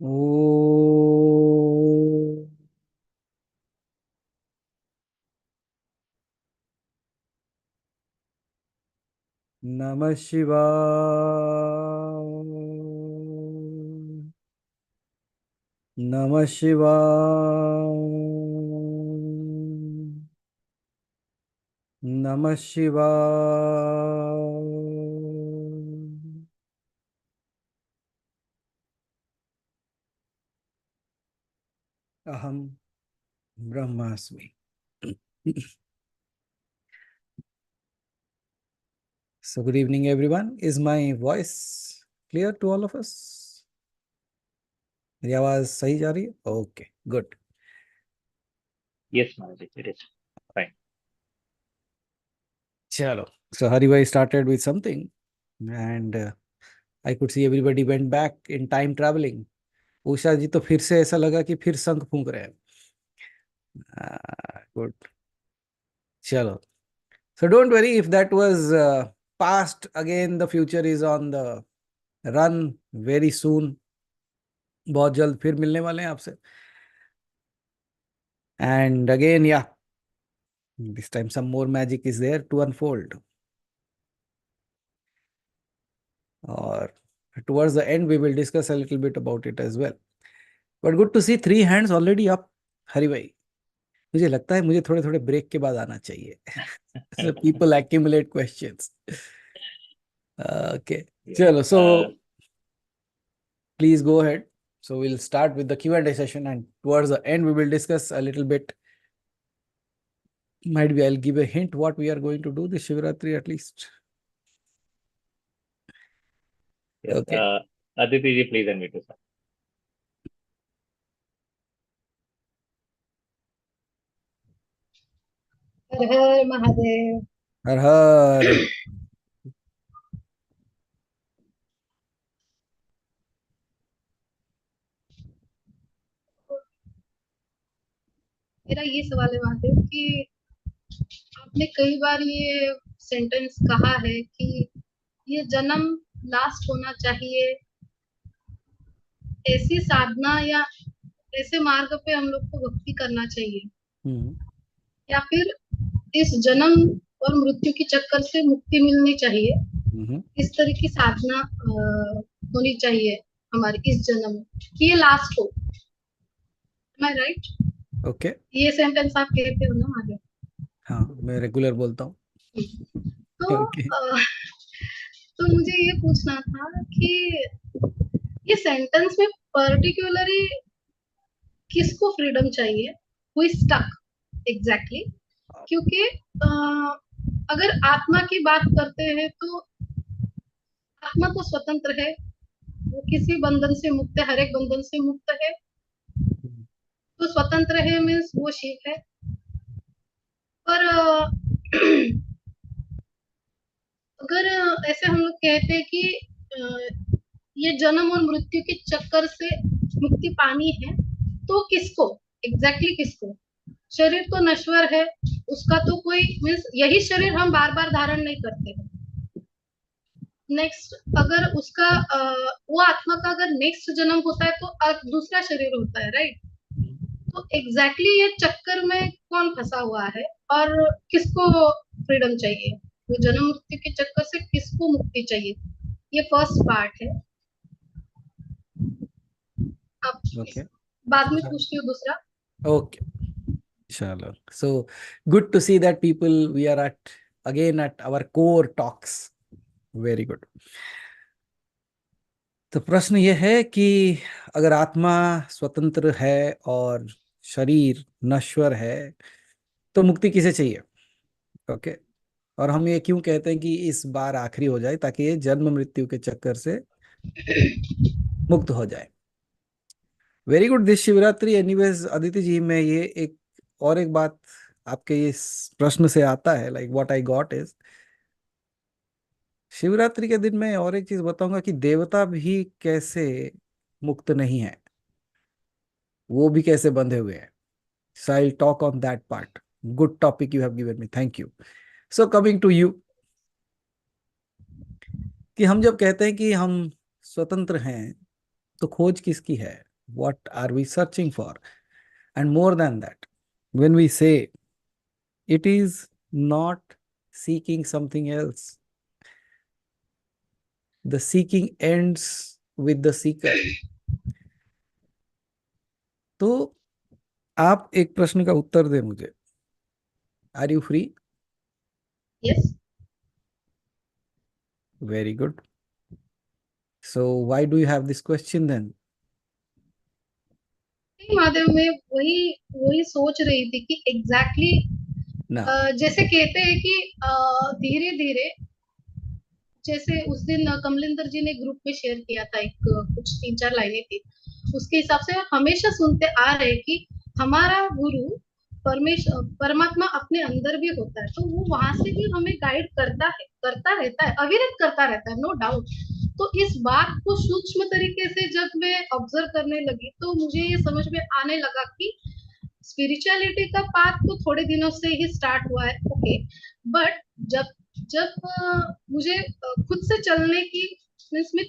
ओ नमः शिवाय। नमः शिवाय। नमः शिवाय। अहम ब्रह्मास्मि। So good evening everyone. Is my voice clear to all of us? मेरी आवाज सही जा रही है? Okay, good. Yes, Manoj, it is fine. चलो. So Haribhai started with something and I could see everybody went back in time traveling. Usha जी तो फिर से ऐसा लगा कि फिर शंख फूंक रहे हैं. Good. चलो. So don't worry if that was past. Again, the future is on the run very soon. बहुत जल्द फिर मिलने वाले हैं आपसे. And again, yeah, this time some more magic is there to unfold. Or towards the end, we will discuss a little bit about it as well. But good to see three hands already up, Hari भाई. मुझे लगता है मुझे थोड़े थोड़े break के बाद आना चाहिए. So people accumulate questions. Okay. Yeah. चलो, so please go ahead. So we'll start with the Q&A session, and towards the end we will discuss a little bit. Might be I'll give a hint what we are going to do this Shivratri at least. Yes. Okay. Aditi ji, please unmute yourself. हर हर महादेव। हर हर. मेरा ये सवाल है महादेव कि आपने कई बार ये सेंटेंस कहा है कि ये जन्म लास्ट होना चाहिए, ऐसी साधना या ऐसे मार्ग पे हम लोग को भक्ति करना चाहिए, या फिर इस जन्म और मृत्यु के चक्कर से मुक्ति मिलनी चाहिए, इस तरह की साधना होनी चाहिए हमारी इस जन्म में कि ये लास्ट हो। मैं राइट? ओके. ये सेंटेंस आप कहते हो ना महादेव? हाँ, मैं रेगुलर बोलता हूँ. तो ओके. तो मुझे ये पूछना था कि ये सेंटेंस में पर्टिकुलरली किसको फ्रीडम चाहिए, हु इज स्टक एग्जैक्टली? क्योंकि अगर आत्मा की बात करते हैं तो आत्मा तो स्वतंत्र है, वो किसी बंधन से मुक्त है, हर एक बंधन से मुक्त है, तो स्वतंत्र है मीन्स वो शिव है। पर अगर ऐसे हम लोग कहते हैं कि ये जन्म और मृत्यु के चक्कर से मुक्ति पानी है, तो किसको एग्जैक्टली किसको? शरीर तो नश्वर है, उसका तो कोई मीन्स यही शरीर हम बार बार धारण नहीं करते। नेक्स्ट अगर उसका वो आत्मा का अगर नेक्स्ट जन्म होता है तो दूसरा शरीर होता है, राइट? तो एग्जैक्टली ये चक्कर में कौन फंसा हुआ है और किसको फ्रीडम चाहिए? वो जन्म मुक्ति के चक्कर से किसको मुक्ति चाहिए? ये फर्स्ट पार्ट है। अब Okay. बाद में पूछती हूँ दूसरा। Okay. Chalo. So good to see that people we are again at our core talks. Very good. तो प्रश्न ये है कि अगर आत्मा स्वतंत्र है और शरीर नश्वर है तो मुक्ति किसे चाहिए? ओके. और हम ये क्यों कहते हैं कि इस बार आखिरी हो जाए ताकि ये जन्म मृत्यु के चक्कर से मुक्त हो जाए. Very good. This Shivratri anyways Aditi ji, मैं ये एक बात आपके इस प्रश्न से आता है, like what I got is, Shivratri के दिन मैं और एक चीज बताऊंगा कि देवता भी कैसे मुक्त नहीं है, वो भी कैसे बंधे हुए हैं. So I talk on that part. Good topic you have given me, thank you. So coming to you, कि हम जब कहते हैं कि हम स्वतंत्र हैं तो खोज किसकी है? What are we searching for? And more than that, when we say it is not seeking something else, the seeking ends with the seeker. तो आप एक प्रश्न का उत्तर दें मुझे. Are you free? Yes. Very good. So why do you have this question then? नहीं महादेव, मैं वही वही सोच रही थी कि एग्जैक्टली Now, जैसे कहते हैं कि धीरे धीरे, जैसे उस दिन कमलिंदर जी ने ग्रुप में शेयर किया था, एक कुछ 3-4 लाइनें थी, उसके हिसाब से हमेशा सुनते आ रहे कि हमारा गुरु परमात्मा अपने अंदर भी होता है, तो वो वहां से भी हमें गाइड करता रहता है, अविरत करता रहता है, नो डाउट। तो इस बात को सूक्ष्म तरीके से जब मैं ऑब्जर्व करने लगी, तो मुझे ये समझ में आने लगा कि स्पिरिचुअलिटी का पाथ तो थोड़े दिनों से ही स्टार्ट हुआ है, ओके, बट जब जब मुझे खुद से चलने की मीन्स में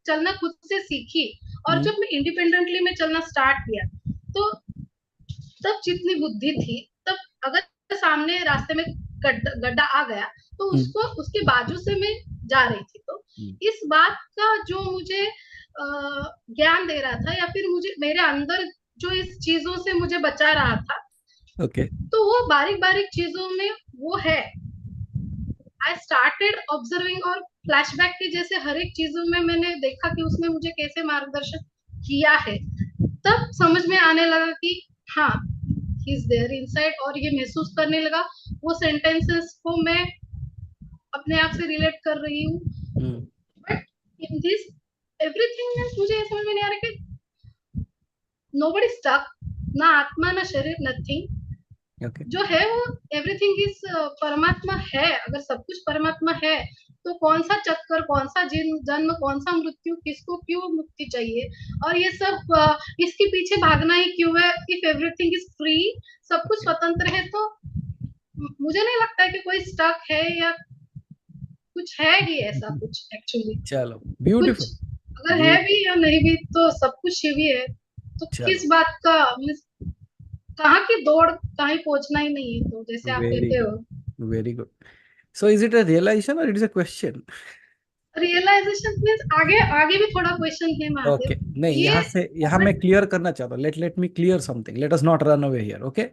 चलना खुद से सीखी, और जब मैं इंडिपेंडेंटली में चलना स्टार्ट किया, तो तब जितनी बुद्धि थी, तब अगर सामने रास्ते में गड्ढा आ गया तो उसको उसके बाजू से मैं जा रही थी, तो इस बात का जो मुझे ज्ञान दे रहा था, या फिर मुझे मेरे अंदर जो इस चीजों से मुझे बचा रहा था, okay. तो वो बारीक बारीक चीजों में वो है। आई स्टार्टेड ऑब्जर्विंग, और फ्लैशबैक की जैसे हर एक चीजों में मैंने देखा कि उसने मुझे कैसे मार्गदर्शन किया है, तब समझ में आने लगा कि हाँ, ही इज देयर इनसाइड, और ये महसूस करने लगा। वो सेंटेंसेस को मैं अपने आप से रिलेट कर रही हूँ, बट इन दिस एवरीथिंग में मुझे ये समझ में नहीं आ रहा कि नोबडी स्टक, ना आत्मा ना शरीर, नथिंग। Okay. जो है वो एवरीथिंग इज परमात्मा है। अगर सब कुछ परमात्मा है, तो कौन सा चक्कर, कौन सा जन्म, कौन सा मृत्यु, किसको क्यों मुक्ति चाहिए, और ये सब इसके पीछे भागना ही क्यों है? इफ एवरीथिंग इज फ्री, सब कुछ स्वतंत्र है, तो मुझे नहीं लगता है कि कोई स्टक है या कुछ है ही ऐसा कुछ एक्चुअली। चलो, ब्यूटीफुल। अगर है भी या नहीं भी, तो सब कुछ ही भी है, तो किस बात का कहाँ की दौड़, कहीं पहुंचना ही नहीं है, तो जैसे आप कहते हो। Very good. So is it a realization और it is a question? Realization means आगे आगे भी थोड़ा क्वेश्चन है महादेव। ओके, नहीं, यहाँ मैं क्लियर करना चाहता हूँ. Let me clear something, let us not run away here. Okay,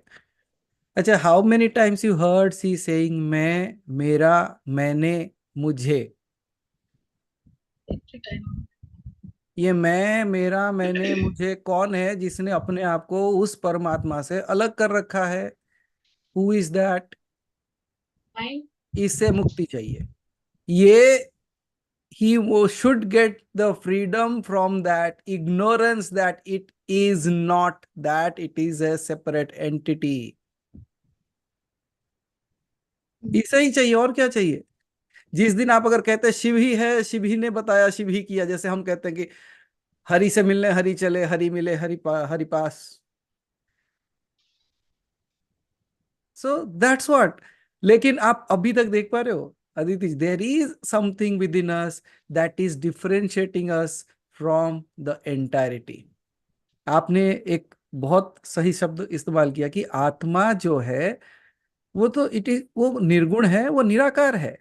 अच्छा, how many times you heard see saying मैं, मेरा, मैंने, मुझे? ये मैं, मेरा, मैंने, मुझे कौन है जिसने अपने आप को उस परमात्मा से अलग कर रखा है? Who is that? इससे मुक्ति चाहिए. ये he should get the freedom from that ignorance that it is not that, it is a separate entity. इसे ही चाहिए, और क्या चाहिए? जिस दिन आप अगर कहते हैं शिव ही है, शिव ही ने बताया, शिव ही किया, जैसे हम कहते हैं कि हरि से मिलने हरि चले, हरि मिले हरि पास. So that's what. लेकिन आप अभी तक देख पा रहे हो Aditi, there is something within us that is differentiating us from the entirety. आपने एक बहुत सही शब्द इस्तेमाल किया कि आत्मा जो है वो तो इट इज, वो निर्गुण है, वो निराकार है.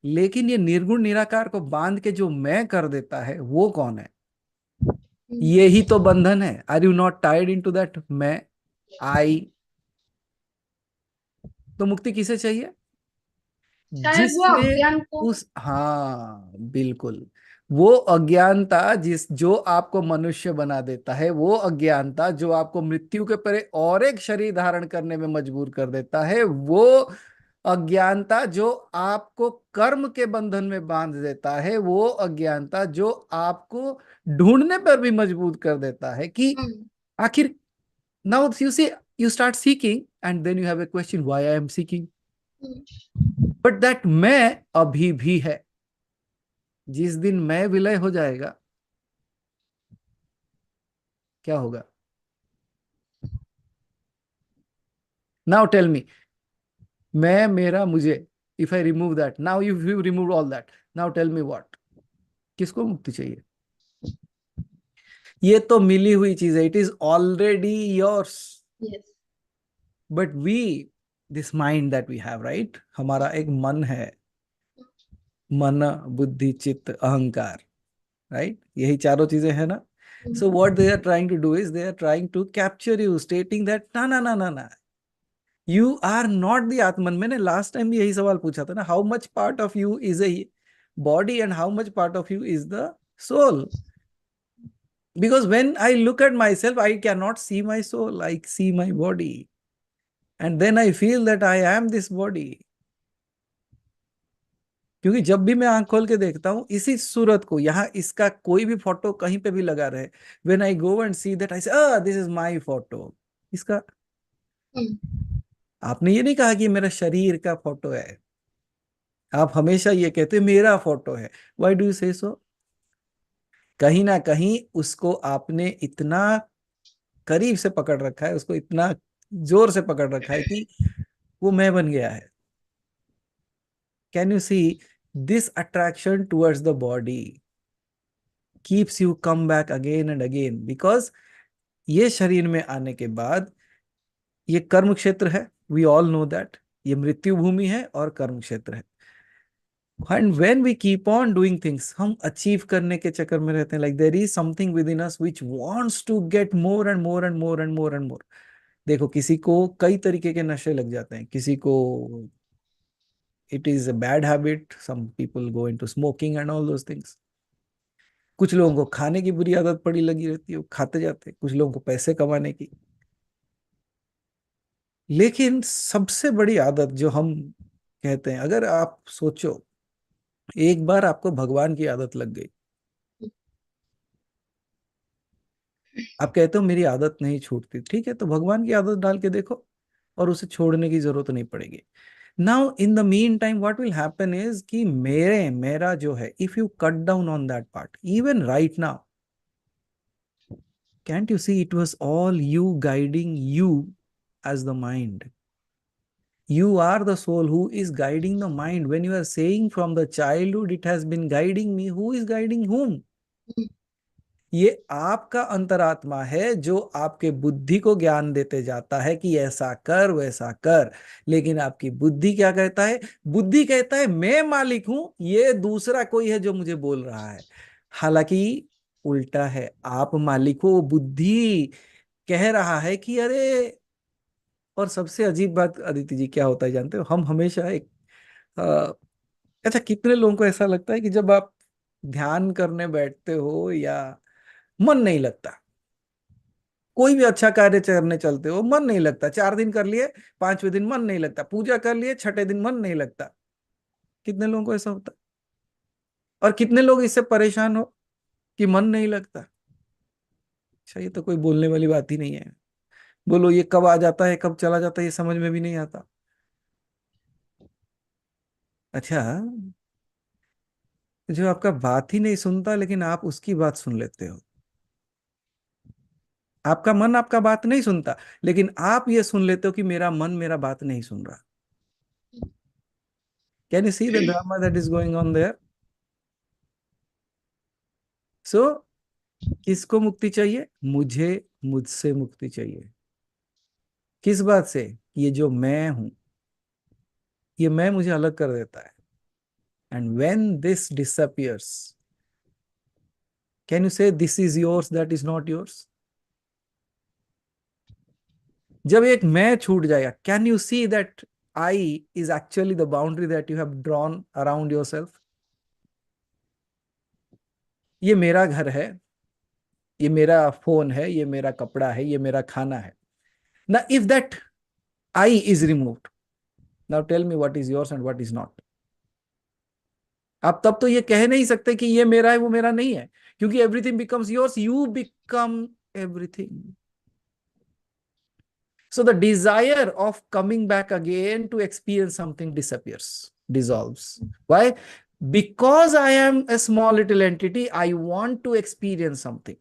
लेकिन ये निर्गुण निराकार को बांध के जो मैं कर देता है, वो कौन है? ये ही तो बंधन है. Are you not tied into that मैं, आई? तो मुक्ति किसे चाहिए? शायद वो जिसने अज्ञान को, हाँ, बिल्कुल, वो अज्ञानता जो आपको मनुष्य बना देता है, वो अज्ञानता जो आपको मृत्यु के परे और एक शरीर धारण करने में मजबूर कर देता है, वो अज्ञानता जो आपको कर्म के बंधन में बांध देता है, वो अज्ञानता जो आपको ढूंढने पर भी मजबूर कर देता है कि आखिर. Now you see, you start seeking and then you have a question, why I am seeking? But that मैं अभी भी है. जिस दिन मैं विलय हो जाएगा, क्या होगा? Now tell me, मैं, मेरा, मुझे, if I remove that, now you remove all that, now tell me what? किसको मुक्ति चाहिए? ये तो मिली हुई चीज है, it is already yours. yes, but we, this mind that we have, right, हमारा एक मन है, मन बुद्धि चित्त अहंकार, राइट, यही चारों चीजें हैं ना। So what they are trying to do is they are trying to capture you, stating that ना ना ना ना ना, यू आर नॉट द आत्मन। मैंने लास्ट टाइम भी यही सवाल पूछा था ना, how much part of you is a body and how much part of you is the soul? Because when I look at myself, I cannot see my soul, I see my body, and then I feel that I am this body. क्योंकि जब भी मैं आंख खोल के देखता हूं इसी सूरत को, यहाँ इसका कोई भी फोटो कहीं पे भी लगा रहे, when I go and see that, I say this is my photo. इसका, आपने ये नहीं कहा कि मेरा शरीर का फोटो है, आप हमेशा ये कहते मेरा फोटो है। व्हाई डू यू से सो? कहीं ना कहीं उसको आपने इतना करीब से पकड़ रखा है, उसको इतना जोर से पकड़ रखा है कि वो मैं बन गया है। Can you see this attraction towards the body keeps you come back again and again, because ये शरीर में आने के बाद ये कर्म क्षेत्र है, वी ऑल नो दैट, ये मृत्यु भूमि है और कर्म क्षेत्र है। And when we keep on doing things, हम अचीव करने के चक्कर में रहते हैं, like there is something within us which wants to get more and more and more and more and more. देखो, किसी को कई तरीके के नशे लग जाते हैं, किसी को it is a bad habit, some people go into smoking and all those things, कुछ लोगों को खाने की बुरी आदत पड़ी लगी रहती है, वो खाते जाते हैं, कुछ लोगों को पैसे कमाने की। लेकिन सबसे बड़ी आदत जो हम कहते हैं, अगर आप सोचो, एक बार आपको भगवान की आदत लग गई, आप कहते हो मेरी आदत नहीं छूटती, ठीक है, तो भगवान की आदत डाल के देखो और उसे छोड़ने की जरूरत नहीं पड़ेगी। Now in the mean time what will happen is कि मेरा जो है, if you cut down on that part even right now, can't you see it was all you guiding you as the mind? You are the soul who is guiding the mind. When you are saying from the childhood it has been guiding me, who is guiding whom? ये आपका अंतरात्मा है जो आपके बुद्धि को ज्ञान देते जाता है कि ऐसा कर वैसा कर, लेकिन आपकी बुद्धि क्या कहता है? बुद्धि कहता है मैं मालिक हूं, ये दूसरा कोई है जो मुझे बोल रहा है। हालांकि उल्टा है, आप मालिक हो, बुद्धि कह रहा है कि अरे। और सबसे अजीब बात अदिति जी क्या होता है जानते हो, हम हमेशा एक अ, अच्छा, कितने लोगों को ऐसा लगता है कि जब आप ध्यान करने बैठते हो या मन नहीं लगता, कोई भी अच्छा कार्य करने चलते हो मन नहीं लगता, 4 दिन कर लिए, 5वें दिन मन नहीं लगता, पूजा कर लिए, 6ठे दिन मन नहीं लगता, कितने लोगों को ऐसा होता है? और कितने लोग इससे परेशान हो कि मन नहीं लगता? अच्छा, ये तो कोई बोलने वाली बात ही नहीं है। बोलो ये कब आ जाता है कब चला जाता है ये समझ में भी नहीं आता। अच्छा, जो आपका बात ही नहीं सुनता लेकिन आप उसकी बात सुन लेते हो, आपका मन आपका बात नहीं सुनता लेकिन आप ये सुन लेते हो कि मेरा मन मेरा बात नहीं सुन रहा। Can you see the drama that is going on there? So किसको मुक्ति चाहिए? मुझे, मुझसे मुक्ति चाहिए। किस बात से? ये जो मैं हूं, ये मैं मुझे अलग कर देता है। And when this disappears, can you say this is yours that is not yours? जब एक मैं छूट जाएगा, can you see that I is actually the boundary that you have drawn around yourself? ये मेरा घर है, ये मेरा फोन है, ये मेरा कपड़ा है, ये मेरा खाना है ना। If that I is removed, now tell me what is yours and what is not. आप तब तो ये कह नहीं सकते कि ये मेरा है वो मेरा नहीं है, क्योंकि everything becomes yours, you become everything. So the desire of coming back again to experience something disappears, dissolves. Why? Because I am a small little entity, I want to experience something.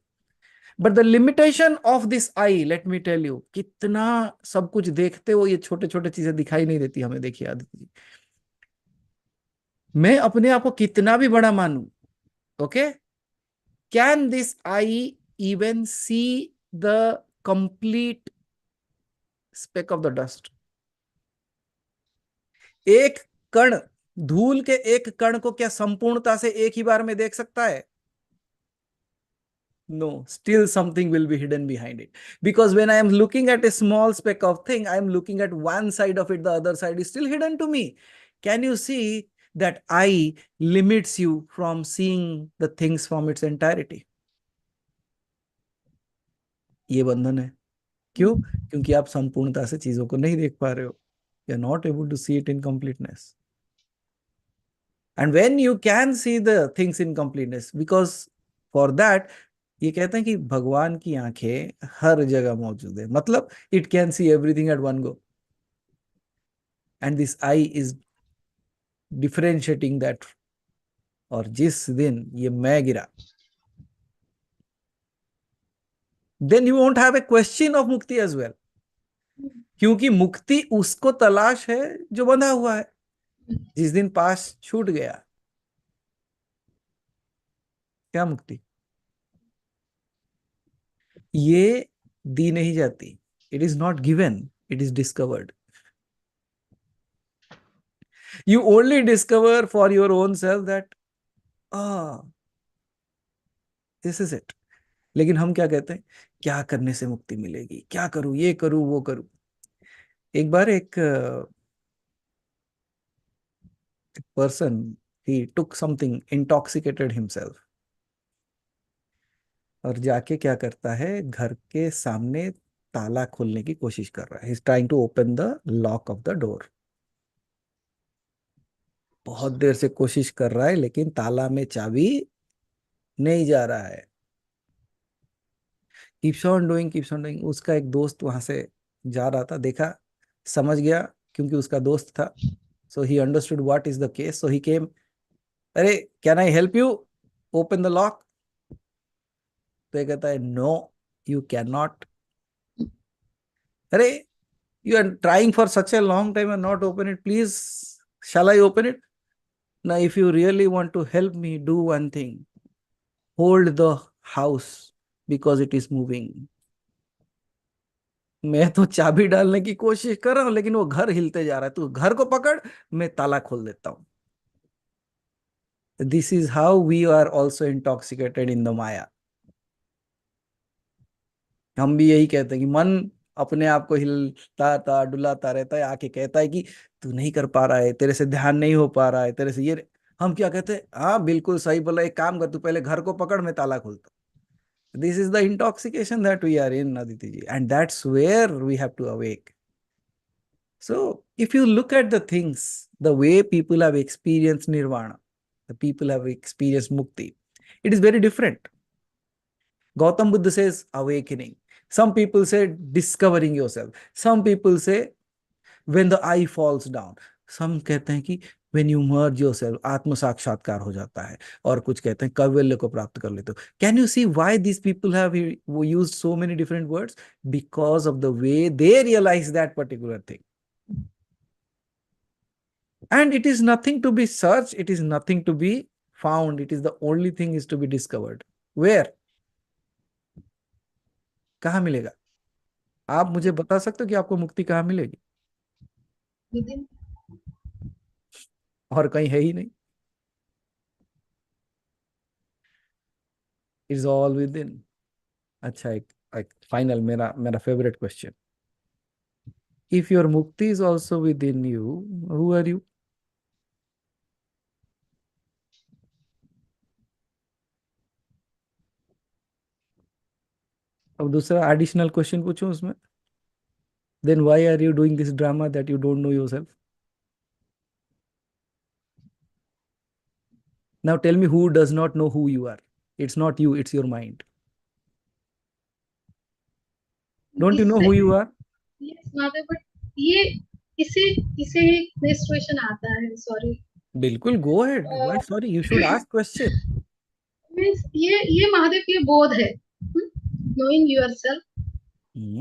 But the limitation of this I, let me tell you, कितना सब कुछ देखते हो, ये छोटे छोटे चीजें दिखाई नहीं देती हमें। देखिए आदित्य जी, मैं अपने आप को कितना भी बड़ा मानूं, okay, can this I even see the complete speck of the dust. एक कण, धूल के एक कण को क्या संपूर्णता से एक ही बार में देख सकता है? No, still something will be hidden behind it. Because when I am looking at a small speck of thing, I am looking at one side of it, the other side is still hidden to me. Can you see that eye limits you from seeing the things from its entirety? ये बंधन है. क्यों? क्योंकि आप संपूर्णता से चीजों को नहीं देख पा रहे हो. You are not able to see it in completeness. And when you can see the things in completeness, because for that, ये कहते हैं कि भगवान की आंखें हर जगह मौजूद है. मतलब it can see everything at one go. And this eye is differentiating that. और जिस दिन ये मैं गिरा, then you won't have a question of मुक्ति as well. क्योंकि मुक्ति उसको तलाश है जो बंधा हुआ है. जिस दिन पास छूट गया, क्या मुक्ति? ये दी नहीं जाती. It is not given, it is discovered. You only discover for your own self that this is it. लेकिन हम क्या कहते हैं? क्या करने से मुक्ति मिलेगी? क्या करूं? ये करूं, वो करूं. एक बार एक person, he took something, intoxicated himself. और जाके क्या करता है? घर के सामने ताला खोलने की कोशिश कर रहा है. He's trying to open the lock of the door. बहुत देर से कोशिश कर रहा है, लेकिन ताला में चाबी नहीं जा रहा है. Keeps on doing, keeps on doing. उसका एक दोस्त वहां से जा रहा था, देखा, समझ गया, क्योंकि उसका दोस्त था. So he understood what is the case. So he came, अरे can I help you open the lock? तो ये कहता है, नो यू कैन नॉट. अरे you are trying for such a long time and not open it, please shall I open it? ना, if you really want to help me, do one thing, hold the house because it is moving. मैं तो चाबी डालने की कोशिश कर रहा हूं, लेकिन वो घर हिलते जा रहा है. तू घर को पकड़, मैं ताला खोल देता हूं. This is how we are also intoxicated in the maya. हम भी यही कहते हैं कि मन अपने आप को हिलता डुलाता रहता है, आके कहता है कि तू नहीं कर पा रहा है, तेरे से ध्यान नहीं हो पा रहा है, तेरे से ये. हम क्या कहते हैं? हाँ बिल्कुल सही बोला, एक काम कर, तू पहले घर को पकड़, मैं ताला खोलता हूं. This is the intoxication that we are in, Aditi ji, and that's where we have to awake. So if you look at the things, the way people have experienced nirvana, the people have experienced mukti, it is very different. Gautam Buddha says awakening. Some people say discovering yourself. Some people say when the eye falls down. Some कहते हैं कि when you merge yourself, आत्म साक्षात्कार हो जाता है. और कुछ कहते हैं कैवल्य को प्राप्त कर लेते हो. Can you see why these people have used so many different words? Because of the way they realize that particular thing. And it is nothing to be searched, it is nothing to be found, it is the only thing is to be discovered. Where? कहाँ मिलेगा? आप मुझे बता सकते हो कि आपको मुक्ति कहाँ मिलेगी? within. और कहीं है ही नहीं. It's all within. अच्छा, एक फाइनल मेरा favourite question. If your mukti is also within you, who are you? अब दूसरा एडिशनल क्वेश्चन पूछूं उसमें. Then why are you doing this drama that you don't know yourself? Now tell me, who does not know who you are? It's not you, it's your mind. Don't you know who you are? Yes, Madhav, but ये इसे इसे एक situation आता है. Sorry. बिल्कुल, go ahead. Why sorry? You should ask question. Means ये महादेव ये बोध है. नोइंग योरसेल्फ,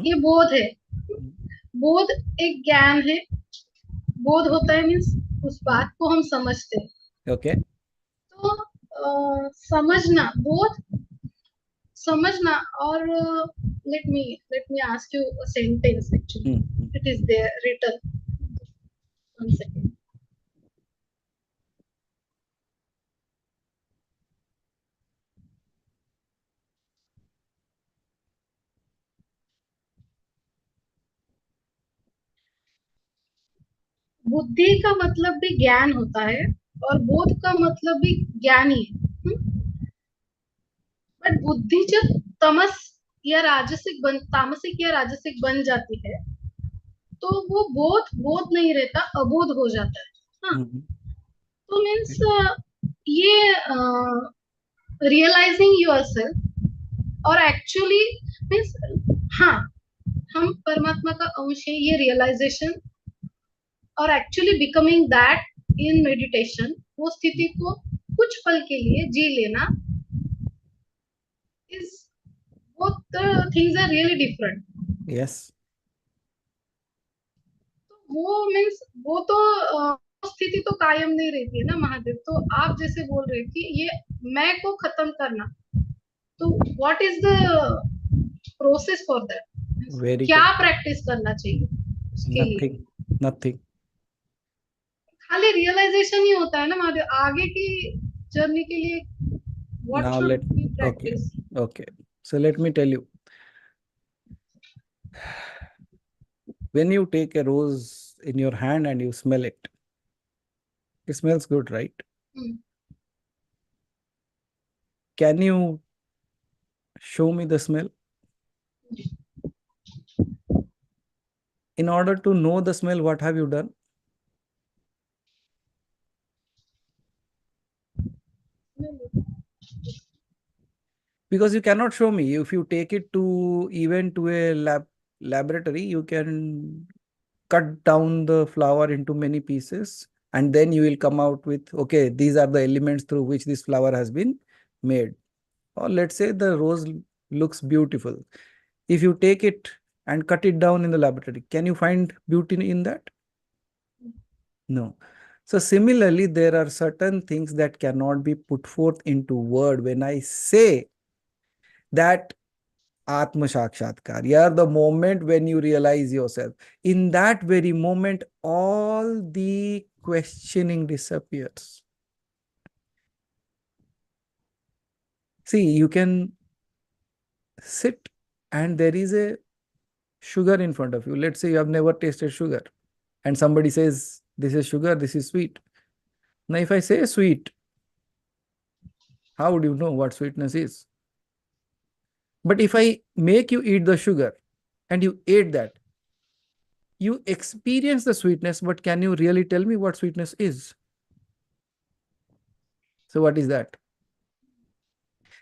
ये बोध है. बोध एक ज्ञान है. बोध होता है मीन्स उस बात को हम समझते हैं. Okay. तो समझना, बोध समझना और let me ask you a sentence actually. It is there written. One second. बुद्धि का मतलब भी ज्ञान होता है और बोध का मतलब भी ज्ञान ही है। बट बुद्धि जब तामसिक या राजसिक बन जाती है तो वो बोध नहीं रहता, अबोध हो जाता है। हाँ, तो मीन्स ये रियलाइजिंग योरसेल्फ और एक्चुअली मीन्स, हाँ, हम परमात्मा का अंश है, ये रियलाइजेशन और actually becoming that in meditation, वो स्थिति को कुछ पल के लिए जी लेना, is both things are really different. Yes. वो मीन्स वो तो स्थिति तो कायम नहीं रहती है ना महादेव। तो आप जैसे बोल रहे कि ये मैं को खत्म करना, तो what is the process for that? Very क्या good. प्रैक्टिस करना चाहिए उसके लिए? Nothing. खाली रियलाइजेशन ही होता है ना महादेव, आगे की जर्नी के लिए what Now should let we okay. Practice? Okay. So let me tell you. When you take a rose in your hand and you smell it, it smells good, right? Can you show me the smell? In order to know the smell, what have you done? Because you cannot show me. If you take it to even to a laboratory, you can cut down the flower into many pieces and then you will come out with, okay, these are the elements through which this flower has been made. Or let's say the rose looks beautiful. If you take it and cut it down in the laboratory, can you find beauty in that? No. So similarly, there are certain things that cannot be put forth into word. When I say that Atma Sakshatkar, yeah, the moment when you realize yourself, in that very moment, all the questioning disappears. See, you can sit and there is a sugar in front of you. Let's say you have never tasted sugar and somebody says, this is sugar, this is sweet. Now, if I say sweet, how would you know what sweetness is? But if I make you eat the sugar and you ate that, you experience the sweetness, but can you really tell me what sweetness is? So what is that?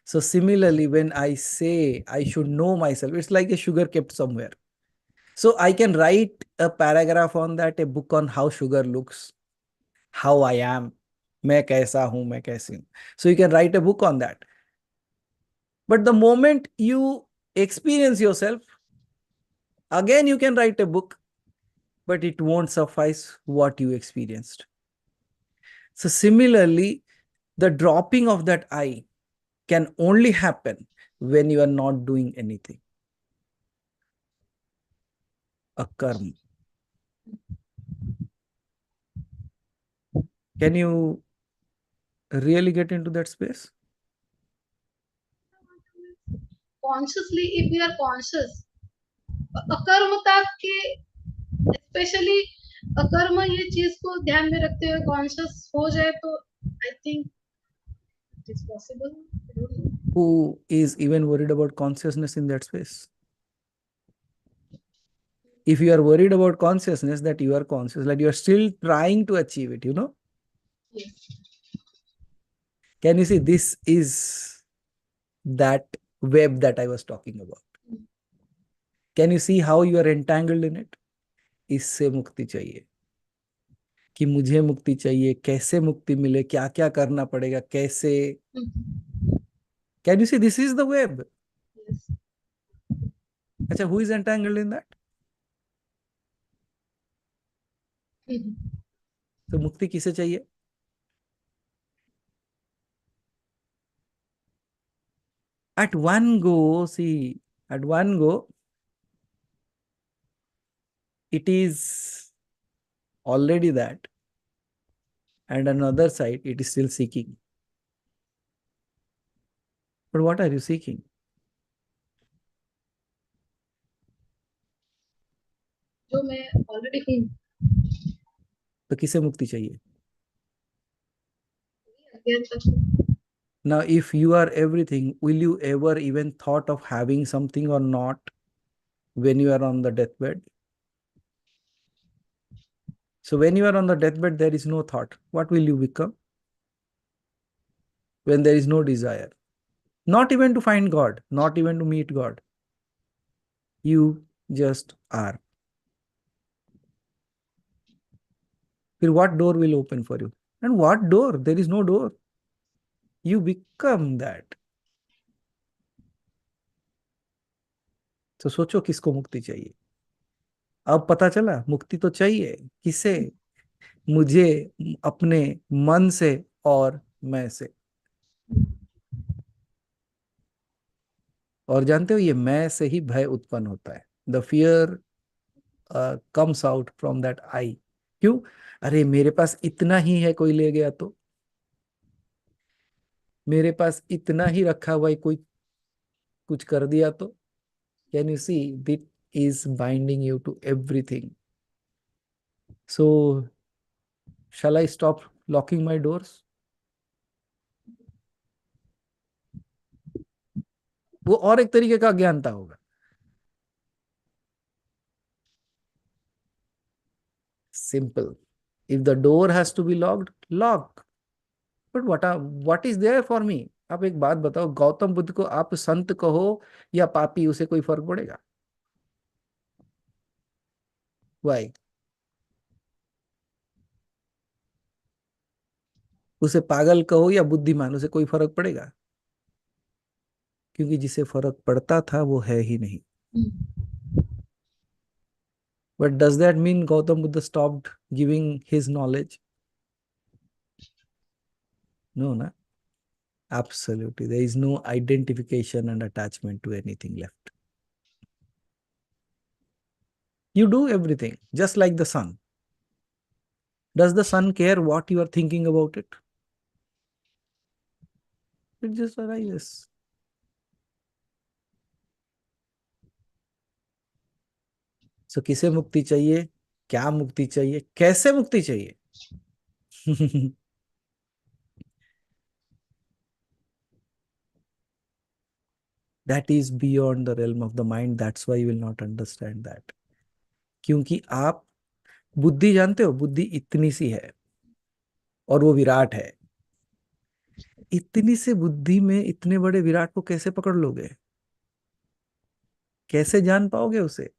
So similarly, when I say I should know myself, it's like a sugar kept somewhere. So I can write a paragraph on that, a book on how sugar looks, how I am, मैं कैसा हूं, मैं कैसी हूं. So you can write a book on that. But the moment you experience yourself, again you can write a book, but it won't suffice what you experienced. So similarly, the dropping of that I can only happen when you are not doing anything. A karma. Can you really get into that space? Consciously, if we are conscious, अकर्मता के specially अकर्म ये चीज को ध्यान में रखते हुए conscious हो जाए तो I think it is possible. Who is even worried about consciousness in that space? If you are worried about consciousness, that you are conscious, that you are still trying to achieve it, you know? Yes. Can you see, this is that web that I was talking about. Can you see how you are entangled in it? इससे मुक्ति चाहिए कि मुझे मुक्ति चाहिए, कैसे मुक्ति मिले, क्या क्या करना पड़ेगा, कैसे. Can you see, this is the web. Yes. अच्छा, who is entangled in that? तो मुक्ति किसे चाहिए? At one go, see, at one go, it is already that, and another side, it is still seeking. But what are you seeking? जो मैं already हूँ, तो किसे मुक्ति चाहिए? अज्ञान तक। Now, if you are everything, will you ever even thought of having something or not when you are on the deathbed? So when you are on the deathbed, there is no thought. What will you become? When there is no desire, not even to find God, not even to meet God. You just are. Then what door will open for you? And what door? There is no door. You become that. तो सोचो किसको मुक्ति चाहिए? अब पता चला मुक्ति तो चाहिए किसे? मुझे, अपने मन से और मैं से। और जानते हो ये मैं से ही भय उत्पन्न होता है। The fear comes out from that I. क्यों? अरे मेरे पास इतना ही है, कोई ले गया तो। मेरे पास इतना ही रखा हुआ है, कोई कुछ कर दिया तो। Can you see that is binding you to everything? So shall I stop locking my doors? वो और एक तरीके का अज्ञानता होगा। Simple. If the door has to be locked, lock. But what is there for me? आप एक बात बताओ, गौतम बुद्ध को आप संत कहो या पापी, उसे कोई फर्क पड़ेगा? वाई? उसे पागल कहो या बुद्धिमान, उसे कोई फर्क पड़ेगा? क्योंकि जिसे फर्क पड़ता था वो है ही नहीं। But does that mean Gautam Buddha stopped giving his knowledge? No ना। Absolutely. There is no identification and attachment to anything left. You do everything just like the sun. Does the sun care what you are thinking about it? It just arises. So किसे मुक्ति चाहिए? क्या मुक्ति चाहिए? कैसे मुक्ति चाहिए? That is beyond the realm of the mind. That's why you will not understand that. क्योंकि आप बुद्धि जानते हो, बुद्धि इतनी सी है और वो विराट है। इतनी सी बुद्धि में इतने बड़े विराट को कैसे पकड़ लोगे? कैसे जान पाओगे उसे?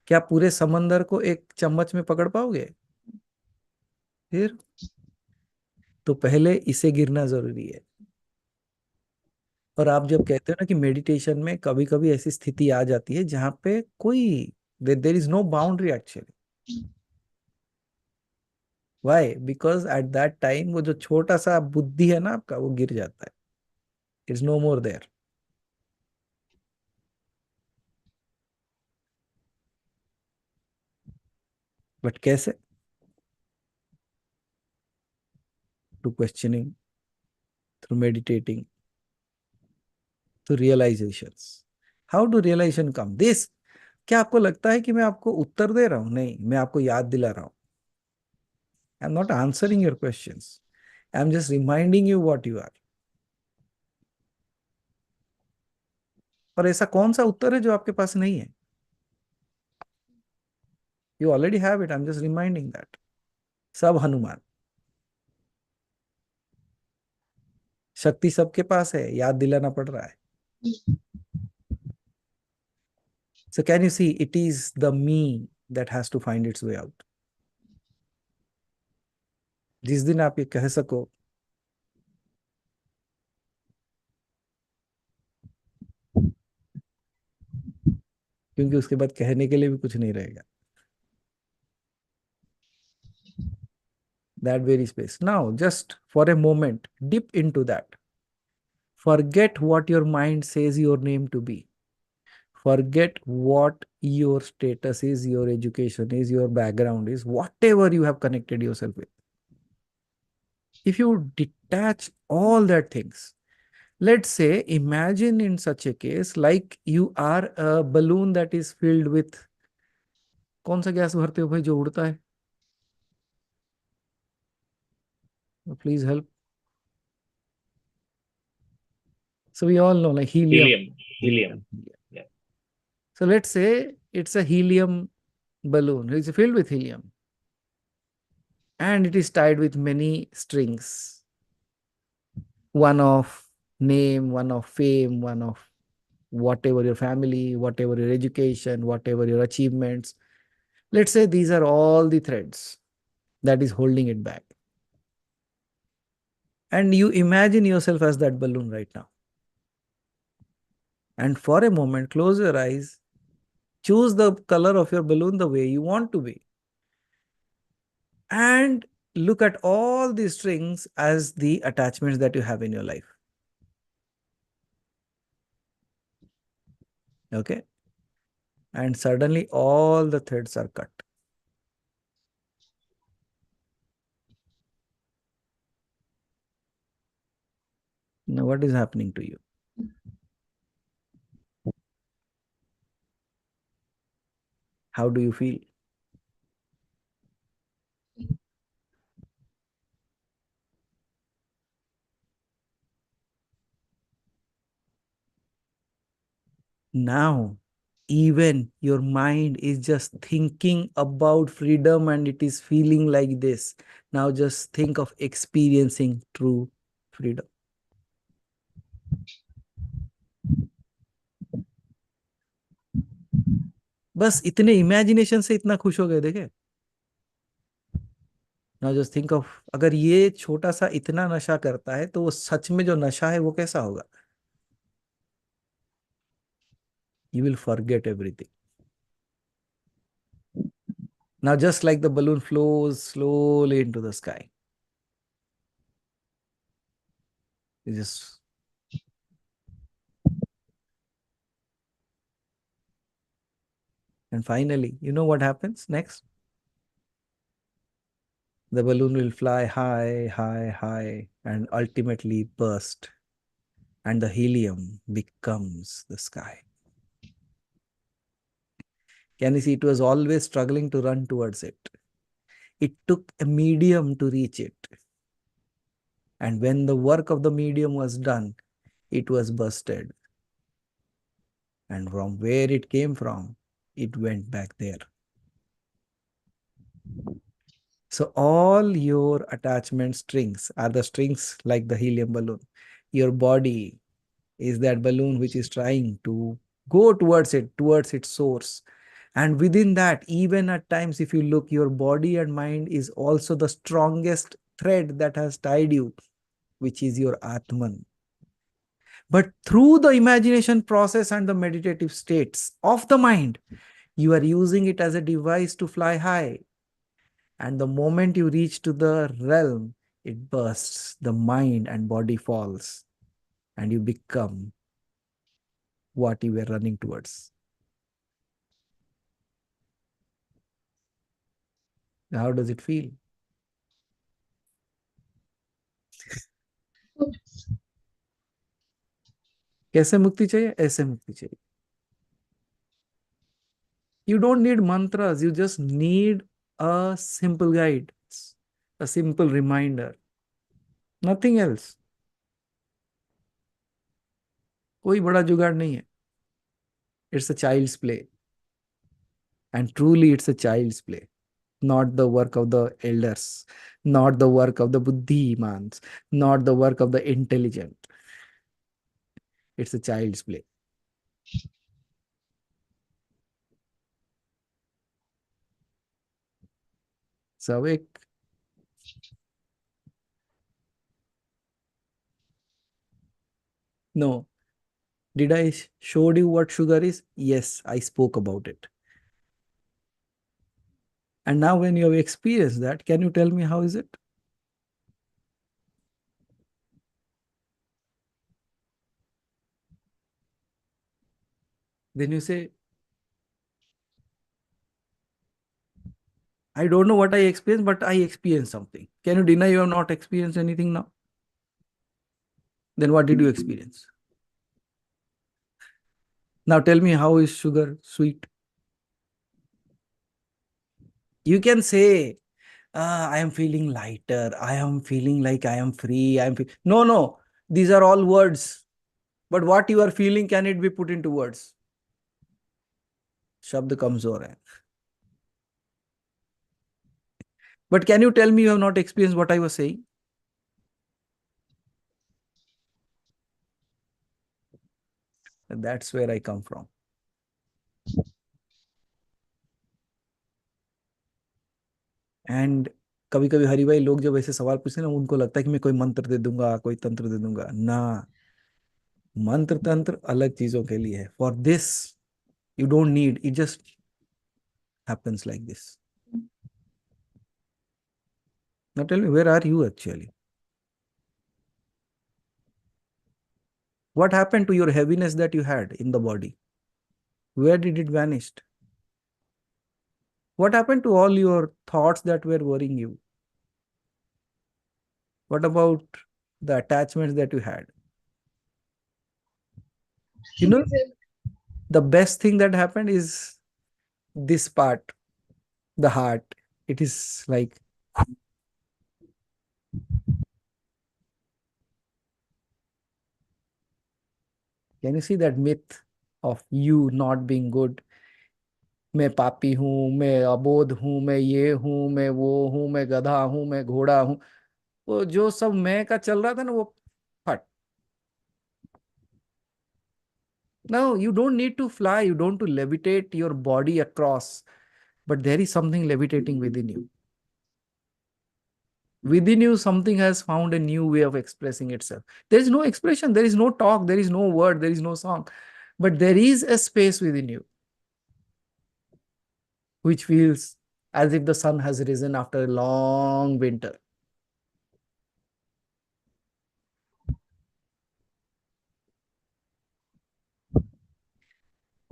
क्या पूरे समंदर को एक चम्मच में पकड़ पाओगे? फिर तो पहले इसे गिरना जरूरी है। और आप जब कहते हो ना कि मेडिटेशन में कभी कभी ऐसी स्थिति आ जाती है जहां पे कोई, there is no boundary actually. Why? Because at that time वो जो छोटा सा बुद्धि है ना आपका, वो गिर जाता है। It's no more there. But कैसे? To questioning, through meditating, through realizations. How do realization come this? क्या आपको लगता है कि मैं आपको उत्तर दे रहा हूं? नहीं, मैं आपको याद दिला रहा हूं। I am not answering your questions, I am just reminding you what you are. और ऐसा कौन सा उत्तर है जो आपके पास नहीं है? You already have it, I am just reminding that. सब हनुमान। शक्ति सबके पास है, याद दिलाना पड़ रहा है। So can you see it is the me that has to find its way out. जिस दिन आप ये कह सको क्योंकि उसके बाद कहने के लिए भी कुछ नहीं रहेगा। That very space, now just for a moment dip into that, Forget what your mind says your name to be. Forget what your status is, your education is, your background is, whatever you have connected yourself with. If you detach all that things, let's say, imagine in such a case like you are a balloon that is filled with, कौन सा gas भरते हो भाई जो उड़ता है? Please help. So we all know like helium. Helium. Helium. Yeah. So let's say it's a helium balloon. It's filled with helium. And it is tied with many strings. One of name, one of fame, one of whatever your family, whatever your education, whatever your achievements. Let's say these are all the threads that is holding it back. And you imagine yourself as that balloon right now. And for a moment, close your eyes, choose the color of your balloon the way you want to be. And look at all these strings as the attachments that you have in your life. Okay. And suddenly all the threads are cut. Now, what is happening to you? How do you feel? Now, even your mind is just thinking about freedom and it is feeling like this. Now, just think of experiencing true freedom. बस इतने imagination से इतना खुश हो गए देखे. Now just think of, अगर ये छोटा सा इतना नशा करता है तो वो सच में जो नशा है वो कैसा होगा. You will forget everything. Now just like the balloon flows slowly into the sky, just and finally, you know what happens next? The balloon will fly high, high, high, and ultimately burst, and the helium becomes the sky. Can you see, it was always struggling to run towards it. It took a medium to reach it. And when the work of the medium was done, it was bursted. And from where it came from, it went back there. So all your attachment strings are the strings like the helium balloon. Your body is that balloon which is trying to go towards its source. And within that, even at times, if you look, your body and mind is also the strongest thread that has tied you, which is your Atman. But through the imagination process and the meditative states of the mind, you are using it as a device to fly high. And the moment you reach to the realm, it bursts, the mind and body falls, and you become what you were running towards. How does it feel? कैसे मुक्ति चाहिए? ऐसे मुक्ति चाहिए. You don't need mantras, you just need a simple guide, a simple reminder. Nothing else. कोई बड़ा जुगाड़ नहीं है. It's a child's play. And truly it's a child's play. Not the work of the elders, not the work of the buddhimans, not the work of the intelligent. It's a child's play. So awake. No. Did I showed you what sugar is? Yes, I spoke about it. And now when you have experienced that, can you tell me how is it? Then you say, I don't know what I experienced, but I experienced something. Can you deny you have not experienced anything now? Then what did you experience? Now tell me, how is sugar sweet? You can say, I am feeling lighter. I am feeling like I am free. No, no. These are all words. But what you are feeling, can it be put into words? शब्द कमजोर है. But can you tell me you have not experienced what I was saying? And that's where I come from. And कभी कभी हरी भाई लोग जब ऐसे सवाल पूछते हैं ना, उनको लगता है कि मैं कोई मंत्र दे दूंगा, कोई तंत्र दे दूंगा ना. मंत्र तंत्र अलग चीजों के लिए है. For this you don't need, it just happens like this. Now tell me, where are you actually? What happened to your heaviness that you had in the body? Where did it vanish? What happened to all your thoughts that were worrying you? What about the attachments that you had? You know, the best thing that happened is this part, the heart. It is like, can you see that myth of you not being good? मैं पापी हूँ, मैं अबोध हूँ, मैं ये हूँ, मैं वो हूँ, मैं गधा हूँ, मैं घोड़ा हूँ. वो जो सब मैं का चल रहा था ना, वो फट. Now you don't need to fly, you don't to levitate your body across, but there is something levitating within you. Within you, something has found a new way of expressing itself. There is no expression, there is no talk, there is no word, there is no song, but there is a space within you which feels as if the sun has risen after a long winter.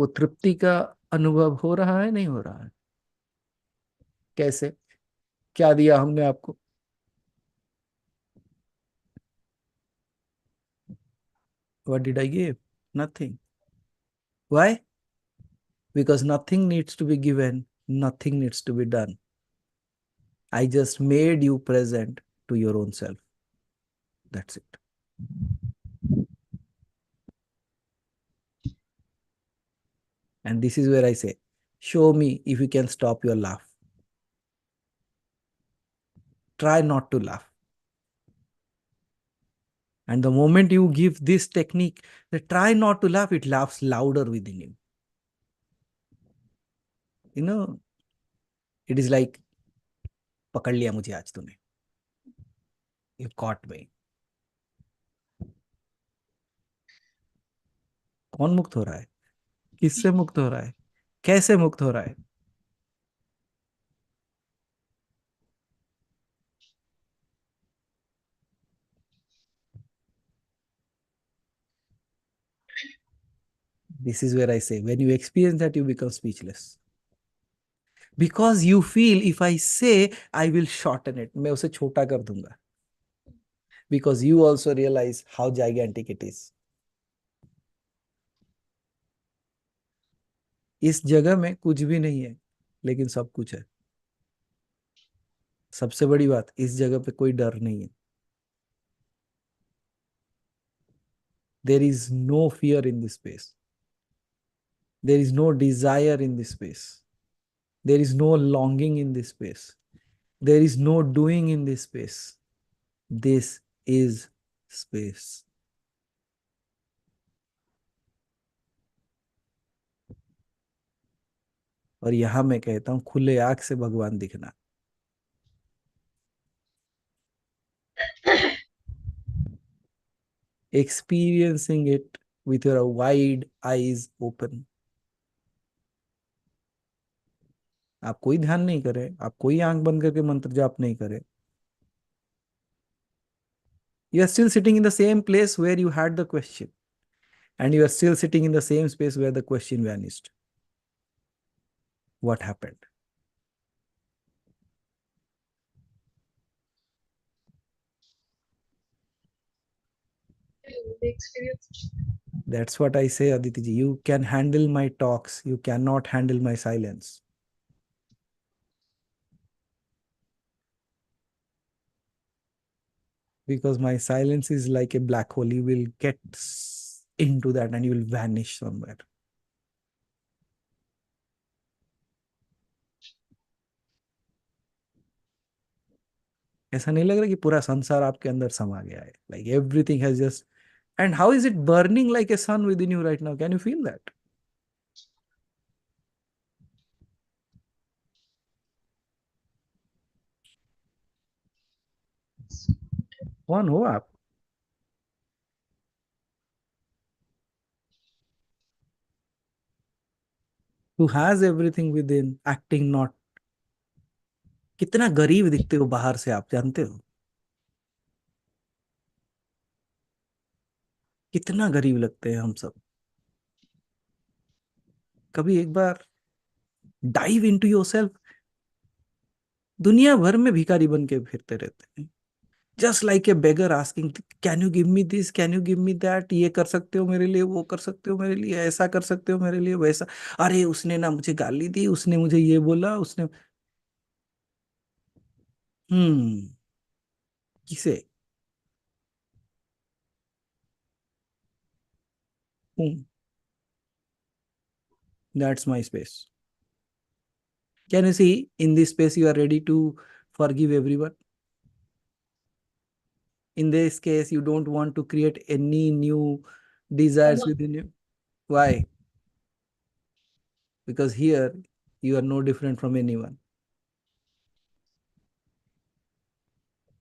वो तृप्ति का अनुभव हो रहा है, नहीं हो रहा है? कैसे? क्या दिया हमने आपको? What did I give? Nothing. Why? Because nothing needs to be given, nothing needs to be done. I just made you present to your own self. That's it. And this is where I say, show me if you can stop your laugh. Try not to laugh. And the moment you give this technique, that try not to laugh, it laughs louder within you. You know, it is like, पकड़ लिया मुझे आज तूने. You caught me. कौन मुक्त हो रहा है? किससे मुक्त हो रहा है? कैसे मुक्त हो रहा है? This is where I say, when you experience that, you become speechless. Because you feel, if I say, I will shorten it. मैं उसे छोटा कर दूंगा. Because you also realize how gigantic it is. इस जगह में कुछ भी नहीं है, लेकिन सब कुछ है. सबसे बड़ी बात, इस जगह पे कोई डर नहीं है. There is no fear in this space. There is no desire in this space. There is no longing in this space. There is no doing in this space. This is space. और यहां मैं कहता हूं, खुले आंख से भगवान दिखना. Experiencing it with your wide eyes open. आप कोई ध्यान नहीं करें, आप कोई आंख बंद करके मंत्र जाप नहीं करें. You are still sitting in the same place where you had the question. and you are still sitting in the same space where the question vanished. What happened? The experience. That's what I say, Aditi ji. You can handle my talks, you cannot handle my silence. Because my silence is like a black hole. You will get into that and you will vanish somewhere. ऐसा नहीं लग रहा कि पूरा संसार आपके अंदर समा गया है? Like everything has just, and how is it burning like a sun within you right now? Can you feel that? कौन हो आप? Who has everything within, acting not. कितना गरीब दिखते हो बाहर से, आप जानते हो? कितना गरीब लगते हैं हम सब. कभी एक बार डाइव इनटू योरसेल्फ. दुनिया भर में भिखारी बन के फिरते रहते हैं. Just like a beggar asking, can you give me this, can you give me that, ये कर सकते हो मेरे लिए, वो कर सकते हो मेरे लिए, ऐसा कर सकते हो मेरे लिए, वैसा. अरे उसने ना मुझे गाली दी, उसने मुझे ये बोला, उसने. हम्म. किसे? That's my space. Can you see? In this space you are ready to forgive everyone. In this case, you don't want to create any new desires within you. Why? Because here you are no different from anyone.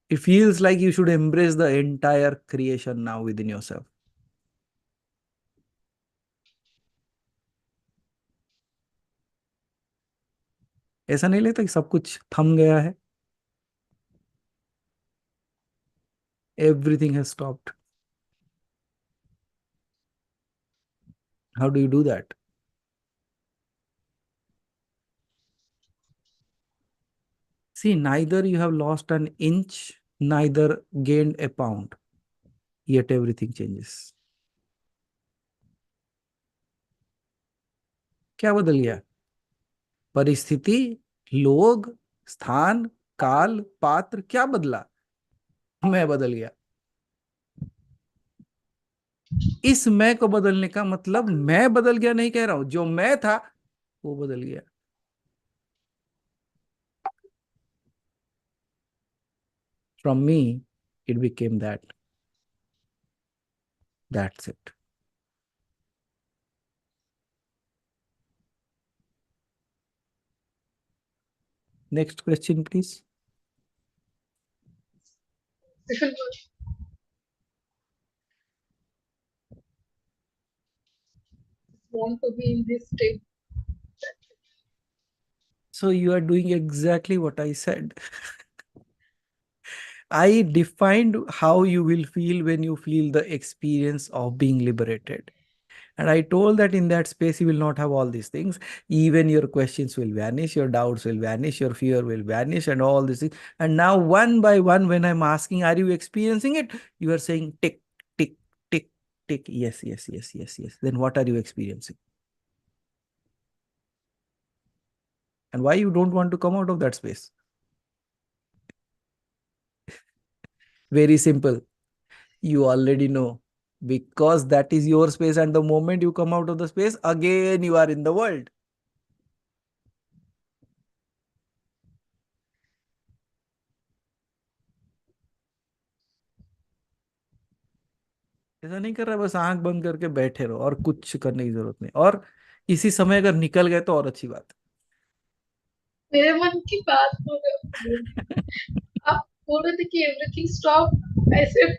It feels like you should embrace the entire creation now within yourself. ऐसा नहीं लगता कि सब कुछ थम गया है? Everything has stopped. How do you do that? See, neither you have lost an inch, neither gained a pound, yet everything changes. क्या बदल गया? परिस्थिति, लोग, स्थान, काल, पात्र, क्या बदला? मैं बदल गया. इस मैं को बदलने का मतलब मैं बदल गया नहीं कह रहा हूं, जो मैं था वो बदल गया. From me it became that. That's it. Next question please. Want to be in this state. So you are doing exactly what I said. I defined how you will feel when you feel the experience of being liberated. And I told that in that space, you will not have all these things. Even your questions will vanish, your doubts will vanish, your fear will vanish, and all these things. And now, one by one, when I'm asking, are you experiencing it? You are saying tick, tick, tick, tick. Yes, yes, yes, yes, yes. Then what are you experiencing? And why you don't want to come out of that space? Very simple. You already know. Because that is your space, and the moment you come out of the space, again you are in the world. ऐसा नहीं कर रहा, बस आंख बंद करके बैठे रहो और कुछ करने की जरूरत नहीं. और इसी समय अगर निकल गए तो और अच्छी बात मेरे मन की बात हो रही. आप बोल रहे थे कि एवरीथिंग स्टॉप, ऐसे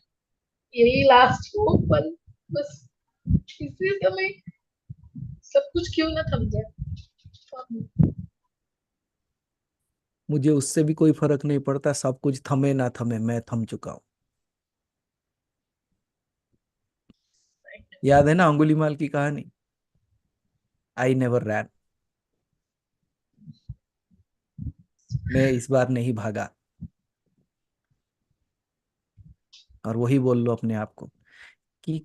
यही लास्ट हो पल, बस इसी समय सब कुछ क्यों ना थम जाए. मुझे उससे भी कोई फर्क नहीं पड़ता, सब कुछ थमे ना थमे, मैं थम चुका हूं. याद है ना अंगुलीमाल की कहानी? आई नेवर रैन। मैं इस बार नहीं भागा। और वही बोल लो अपने आप को कि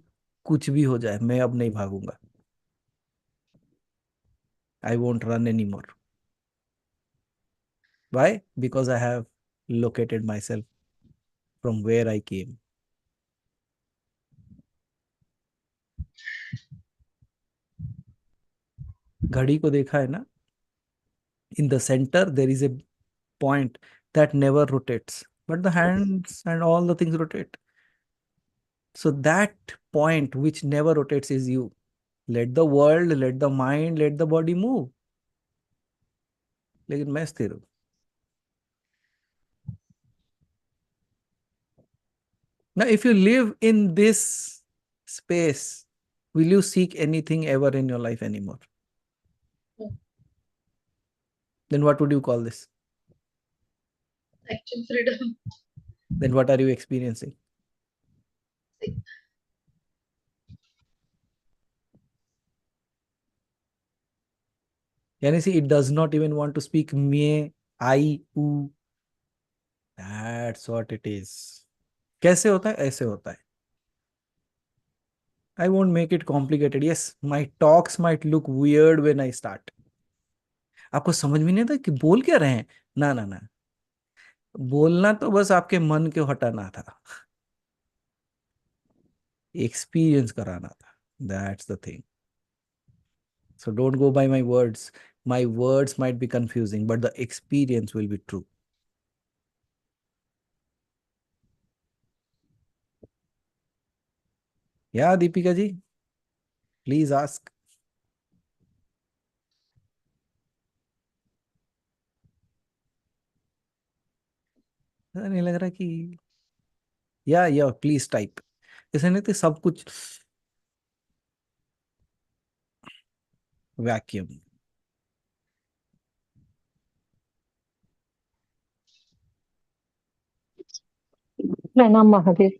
कुछ भी हो जाए मैं अब नहीं भागूंगा। I won't run any more. Why? Because I have located myself from where I came. घड़ी को देखा है ना? In the center there is a point that never rotates, but the hands and all the things rotate. So that point which never rotates is you. Let the world, let the mind, let the body move. लेकिन मैं स्थिर हूँ. Now, if you live in this space, will you seek anything ever in your life anymore? Then what would you call this? Actual freedom. Then what are you experiencing? Yani see, it does not even want to speak me, I, u. That's what it is. कैसे होता है? ऐसे होता है. I won't make it complicated. Yes, my talks might look weird when I start. आपको समझ में नहीं आता कि बोल क्या रहे हैं? ना ना ना, बोलना तो बस आपके मन को हटाना था, एक्सपीरियंस कराना था. That's the thing. So don't go by my words. My words might be confusing, but the experience will be true. Yeah, Deepika ji, please ask. ऐसा नहीं लग रहा कि या प्लीज टाइप. ऐसा नहीं तो सब कुछ वैक्यूम. Pranam Mahadev.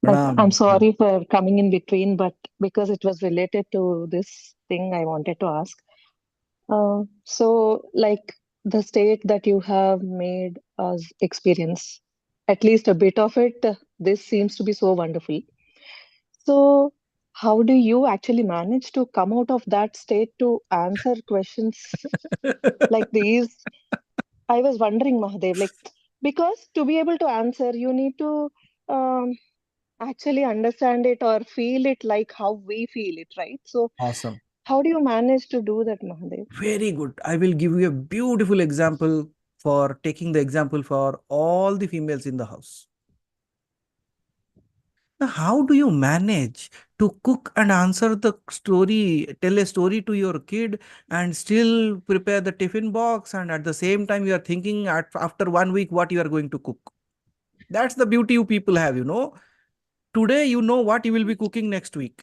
Like, प्रणाम. I'm sorry for coming in between, but because it was related to this thing, I wanted to ask. So, like the state that you have made us experience, at least a bit of it, this seems to be so wonderful. So, how do you actually manage to come out of that state to answer questions like these? I was wondering, Mahadev, like, because to be able to answer, you need to um, actually understand it or feel it like how we feel it, right? So, Awesome. how do you manage to do that, Mahadev? Very good. I will give you a beautiful example for taking the example for all the females in the house. Now, how do you manage to cook and answer the story, tell a story to your kid and still prepare the tiffin box, and at the same time you are thinking after 1 week what you are going to cook? That's the beauty you people have, you know. Today you know what you will be cooking next week.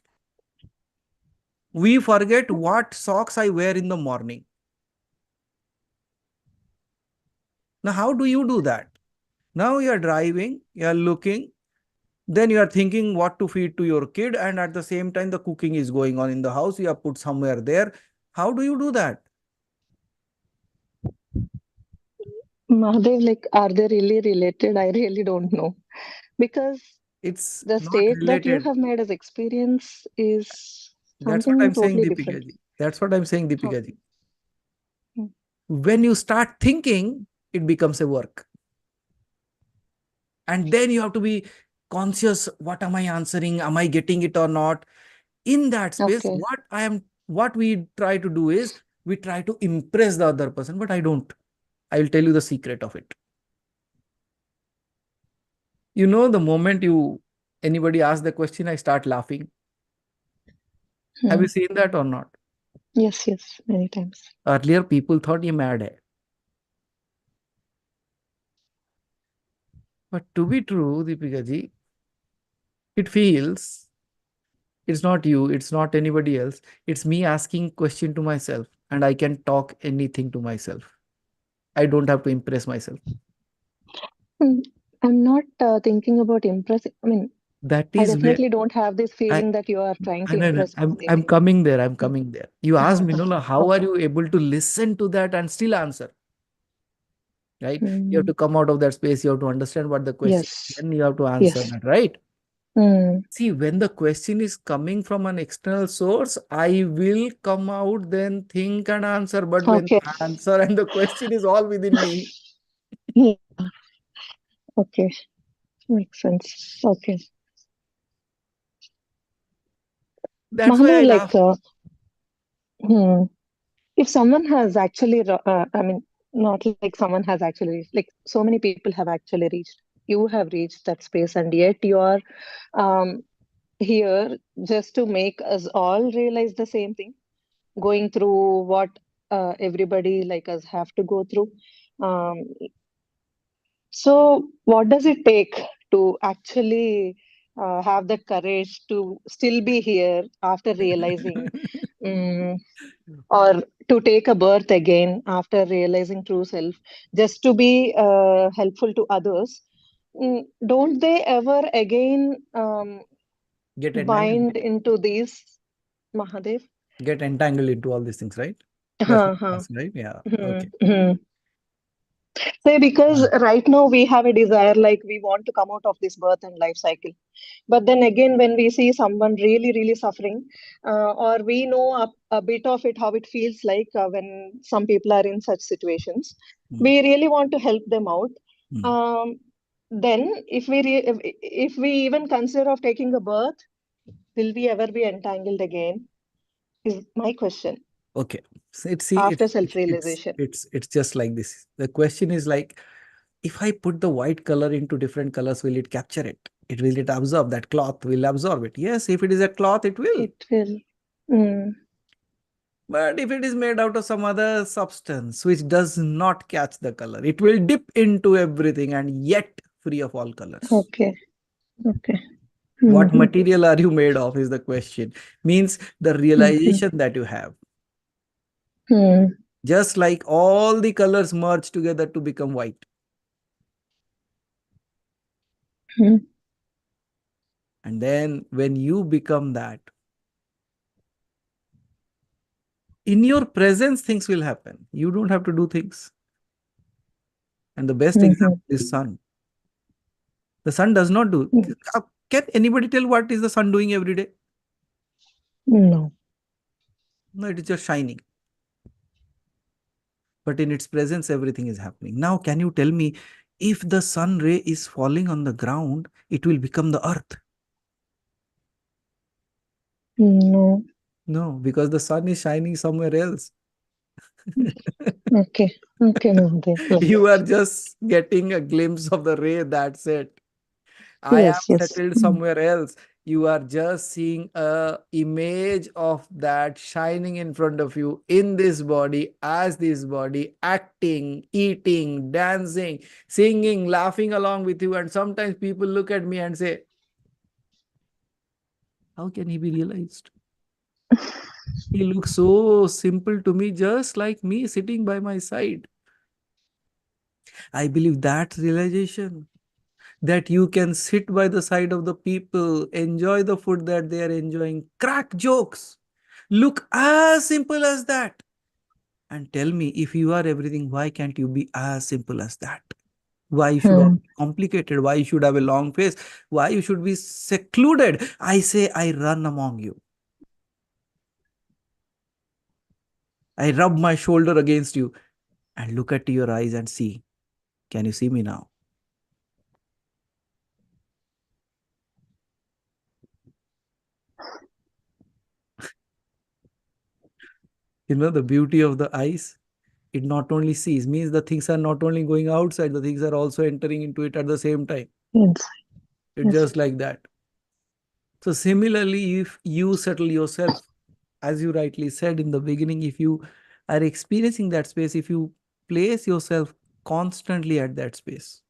We forget what socks I wear in the morning. Now, how do you do that? Now you are driving, you are looking, then you are thinking what to feed to your kid, and at the same time, the cooking is going on in the house. You have put somewhere there. How do you do that? Mahadev, like, are they really related? I really don't know. Because It's the not state that you related. have made as experience is That's what something I'm saying, totally Deepika different. ji. That's what I'm saying, Oh, Deepika ji. hmm. When you start thinking, it becomes a work. And then you have to be conscious, what am I answering? Am I getting it or not? In that space, Okay. what we try to do is we try to impress the other person, but I don't. I will tell you the secret of it. You know, the moment anybody asks the question, I start laughing. Have Hmm. you seen that or not? Yes, yes, many times. Earlier, people thought you mad hai. But to be true, Deepika ji, it feels it's not you, it's not anybody else. It's me asking question to myself, and I can talk anything to myself. I don't have to impress myself. Hmm. I'm not thinking about impressing. I mean, That I is where definitely don't have this I, feeling that you are trying to no, no, impress me, I'm Devi. coming there. I'm Mm. coming there. You asked me, no, no, how are Okay. you able to listen to that and still answer? Right? You have Mm. to come out of that space. You have to understand what the question is. Yes. Then you have to answer Yes. that, right? Mm. See, when the question is coming from an external source, I will come out, then think and answer. But when Okay. the answer and the question is all within me, Yeah. Okay. Makes sense. Okay. that's why I Mahadev, laugh. hmm, if someone has actually, I mean, not like someone has actually reached, like so many people have actually reached, you have reached that space, and yet you are um, here just to make us all realize the same thing, going through what everybody like us have to go through. Um, so, what does it take to actually have the courage to still be here after realizing? mm, or to take a birth again after realizing true self, just to be helpful to others. Don't they ever again Get entangled. bind into these, Mahadev? Get entangled into all these things, right? That's what Huh, you huh. asked, right? Yeah. Hmm, Okay. hmm. Say, because Uh, right now we have a desire, like we want to come out of this birth and life cycle. But then again, when we see someone really, really suffering, or we know a bit of it, how it feels like when some people are in such situations, mm, we really want to help them out. mm. Um, then, if we even consider of taking a birth, will we ever be entangled again? Is my question Okay. So it's see, after it's it's self-realization. it's it's just like this. The question is like, if I put the white color into different colors, will it capture it? Will it absorb? That cloth will absorb it. Yes, if it is a cloth, it will. It will. Mm, But if it is made out of some other substance which does not catch the color, it will dip into everything and yet free of all colors. okay. Okay. What Mm-hmm. material are you made of is the question. Means the Mm-hmm. realization that you have. Mm-hmm. Just like all the colors merge together to become white. And then when you become that, in your presence, things will happen. You don't have to do things. And the best Mm-hmm. example is sun. The sun does not do. Can anybody tell what is the sun doing every day? No. No, it is just shining. But in its presence, everything is happening. Now, can you tell me, if the sun ray is falling on the ground, it will become the earth? No. No, because the sun is shining somewhere else. Okay. Okay, Mahadev. Like, You are just getting a glimpse of the ray, that's it. I am yes, yes. settled somewhere else. You are just seeing a image of that shining in front of you in this body, as this body, acting, eating, dancing, singing, laughing along with you. And sometimes people look at me and say, how can he be realized? He looks so simple to me, just like me sitting by my side. I believe that realization, that you can sit by the side of the people, enjoy the food that they are enjoying, crack jokes, look as simple as that. And tell me, if you are everything, why can't you be as simple as that? Why you should all Hmm. be complicated? Why you should have a long face? Why you should be secluded? I say, I run among you. I rub my shoulder against you and look at your eyes and see. Can you see me now? You know the beauty of the eyes? It not only sees, means the things are not only going outside, the things are also entering into it at the same time. Yes. It's Yes. just like that. So similarly, if you settle yourself, as you rightly said in the beginning, if you are experiencing that space, if you place yourself constantly at that space,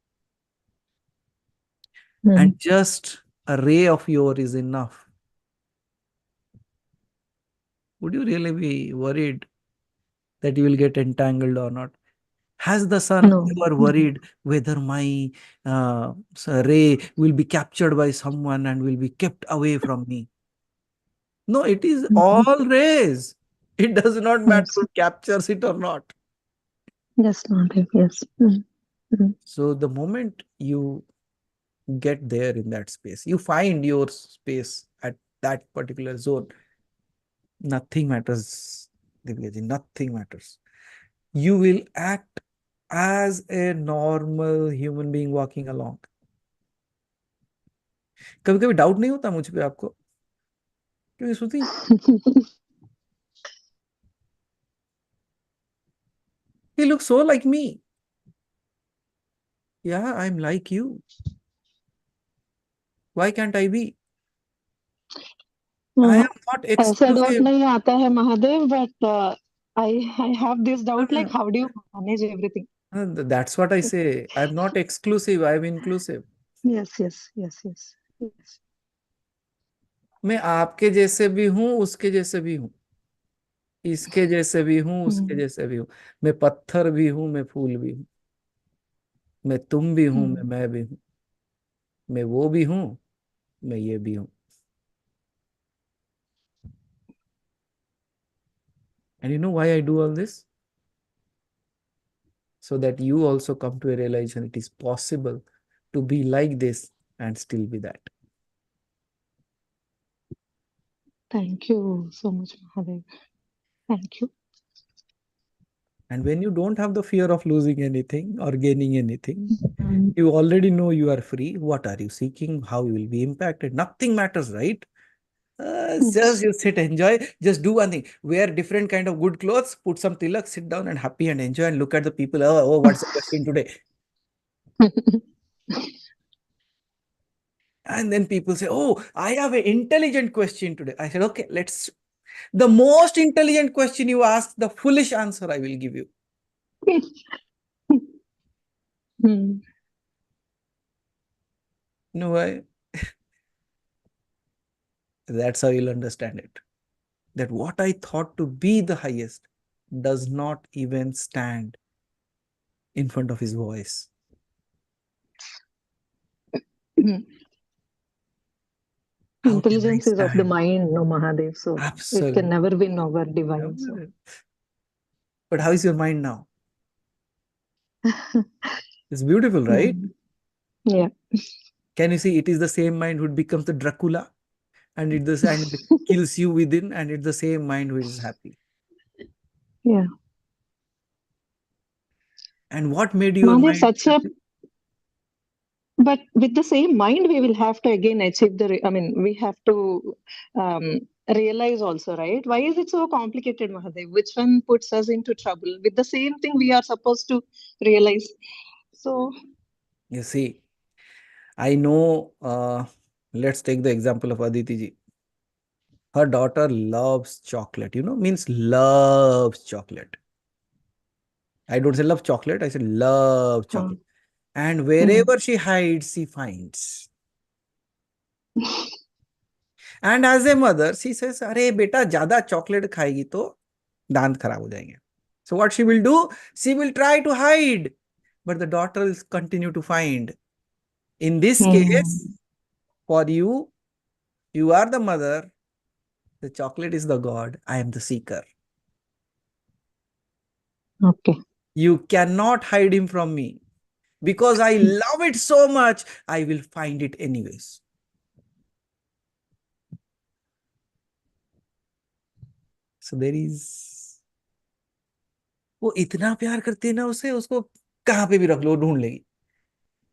Hmm. and just a ray of your is enough, would you really be worried that you will get entangled or not? Has the sun No. ever worried whether my ray will be captured by someone and will be kept away from me? No, it is all rays. It does not matter Yes. who captures it or not. Yes, Mahadev. Yes. So the moment you get there in that space, you find your space at that particular zone, nothing matters, Divyaji, nothing matters. You will act as a normal human being walking along. कभी कभी doubt नहीं होता मुझ पे आपको, क्योंकि सुनती he looks so like me. Yeah, I'm like you. Why can't I be? I am not ऐसा डाउट exclusive. नहीं आता है Mahadev, but I have this doubt, like how do you manage everything? That's what I say. I'm not exclusive. I'm inclusive. Yes, yes, yes, yes, yes. मैं आपके जैसे भी हूँ, उसके जैसे भी हूँ, इसके जैसे भी हूँ, उसके जैसे भी हूँ। मैं पत्थर भी हूँ, मैं फूल भी हूँ। मैं तुम भी हूँ, मैं भी हूँ। मैं वो भी हूँ, मैं ये भी हूँ। And you know why I do all this? So that you also come to a realization it is possible to be like this and still be that. Thank you so much, Mahadev. Thank you. And when you don't have the fear of losing anything or gaining anything, you already know you are free. What are you seeking? How you will be impacted? Nothing matters, right? Just you sit, enjoy. Just do one thing. Wear different kind of good clothes. Put some tilak. Sit down and happy and enjoy and look at the people. Oh, what's the question today? And then people say, "Oh, I have an intelligent question today." I said, "Okay, let's." The most intelligent question you ask, the foolish answer I will give you. No, why? That's how you'll understand it. That what I thought to be the highest does not even stand in front of his voice. Intelligence is of the mind, no, Mahadev. So Absolutely. it can never be over divine. So. But how is your mind now? It's beautiful, right? Yeah. Can you see it is the same mind who becomes the Dracula and it kills you within, and it's the same mind who is happy. Yeah. And what made your Mahadev, mind happy? But with the same mind, we will have to again achieve we have to realize also, right? Why is it so complicated, Mahadev? Which one puts us into trouble? With the same thing, we are supposed to realize. So, You see, I know, let's take the example of Aditi ji. Her daughter loves chocolate, means loves chocolate. I don't say love chocolate, I say love chocolate. And wherever she hides, she finds. And as a mother, she says, "Arey beta, ज़्यादा chocolate खाएगी तो दांत खराब हो जाएंगे." So what she will do? She will try to hide, but the daughter will continue to find. In this case, for you, you are the mother. The chocolate is the God. I am the seeker. okay. You cannot hide him from me. Because I love it so much, I will find it anyways. So there is, वो इतना प्यार करती है ना उसे, उसको कहाँ पे भी रख लो, ढूंढ लेगी.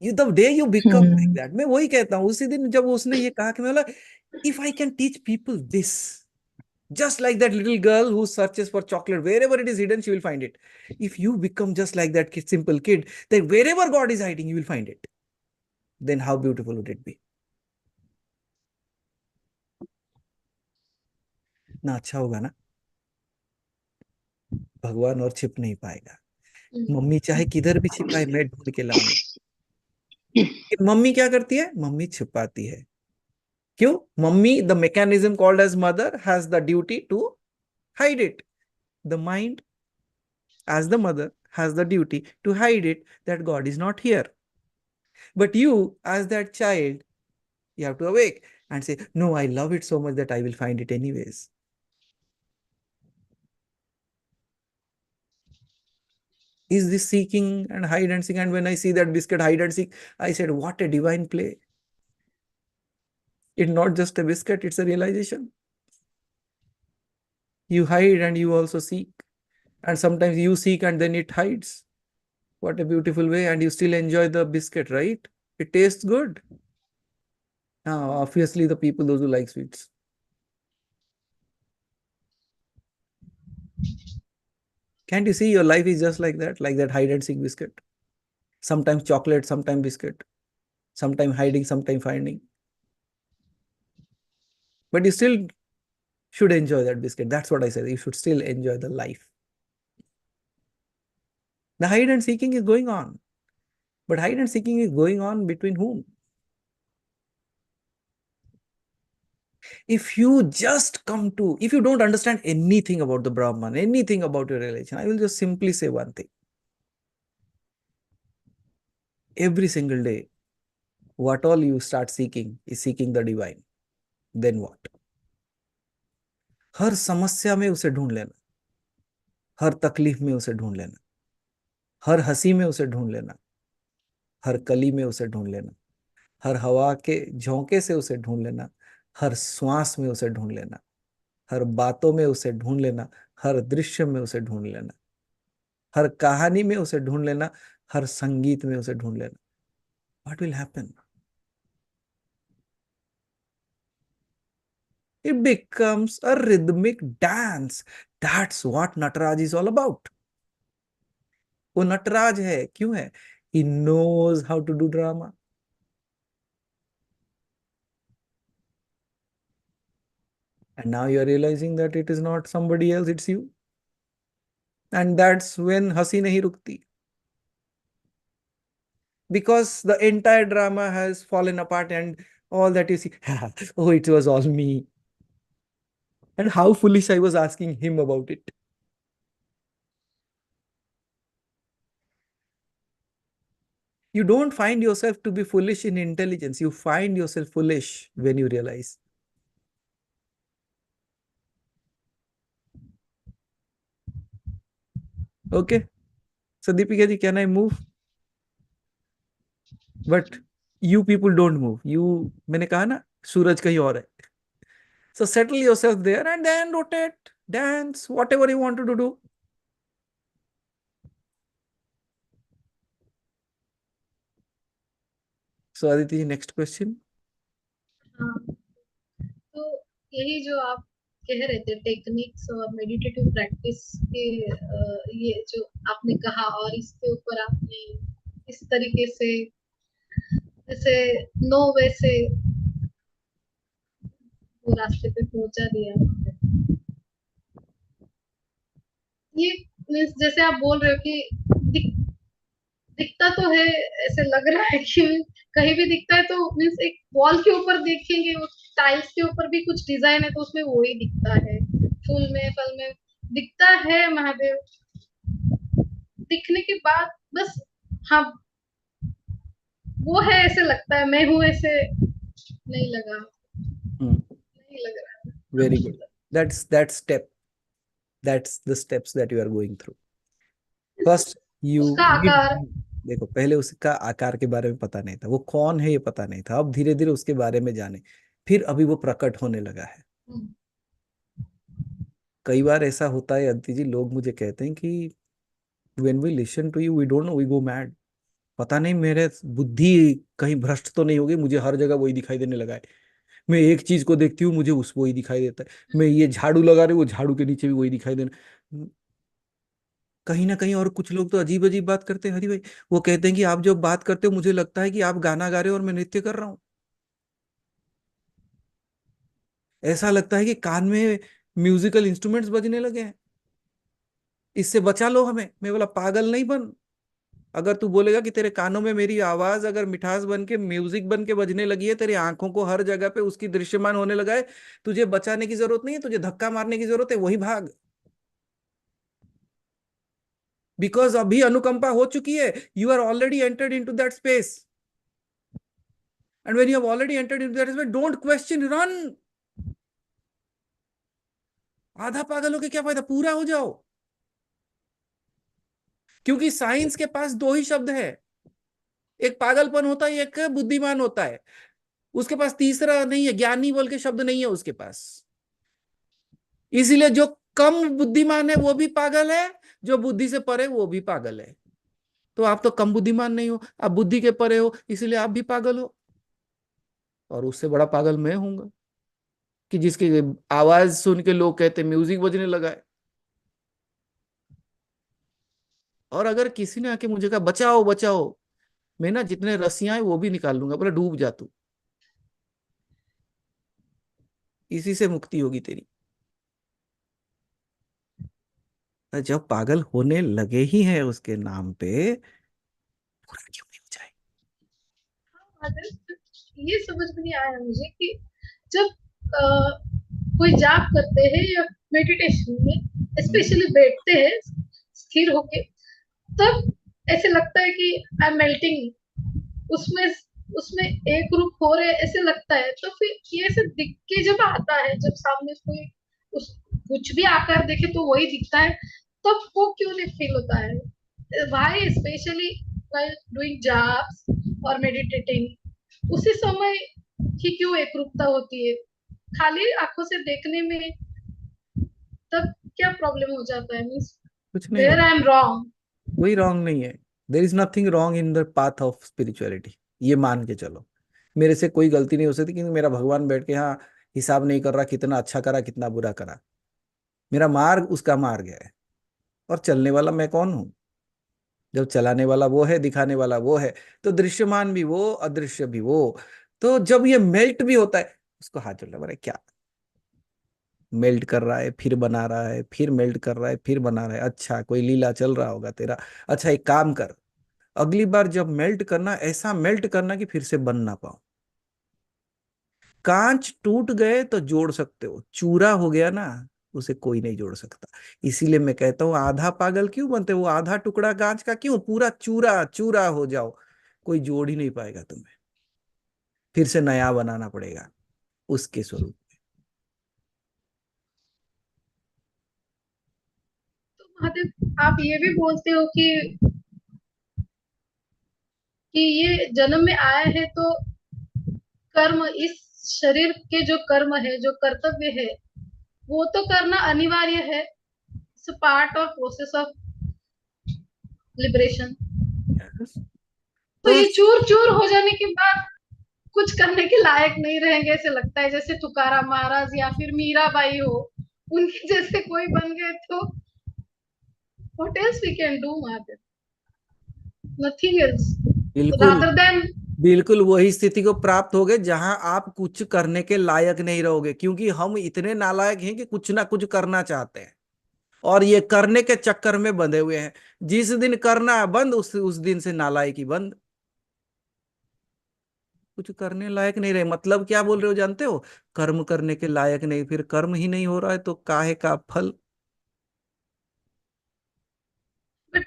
The day you become like that, मैं वही कहता हूँ, उसी दिन जब उसने ये कहा कि मैं बोला, if I can teach people this, just like that little girl who searches for chocolate, wherever it is hidden, she will find it. If you become just like that simple kid, that wherever God is hiding, you will find it. Then how beautiful would it be? ना अच्छा होगा ना, भगवान और छिप नहीं पाएगा. Mummy चाहे किधर भी छिपाए, मैं ढूंढ के लाऊंगा. मम्मी क्या करती है? मम्मी छिपाती है. क्यों? Mummy, the mechanism called as mother, has the duty to hide it. The mind, as the mother, has the duty to hide it, that God is not here. But you, as that child, you have to awake and say, no, I love it so much that I will find it anyways. Is this seeking and hide and seek? And when I see that biscuit hide and seek, I said, what a divine play. It's not just a biscuit, it's a realization. You hide and you also seek. And sometimes you seek and then it hides. What a beautiful way. And you still enjoy the biscuit, right? It tastes good. Now, obviously, the people, those who like sweets. Can't you see your life is just like that hide and seek biscuit? Sometimes chocolate, sometimes biscuit, sometimes hiding, sometimes finding. But you still should enjoy that biscuit. That's what I said. You should still enjoy the life. The hide and seeking is going on. But hide and seeking is going on between whom? If you just come to, if you don't understand anything about the Brahman, anything about your religion, I will just simply say one thing. Every single day, what all you start seeking is seeking the divine. Then what? हर समस्या में उसे ढूंढ लेना, हर तकलीफ में उसे ढूंढ लेना, हर हंसी में उसे ढूंढ लेना, हर कली में उसे ढूंढ लेना, हर हवा के झोंके से उसे ढूंढ लेना, हर श्वास में उसे ढूंढ लेना, हर बातों में उसे ढूंढ लेना, हर दृश्य में उसे ढूंढ लेना, हर कहानी में उसे ढूंढ लेना, हर संगीत में उसे ढूंढ लेना. What will happen? It becomes a rhythmic dance. That's what Nataraj is all about. वो नटराज है. क्यों है? He knows how to do drama. And now you are realizing that it is not somebody else, it's you. And that's when हंसी नहीं रुकती. Because the entire drama has fallen apart and all that you see, oh, it was all me. And how foolish I was asking him about it. You don't find yourself to be foolish in intelligence. You find yourself foolish when you realize. Okay. So Deepika ji, can I move? But you people don't move. You, मैंने कहा ना, सूरज कहीं और है. So settle yourself there and then rotate, dance, whatever you want to do. So Aditi ji, next question. हाँ, तो यही जो आप कह रहे थे टेक्निक्स और मेडिटेटिव प्रैक्टिस के ये जो आपने कहा और इसके ऊपर आपने इस तरीके से जैसे नो वे से वो रास्ते पे पहुंचा दिया. ये मीन्स जैसे आप बोल रहे हो कि दिखता तो है, ऐसे लग रहा है कि कहीं भी दिखता है तो मीन्स एक वॉल के ऊपर देखेंगे वो टाइल्स के ऊपर भी कुछ डिजाइन है तो उसमें वही दिखता है. फूल में फल में दिखता है महादेव. दिखने के बाद बस हाँ वो है ऐसे लगता है, मैं हूँ ऐसे नहीं लगा. नहीं लग रहा. Very good. That's step. That's the steps that you are going through. First, you उसका आकार देखो, पहले उसका आकार के बारे में पता नहीं था, वो कौन है ये पता नहीं था. अब धीरे धीरे उसके बारे में जाने, फिर अभी वो प्रकट होने लगा है. कई बार ऐसा होता है अदिति जी, लोग मुझे कहते हैं कि when we listen to you, we don't know, we go mad. पता नहीं मेरे बुद्धि कहीं भ्रष्ट तो नहीं हो गई, मुझे हर जगह वही दिखाई देने लगा है. मैं एक चीज को देखती हूँ, मुझे उस वही दिखाई देता है. मैं ये झाड़ू लगा रही हूँ, वो झाड़ू के नीचे भी वही दिखाई देना. कहीं ना कहीं. और कुछ लोग तो अजीब अजीब बात करते हैं हरी भाई. वो कहते हैं कि आप जो बात करते हो मुझे लगता है कि आप गाना गा रहे हो और मैं नृत्य कर रहा हूँ. ऐसा लगता है कि कान में म्यूजिकल इंस्ट्रूमेंट्स बजने लगे हैं. इससे बचा लो हमें. मैं बोला पागल नहीं बन. अगर तू बोलेगा कि तेरे कानों में मेरी आवाज अगर मिठास बन के म्यूजिक बन के बजने लगी है, तेरी आंखों को हर जगह पे उसकी दृश्यमान होने लगा है, तुझे बचाने की जरूरत नहीं है, तुझे धक्का मारने की जरूरत है, वही भाग. बिकॉज अभी अनुकंपा हो चुकी है, you are already entered into that space, and when you have already entered into that space, don't question, run. आधा पागल होके क्या फायदा, पूरा हो जाओ। क्योंकि साइंस के पास दो ही शब्द है, एक पागलपन होता है, एक बुद्धिमान होता है। उसके पास तीसरा नहीं है, ज्ञानी बोल के शब्द नहीं है उसके पास। इसीलिए जो कम बुद्धिमान है वो भी पागल है, जो बुद्धि से परे वो भी पागल है। तो आप तो कम बुद्धिमान नहीं हो, आप बुद्धि के परे हो, इसीलिए आप भी पागल हो। और उससे बड़ा पागल मैं हूंगा कि जिसकी आवाज सुन के लोग कहते म्यूजिक बजने लगा है। और अगर किसी ने आके मुझे कहा बचाओ बचाओ, मैं ना जितने रस्सियां हैं वो भी निकाल लूंगा, बोला डूब जा तू। इसी से मुक्ति होगी तेरी। जब पागल होने लगे ही हैं उसके नाम पे, पूरा क्यों नहीं हो जाए। ये समझ में नहीं आया मुझे कि जब कोई जाप करते हैं या मेडिटेशन में स्पेशली बैठते हैं स्थिर होके, तब ऐसे लगता है कि आई एम मेल्टिंग, उसमें उसमें एक रूप हो रहे ऐसे लगता है। तो फिर ये ऐसे दिख के जब आता है, जब सामने कोई उस कुछ भी आकार देखे तो वही दिखता है, तब वो क्यों नहीं फील होता है? Why specially while doing jobs और meditating उसी समय ही क्यों एकरूपता होती है? खाली आंखों से देखने में तब क्या प्रॉब्लम हो जाता है? मीन्स कुछ नहीं वेयर होता, आई एम रॉन्ग। कोई रॉन्ग नहीं है। There is nothing wrong in the path of spirituality, ये मान के चलो। मेरे से कोई गलती नहीं हो सकती, क्योंकि मेरा भगवान बैठ के यहाँ हिसाब नहीं कर रहा कितना अच्छा करा कितना बुरा करा। मेरा मार्ग उसका मार्ग है, और चलने वाला मैं कौन हूँ? जब चलाने वाला वो है, दिखाने वाला वो है, तो दृश्यमान भी वो, अदृश्य भी वो। तो जब ये मेल्ट भी होता है, उसको हाथ जोड़ना, बोले क्या मेल्ट कर रहा है, फिर बना रहा है, फिर मेल्ट कर रहा है, फिर बना रहा है, अच्छा कोई लीला चल रहा होगा तेरा। अच्छा एक काम कर, अगली बार जब मेल्ट करना, ऐसा मेल्ट करना कि फिर से बन ना पाओ। कांच टूट गए तो जोड़ सकते हो, चूरा हो गया ना, उसे कोई नहीं जोड़ सकता। इसीलिए मैं कहता हूं आधा पागल क्यों बनते हो, वो आधा टुकड़ा कांच का क्यों, पूरा चूरा चूरा हो जाओ। कोई जोड़ ही नहीं पाएगा तुम्हें, फिर से नया बनाना पड़ेगा उसके स्वरूप। तो महादेव, आप ये भी बोलते हो कि ये जन्म में आए हैं तो कर्म, इस शरीर के जो कर्म है, जो कर्तव्य है, वो तो करना अनिवार्य है। It's part of process of liberation. Yes. तो तो ये चूर चूर हो जाने के बाद कुछ करने के लायक नहीं रहेंगे, ऐसे लगता है जैसे तुकाराम महाराज या फिर मीराबाई हो, उनके जैसे कोई बन गए तो what else we can do, Mahadev? Nothing else बिल्कुल, rather than बिल्कुल वही स्थिति को प्राप्त हो गए जहां आप कुछ करने के लायक नहीं रहोगे, क्योंकि हम इतने नालायक हैं कि कुछ ना कुछ करना चाहते हैं, और ये करने के चक्कर में बंधे हुए हैं। जिस दिन करना बंद, उस दिन से नालायकी बंद। कुछ करने लायक नहीं रहे, मतलब क्या बोल रहे हो जानते हो? कर्म करने के लायक नहीं, फिर कर्म ही नहीं हो रहा है तो काहे का फल। but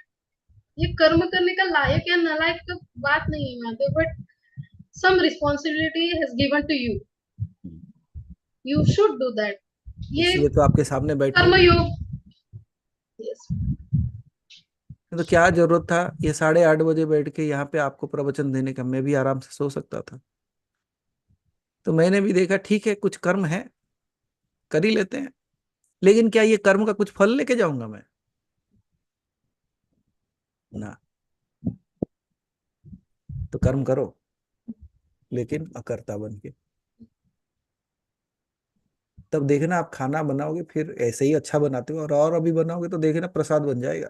ये कर्म करने का लायक या नालायक का बात नहीं है Mahadev, but some responsibility has given to you, you should do that। ये इसलिए तो आपके सामने बैठा कर्म हूँ। योग। yes। तो क्या जरूरत था ये 8:30 बजे बैठ के यहाँ पे आपको प्रवचन देने का, मैं भी आराम से सो सकता था। तो मैंने भी देखा ठीक है कुछ कर्म है, कर ही लेते हैं, लेकिन क्या ये कर्म का कुछ फल लेके जाऊंगा मैं? ना। तो कर्म करो, लेकिन अकर्ता बन के। तब देखना आप खाना बनाओगे फिर ऐसे ही अच्छा बनाते हो, और अभी बनाओगे तो देखना प्रसाद बन जाएगा।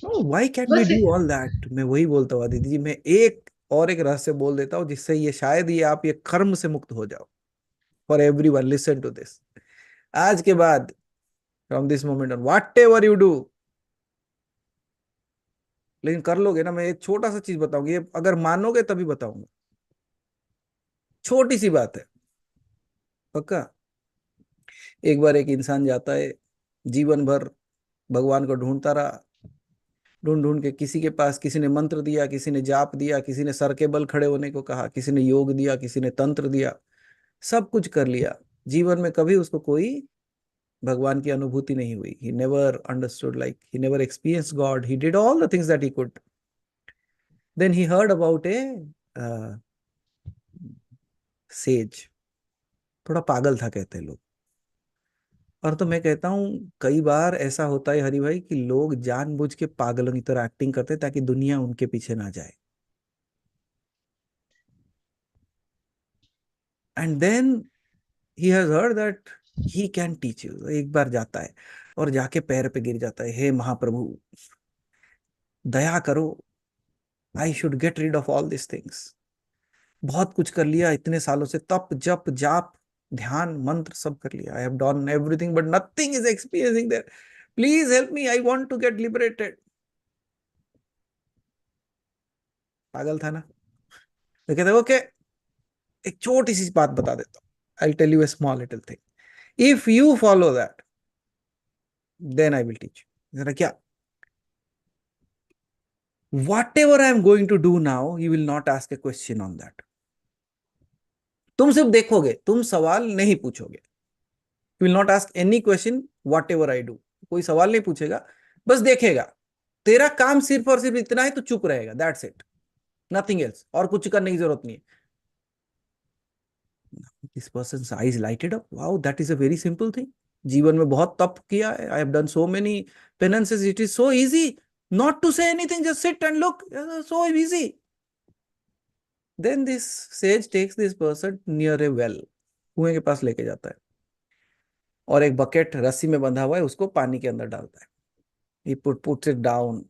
व्हाई कैन वी बस डू ऑल दैट? मैं वही बोलता हूँ दीदी जी, मैं एक और एक रहस्य बोल देता हूँ, जिससे ये शायद ये आप ये कर्म से मुक्त हो जाओ। For everyone listen to this, आज के बाद, from this moment on, whatever you do, लेकिन कर लोगे ना। मैं एक छोटा सा चीज बताऊंगी, ये अगर मानोगे तभी बताऊंगा, छोटी सी बात है, पक्का। एक बार एक इंसान जाता है, जीवन भर भगवान को ढूंढता रहा, ढूंढ ढूंढ के किसी के पास, किसी ने मंत्र दिया, किसी ने जाप दिया, किसी ने सर के बल खड़े होने को कहा, किसी ने योग दिया, किसी ने तंत्र दिया, सब कुछ कर लिया। जीवन में कभी उसको कोई भगवान की अनुभूति नहीं हुई। He never understood, like he never experience God. He did all the things that he could. Then he heard about a sage. थोड़ा पागल था कहते हैं लोग। और तो मैं कहता हूँ कई बार ऐसा होता है हरि भाई कि लोग जानबूझ के पागलों की तरह एक्टिंग करते हैं ताकि दुनिया उनके पीछे ना जाए। And then he has heard that he can teach you. एक बार जाता है और जाके पैर पे गिर जाता है, हे महाप्रभु दया करो, I should get rid of all this things. बहुत कुछ कर लिया इतने सालों से, तप जप जाप ध्यान मंत्र सब कर लिया, I have done everything but nothing is experiencing there, please help me, I want to get liberated. पागल था ना। तो कहते ओके, एक छोटी सी बात बता देता हूँ, I tell you a small little thing, if you follow that then I will teach you. जरा क्या, whatever I am going to do now, you will not ask a question on that. तुम सिर्फ देखोगे, तुम सवाल नहीं पूछोगे। You will not ask any question whatever I do. कोई सवाल नहीं पूछेगा, बस देखेगा। तेरा काम सिर्फ और सिर्फ इतना है, तो चुप रहेगा, दैट्स इट, नथिंग एल्स। और कुछ करने की जरूरत नहीं है। This person's eyes lighted up, wow that is a very simple thing. जीवन में बहुत तप किया है, I have done so many penances, it is so easy not to say anything, just sit and look, so easy. Then this sage takes this person near a well, कुएं के पास लेके जाता है और एक बकेट रस्सी में बंधा हुआ है उसको पानी के अंदर डालता है। He puts it down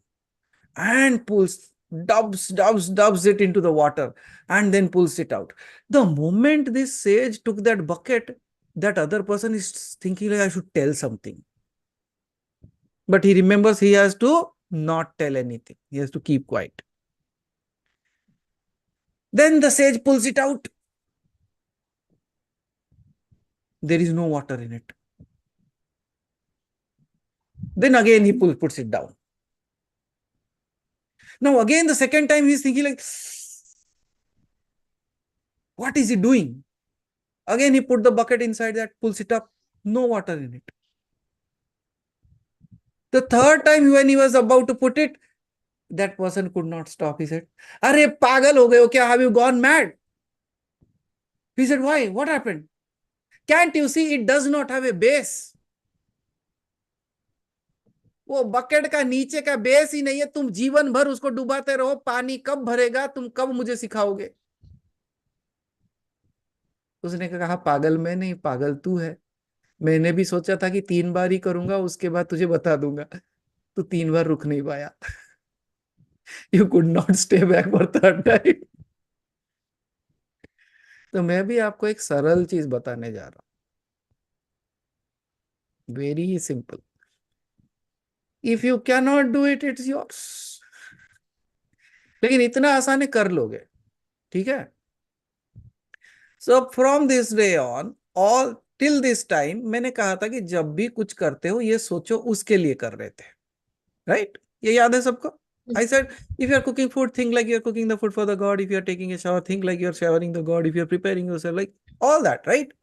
and pulls, dubs it into the water and then pulls it out. The moment this sage took that bucket, that other person is thinking like, I should tell something, but he remembers he has to not tell anything, he has to keep quiet. Then the sage pulls it out. There is no water in it. Then again he puts it down. Now again the second time he's thinking like, what is he doing? Again he put the bucket inside that, pulls it up, no water in it. The third time when he was about to put it, that person could not stop. He said, "Arey pagal ho gaye ho kya? Have you gone mad?" He said, "Why? What happened? Can't you see it does not have a base?" वो bucket का नीचे का base ही नहीं है, तुम जीवन भर उसको डुबाते रहो, पानी कब भरेगा, तुम कब मुझे सिखाओगे? उसने कहा, पागल मैं नहीं, पागल तू है। मैंने भी सोचा था कि 3 बार ही करूंगा, उसके बाद तुझे बता दूंगा। तू 3 बार रुक नहीं पाया। You could not stay back for third time. तो मैं भी आपको एक सरल चीज बताने जा रहा हूं, very simple. If you can not do it, it's yours. लेकिन इतना आसान है, कर लोगे, ठीक है। So from this day on, all till this time, मैंने कहा था कि जब भी कुछ करते हो ये सोचो उसके लिए कर रहे थे, राइट? ये याद है सबको? I said, if you are cooking food, think like you are cooking the food for the God. If you are taking a shower, think like you are showering the God. If you are preparing yourself, like all that, right?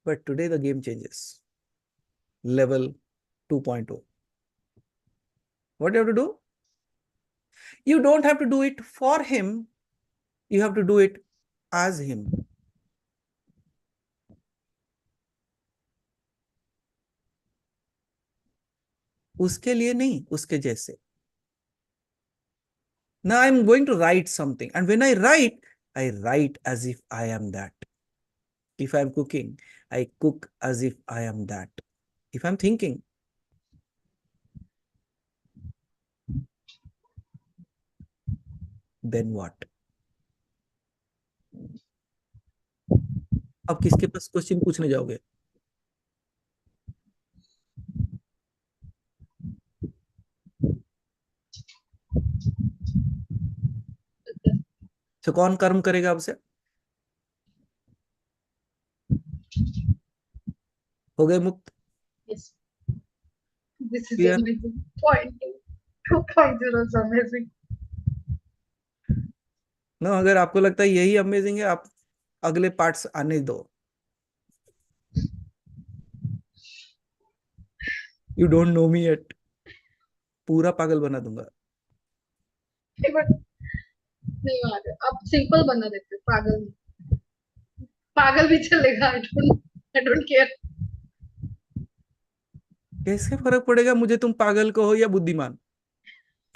But today the game changes. Level 2.0. What do you have to do? You don't have to do it for him. You have to do it as him. उसके लिए नहीं, उसके जैसे। Now I'm going to write something, and when I write as if I am that. If I'm cooking, I cook as if I am that. If I'm thinking, then what? अब किसके पास question पूछने जाओगे? तो कौन कर्म करेगा आपसे? हो गए मुक्त। Yes, this is clear? amazing. Point 2.0 is amazing. ना, अगर आपको लगता है यही अमेजिंग है, आप अगले पार्ट्स आने दो। You don't know me yet, पूरा पागल बना दूंगा। But नहीं आ रहा, आप सिंपल बना देते हो, पागल नहीं। पागल भी चलेगा, आई डोंट केयर। कैसे फर्क पड़ेगा मुझे तुम पागल कहो या बुद्धिमान,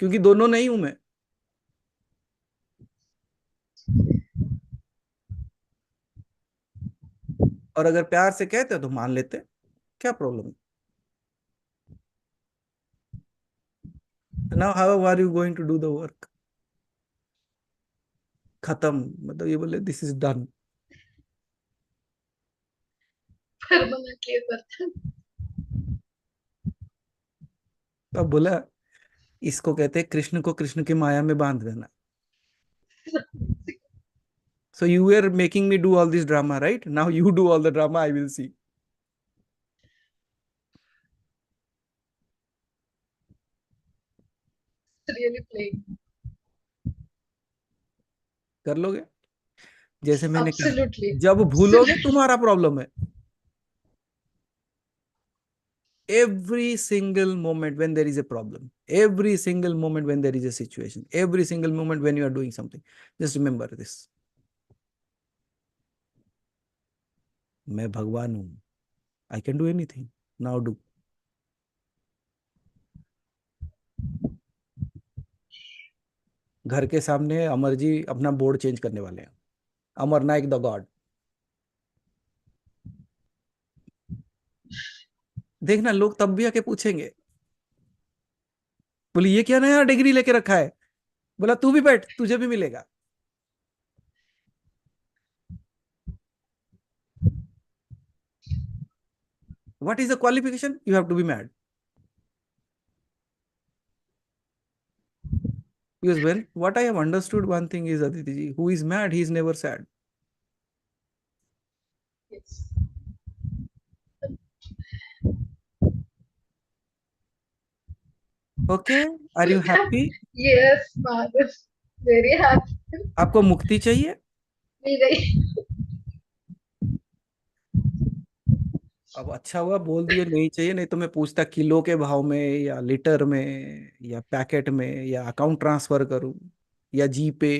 क्योंकि दोनों नहीं हूं मैं। और अगर प्यार से कहते हो तो मान लेते, क्या प्रॉब्लम है। Now how are you going to do the work? खत्म, मतलब ये बोले दिस इज डन। परमानेंटली करता है। अब बोला, इसको कहते हैं कृष्ण को कृष्ण की माया में बांध देना। So you were making me do all this drama, right? Now you do all the drama, I will see. Really playing. कर लोगे, जैसे मैंने कहा, Absolutely. जब भूलोगे तुम्हारा प्रॉब्लम है। Every single moment when there is a problem, every single moment when there is a situation, every single moment when you are doing something, just remember this. मैं भगवान हूं, I can do anything. Now do. घर के सामने अमर जी अपना board change करने वाले हैं, अमर नाइक द गॉड। देखना, लोग तब भी आके पूछेंगे, बोले ये क्या नया डिग्री लेके रखा है। बोला तू भी बैठ, तुझे भी मिलेगा। What is the qualification? You have to be mad. Because when what I have understood, one thing is, Aditi ji, who is mad, he is never sad. Yes. Okay, are you happy? Yes, Madhav. Very happy. आपको मुक्ति चाहिए? नहीं नहीं। अब अच्छा हुआ बोल दिए नहीं चाहिए, नहीं तो मैं पूछता किलो के भाव में या लीटर में या पैकेट में या अकाउंट ट्रांसफर करूं या जी पे।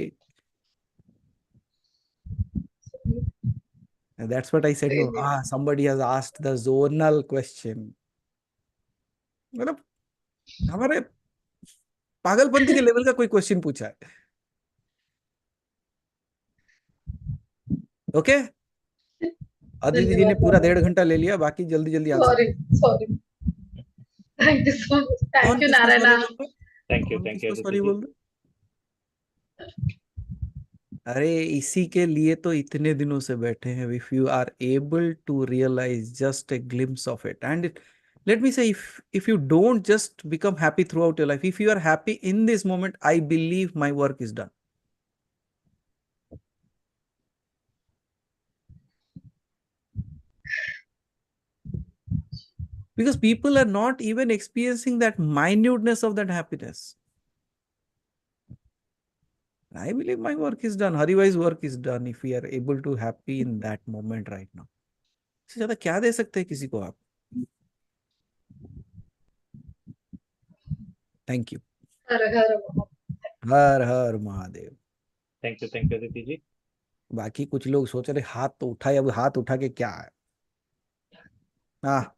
That's what I said. No, somebody has asked the zonal question. मतलब हमारे पागलपंती के लेवल का कोई क्वेश्चन पूछा है। ओके, अदिति जी ने धन्यवाद पूरा बाबा। 1.5 घंटा ले लिया, बाकी जल्दी जल्दी answer. Sorry sorry. Thank you so much. कौन थैंक यू किसको सॉरी नारायणा। बोल रहा है? थैंक यू कौन थैंक यू किसको अदिति सॉरी जी। बोल रहा है? अरे इसी के लिए तो इतने दिनों से बैठे हैं। If you are able to realise just a glimpse of it, and let me say, if you don't just become happy throughout your life, if you are happy in this moment, I believe my work is done. Because people are not even experiencing that minuteness of that happiness. I believe my work is done. Haribhai's work is done if we are able to happy in that moment right now. इससे ज्यादा क्या दे सकते हैं किसी को आप? Thank you. हर हर महादेव। हर हर महादेव। Thank you Aditi ji. बाकी कुछ लोग सोच रहे हाथ तो उठाए, अब हाथ उठा के क्या है। हाँ,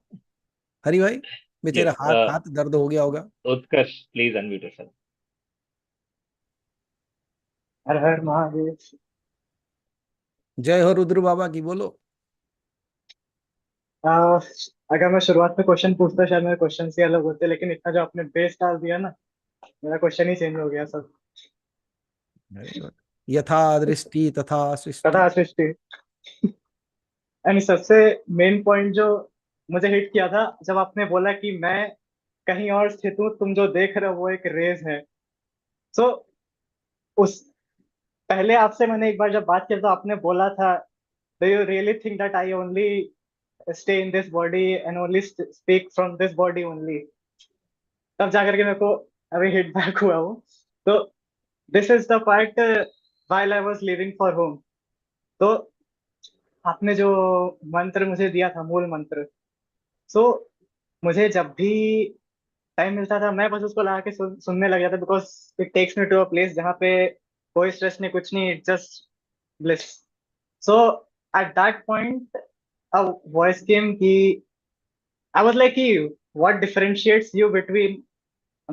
हरि भाई बेचारा यस, हाथ हाथ दर्द हो गया होगा। उत्कर्ष प्लीज अनम्यूट योरसेल्फ। हर हर महादेव। जय हो रुद्र बाबा की, बोलो। आ, अगर मैं शुरुआत में क्वेश्चन पूछता शायद मेरे क्वेश्चन ही अलग होते, लेकिन इतना जो आपने बेस डाल दिया ना, मेरा क्वेश्चन ही चेंज हो गया सब। Very good. यथा दृष्टि तथा सृष्टि। तथा सृष्टि। एंड सबसे मेन पॉइंट जो मुझे हिट किया था, जब आपने बोला कि मैं कहीं और स्थित हूँ, तुम जो देख रहे हो वो एक रेज है। सो उस पहले आपसे मैंने एक बार जब बात किया तो आपने बोला था, do you really think that I only stay in this body and only speak from this body only. तब जाकर के मेरे को अभी हिट बैक हुआ वो. तो this is the part while I was leaving for home. तो आपने जो मंत्र मुझे दिया था, मूल मंत्र, सो मुझे जब भी टाइम मिलता था मैं बस उसको लगा के सुनने लग जाता, because it takes me to a place जहाँ पे कोई स्ट्रेस नहीं, कुछ नहीं, just bliss. So at that point a voice came कि आई वाज लाइक कि what differentiates you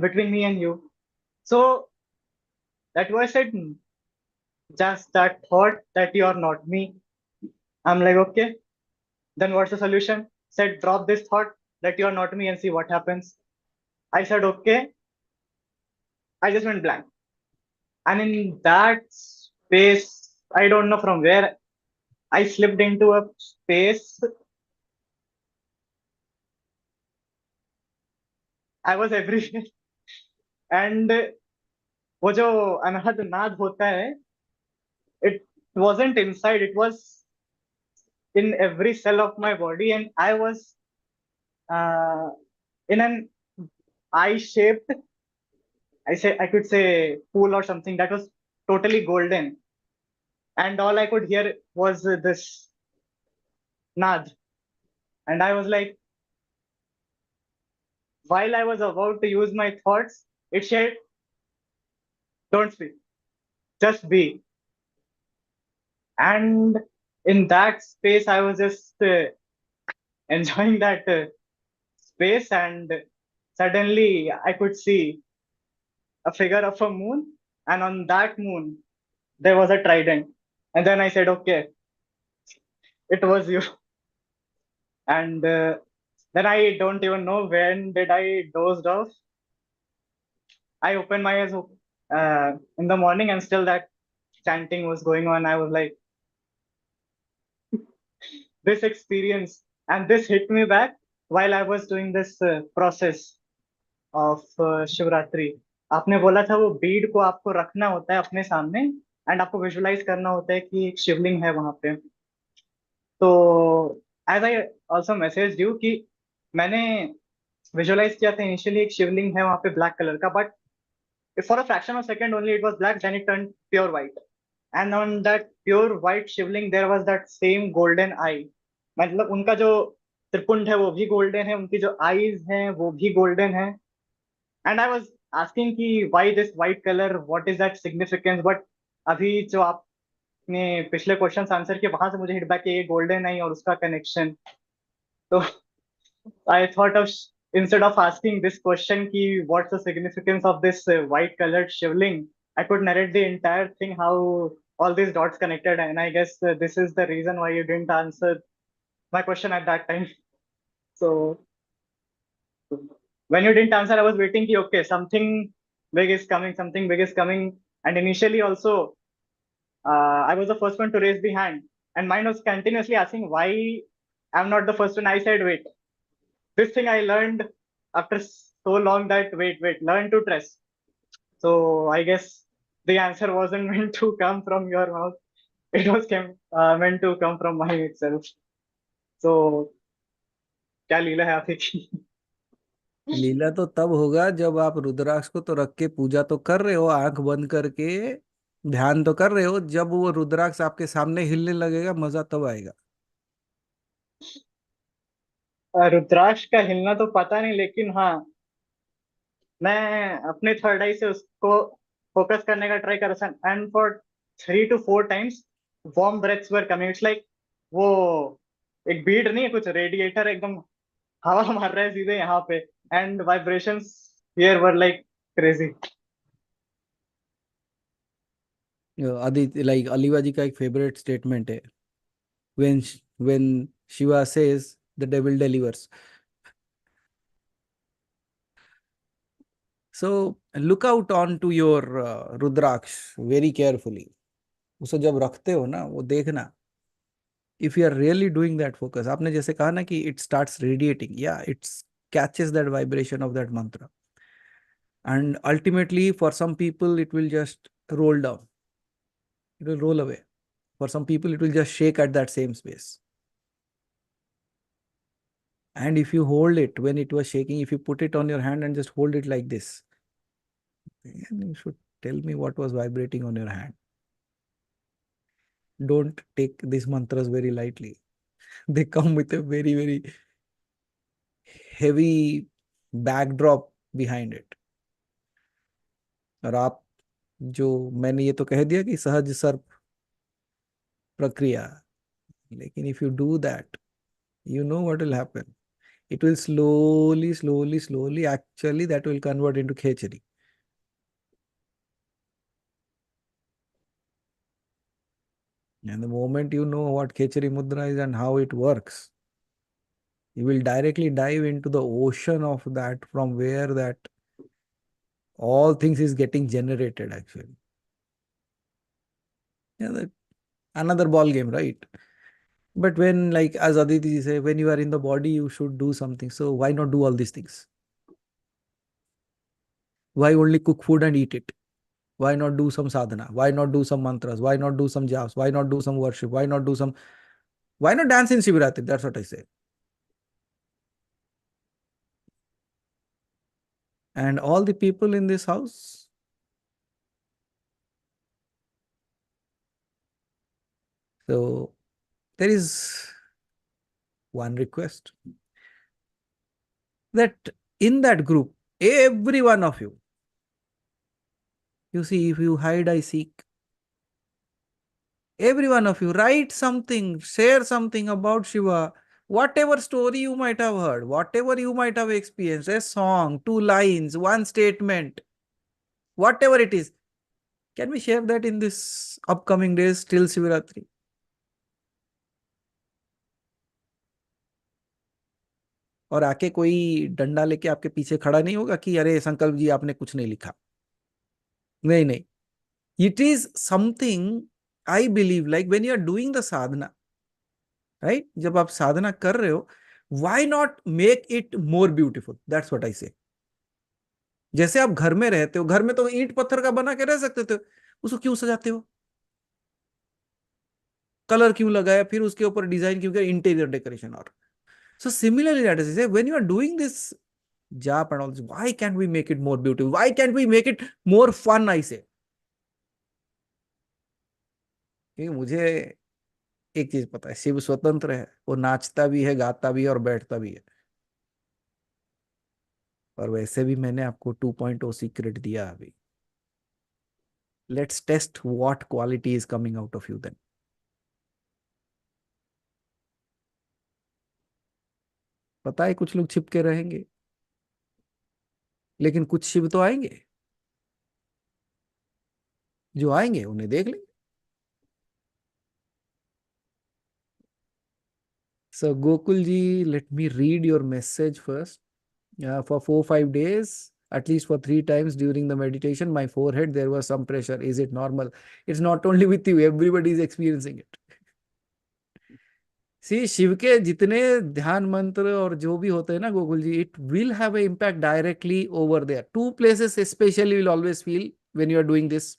between me and you. So that voice said, just that thought that you are not me. I'm like, okay, then what's the solution? Said, drop this thought that you are not me and see what happens. I said, okay. I just went blank. And in that space, I don't know from where I slipped into a space. I was everywhere. And वो जो अनहद नाद होता है, it wasn't inside, it was in every cell of my body, and I was in an eye-shaped, I could say pool or something that was totally golden, and all I could hear was this nad, and I was like, while I was about to use my thoughts, it said, don't speak, just be. And in that space I was just enjoying that space, and suddenly I could see a figure of a moon, and on that moon there was a trident, and then I said, okay, it was you. And then I don't even know when did I dozed off. I opened my eyes in the morning, and still that chanting was going on. I was like, this experience, and this hit me back while I was doing this process of Shivratri. आपने बोला था वो बीड को आपको रखना होता है अपने सामने, एंड आपको विजुलाइज करना होता है कि एक शिवलिंग है वहां पे. तो as I also message you कि मैंने विजुलाइज किया था इनिशियली एक शिवलिंग है वहां पे ब्लैक कलर का, but for a fraction of second only it was black, then it turn pure white, and on that pure white Shivling there was that same golden eye. मतलब उनका जो त्रिपुंड है वो भी गोल्डन है, उनकी जो आईज हैं वो भी गोल्डन है. एंड आई वाज आस्किंग कि why this white colour, what is that significance, but अभी जो आपने पिछले क्वेश्चंस आंसर किए वहां से मुझे हिट बैक कि ये गोल्डन आई और उसका कनेक्शन. तो I thought of, instead of asking this question ki what's the significance of this white colored shivling, I could narrate the entire thing, how all these dots connected, and I guess this is the reason why you didn't answer my question at that time. So when you didn't answer, I was waiting ki okay, something big is coming, something big is coming. And initially also I was the first one to raise the hand, and mine was continuously asking why I'm not the first one. I said, wait, this thing I learned after so long, that wait, learn to trust. So I guess the answer wasn't meant to come from your mouth. It was meant to come from mine itself. So क्या लीला है आपकी की? लीला तो तब होगा जब आप रुद्राक्ष को तो रख के पूजा तो कर रहे हो, आंख बंद करके ध्यान तो कर रहे हो, जब वो रुद्राक्ष आपके सामने हिलने लगेगा मजा तब आएगा. रुद्राक्ष का हिलना तो पता नहीं, लेकिन हाँ मैं अपने थर्ड आई से उसको फोकस करने का ट्राई कर रहा था, and for 3 to 4 times warm breaths were coming. It's like वो एक बीड नहीं है, कुछ रेडिएटर एकदम हवा मार रहा है सीधे यहाँ पे, and vibrations here were like crazy. Aditya, like Aliva ji का एक फेवरेट स्टेटमेंट है, when Shiva says the devil delivers. So look out on to your Rudraksh very carefully. उसे जब रखते हो ना वो देखना, if you are really doing that focus, आपने जैसे कहा ना कि it starts radiating, yeah, it catches that vibration of that mantra, and ultimately for some people it will just roll down, it will roll away. For some people it will just shake at that same space. And if you hold it when it was shaking, if you put it on your hand and just hold it like this, then you should tell me what was vibrating on your hand. Don't take these mantras very lightly. They come with a very, very heavy backdrop behind it. और आप जो मैंने ये तो कह दिया कि सहज सर्प प्रक्रिया, लेकिन if you do that, you know what will happen. It will slowly, slowly, slowly, actually that will convert into khechari. And the moment you know what khechari mudra is and how it works, you will directly dive into the ocean of that, from where that all things is getting generated actually. Yeah, that another ball game, right? But when, like as Aditi say, when you are in the body, you should do something. So why not do all these things? Why only cook food and eat it? Why not do some sadhana? Why not do some mantras? Why not do some japs? Why not do some worship? Why not do some? Why not dance in Shivaratri? That's what I say. And all the people in this house, so there is one request that in that group, every one of you, you see, if you hide, I seek. Every one of you, write something, share something about Shiva, whatever story you might have heard, whatever you might have experienced, a song, 2 lines, one statement, whatever it is. Can we share that in this upcoming days till Shivaratri? और आके कोई डंडा लेके आपके पीछे खड़ा नहीं होगा कि अरे संकल्प जी आपने कुछ नहीं लिखा. नहीं नहीं. It is something I believe, like when you are doing the sadhana, right? जब आप साधना कर रहे हो, why not make it more beautiful? That's what I say. जैसे आप घर में रहते हो, घर में तो ईंट पत्थर का बना के रह सकते थे, उसको क्यों सजाते हो? कलर क्यों लगाया, फिर उसके ऊपर डिजाइन क्यों किया, इंटीरियर डेकोरेशन. और so similarly, that is, when you are doing this jap and all this, why can't we make it more beautiful? Why can't we make it more fun? I say. क्योंकि मुझे एक चीज पता है, शिव स्वतंत्र है, वो नाचता भी है, गाता भी है और बैठता भी है. और वैसे भी मैंने आपको 2.0 सीक्रेट दिया अभी. Let's test what quality is coming out of you then. पता है कुछ लोग छिपके रहेंगे, लेकिन कुछ शिव तो आएंगे. जो आएंगे उन्हें देख लेंगे. So Gokul ji, let me read your message first. For 4-5 days, at least for 3 times during the meditation, my forehead, there was some pressure. Is it normal? It's not only with you, everybody is experiencing it. See, Shiv के जितने ध्यान मंत्र और जो भी होते हैं ना गोकुल जी, it will have an impact directly over there. 2 places especially will always feel when you are doing this.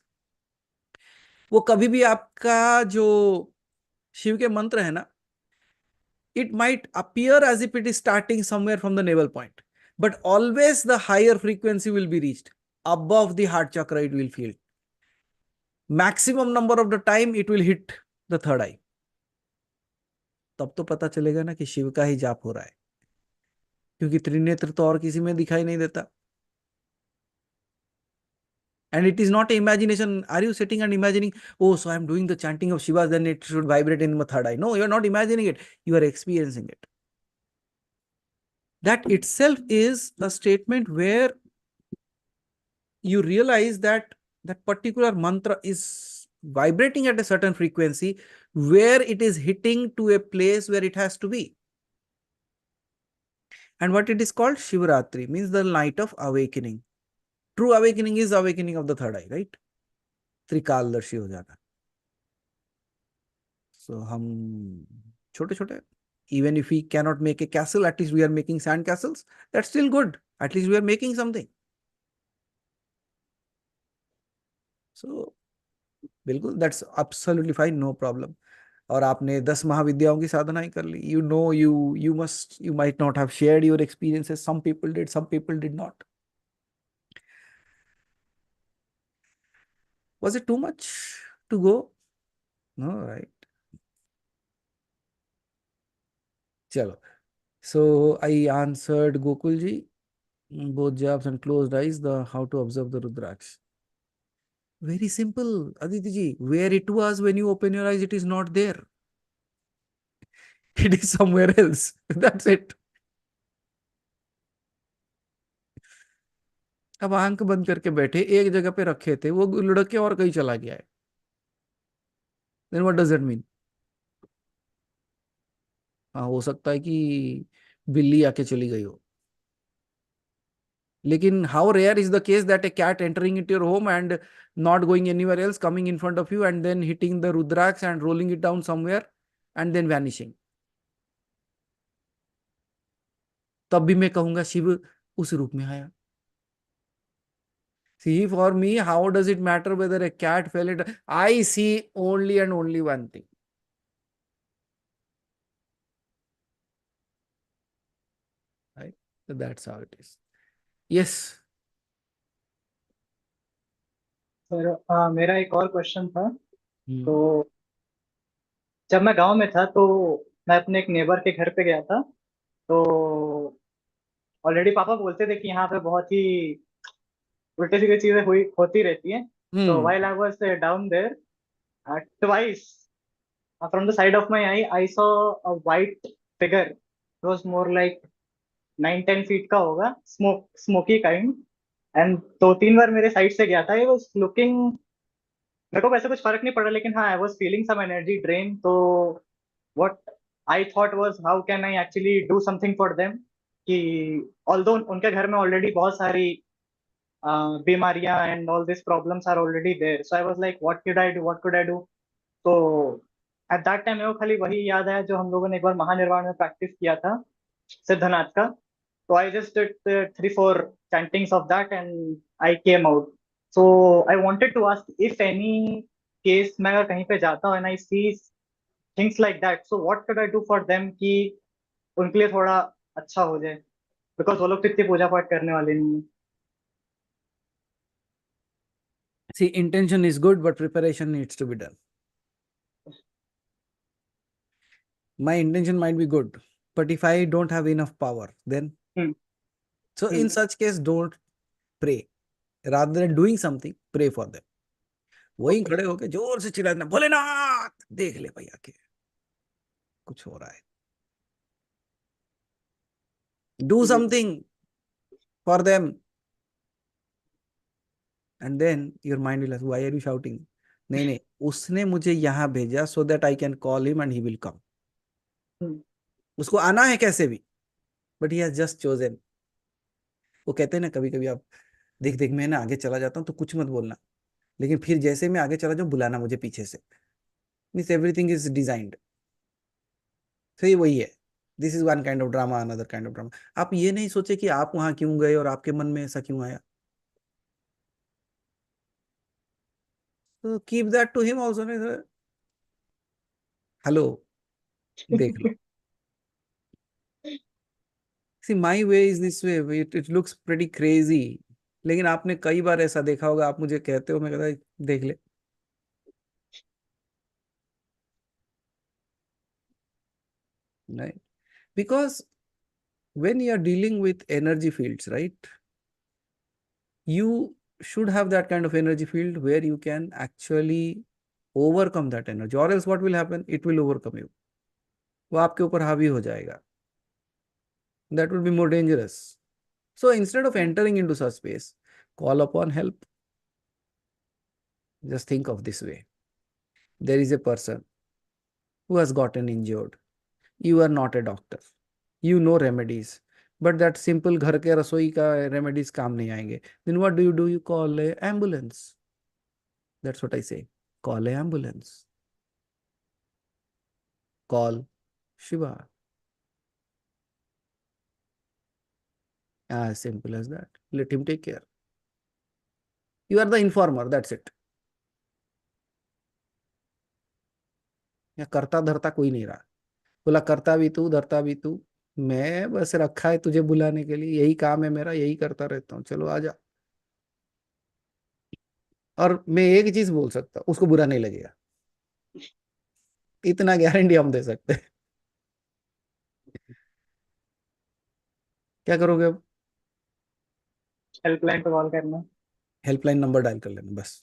वो कभी भी आपका जो शिव के मंत्र है ना, it might appear as if it is starting somewhere from the navel point, but always the higher frequency will be reached. Above the heart chakra, it will feel. Maximum number of the time, it will hit the third eye. तब तो पता चलेगा ना कि शिव का ही जाप हो रहा है, क्योंकि त्रिनेत्र तो और किसी में दिखाई नहीं देता. And it is not imagination. Are you sitting and imagining, oh, so I'm doing the chanting of Shiva, then it should vibrate in the third eye? No, you're not imagining it. You are experiencing it. That itself is a statement where you realize that that particular mantra is vibrating at a certain frequency where it is hitting to a place where it has to be. And what it is called, Shivaratri, means the night of awakening. True awakening is awakening of the third eye, right? त्रिकालदर्शी हो जाना. So हम छोटे छोटे, even if we cannot make a castle, at least we are making sand castles. That's still good. At least we are making something. So, bilkul, that's absolutely fine, no problem. और आपने 10 महाविद्याओं की साधना ही कर ली, you might not have shared your experiences, some people did not. Was it too much to go? No, right? Chalo. So I answered Gokul ji, both jobs and closed eyes, the how to observe the Rudraksh. Very simple, Aditi ji. Where it was when you open your eyes, it is not there. It is somewhere else. That's it. अब आंख बंद करके बैठे, एक जगह पे रखे थे, वो लुढ़क के और कहीं चला गया है. Then what does that mean? हाँ, हो सकता है कि बिल्ली आके चली गई हो. लेकिन how rare is the case that a cat entering into your home and not going anywhere else, coming in front of you and then hitting the Rudraksh and rolling it down somewhere and then vanishing. तब भी मैं कहूंगा शिव उस रूप में आया. See, for me, how does it matter whether a cat fell it? I see only and only one thing. Right? So that's how it is. Yes. Sir मेरा एक और क्वेश्चन था. Hmm. तो जब मैं गांव में था तो मैं अपने एक नेबर के घर पे गया था. तो ऑलरेडी पापा बोलते थे कि यहाँ पे बहुत ही उल्टी सीधी चीजें हुई होती रहती हैं. तो Hmm. while I was down there, twice from the side of my eye I saw a white figure. It was more like 9-10 feet का होगा, smoky kind. एंड 2-3 बार मेरे साइड से गया था. आई वॉज लुकिंग, मेरे को वैसे कुछ फर्क नहीं पड़ा, लेकिन हाँ I was feeling some energy drain. तो what I thought was how can I actually do something for them, कि ऑल्दो उनके घर में ऑलरेडी बहुत सारी बीमारियां and all this problems are already there. So I was like what could I do. तो at that time मेरे को खाली वही याद आया जो हम लोगों ने एक बार महानिर्वाण में प्रैक्टिस किया था, सिद्धनाथ का. So I just did 3-4 chantings of that and I came out. So I wanted to ask if any case मैं अगर कहीं पे जाता हूँ and I see things like that, so what could I do for them कि उनके लिए थोड़ा अच्छा हो जाए, because वो लोग तो इतनी पूजा पाठ करने वाले नहीं हैं. See, intention is good, but preparation needs to be done. My intention might be good, but if I don't have enough power, then Hmm. so in such case, don't pray. Rather than doing something, pray for them. वहीं Okay. खड़े होके जोर से चिल्लाना, भोलेनाथ देख ले भैया के कुछ हो रहा है. Do something for them, and then your mind will ask, why are you shouting? नहीं नहीं, उसने मुझे यहाँ भेजा so that I can call him and he will come. Hmm. उसको आना है कैसे भी, but he has just chosen. वो कहते हैं ना, कभी कभी आप देख देख मैं ना आगे चला जाता हूँ तो कुछ मत बोलना, लेकिन फिर जैसे मैं आगे चला जाऊँ बुलाना मुझे पीछे से. Means everything is designed. तो ये वही है. This is one kind of drama, another kind of drama. आप ये नहीं सोचे कि आप वहां क्यों गए और आपके मन में ऐसा क्यों आया. तो keep that to him also. Hello, देख लो. See my way is this way. It looks pretty crazy, लेकिन आपने कई बार ऐसा देखा होगा. आप मुझे कहते हो, मैं कहता देख ले. Right? Because when you are dealing with energy fields, right, you should have that kind of energy field where you can actually overcome that energy, or else what will happen, it will overcome you. वो आपके ऊपर हावी हो जाएगा. That would be more dangerous. So instead of entering into such space, call upon help. Just think of this way. There is a person who has gotten injured. You are not a doctor. You know remedies. But that simple घर के रसोई का remedies काम नहीं आएंगे. Then what do? You call a ambulance. That's what I say. Call a ambulance. Call Shiva. As simple as that. Let him take care. You are the informer. That's it. या करता धरता कोई नहीं रहा। बोला करता भी तू धरता भी तू, मैं बस रखा है तुझे बुलाने के लिए, यही काम है मेरा, यही करता रहता हूँ, चलो आजा। और मैं एक चीज बोल सकता हूँ, उसको बुरा नहीं लगेगा, इतना गारंटी हम दे सकते हैं। क्या करोगे अब? हेल्पलाइन पे कॉल करना। हेल्पलाइन नंबर डायल कर लेना बस।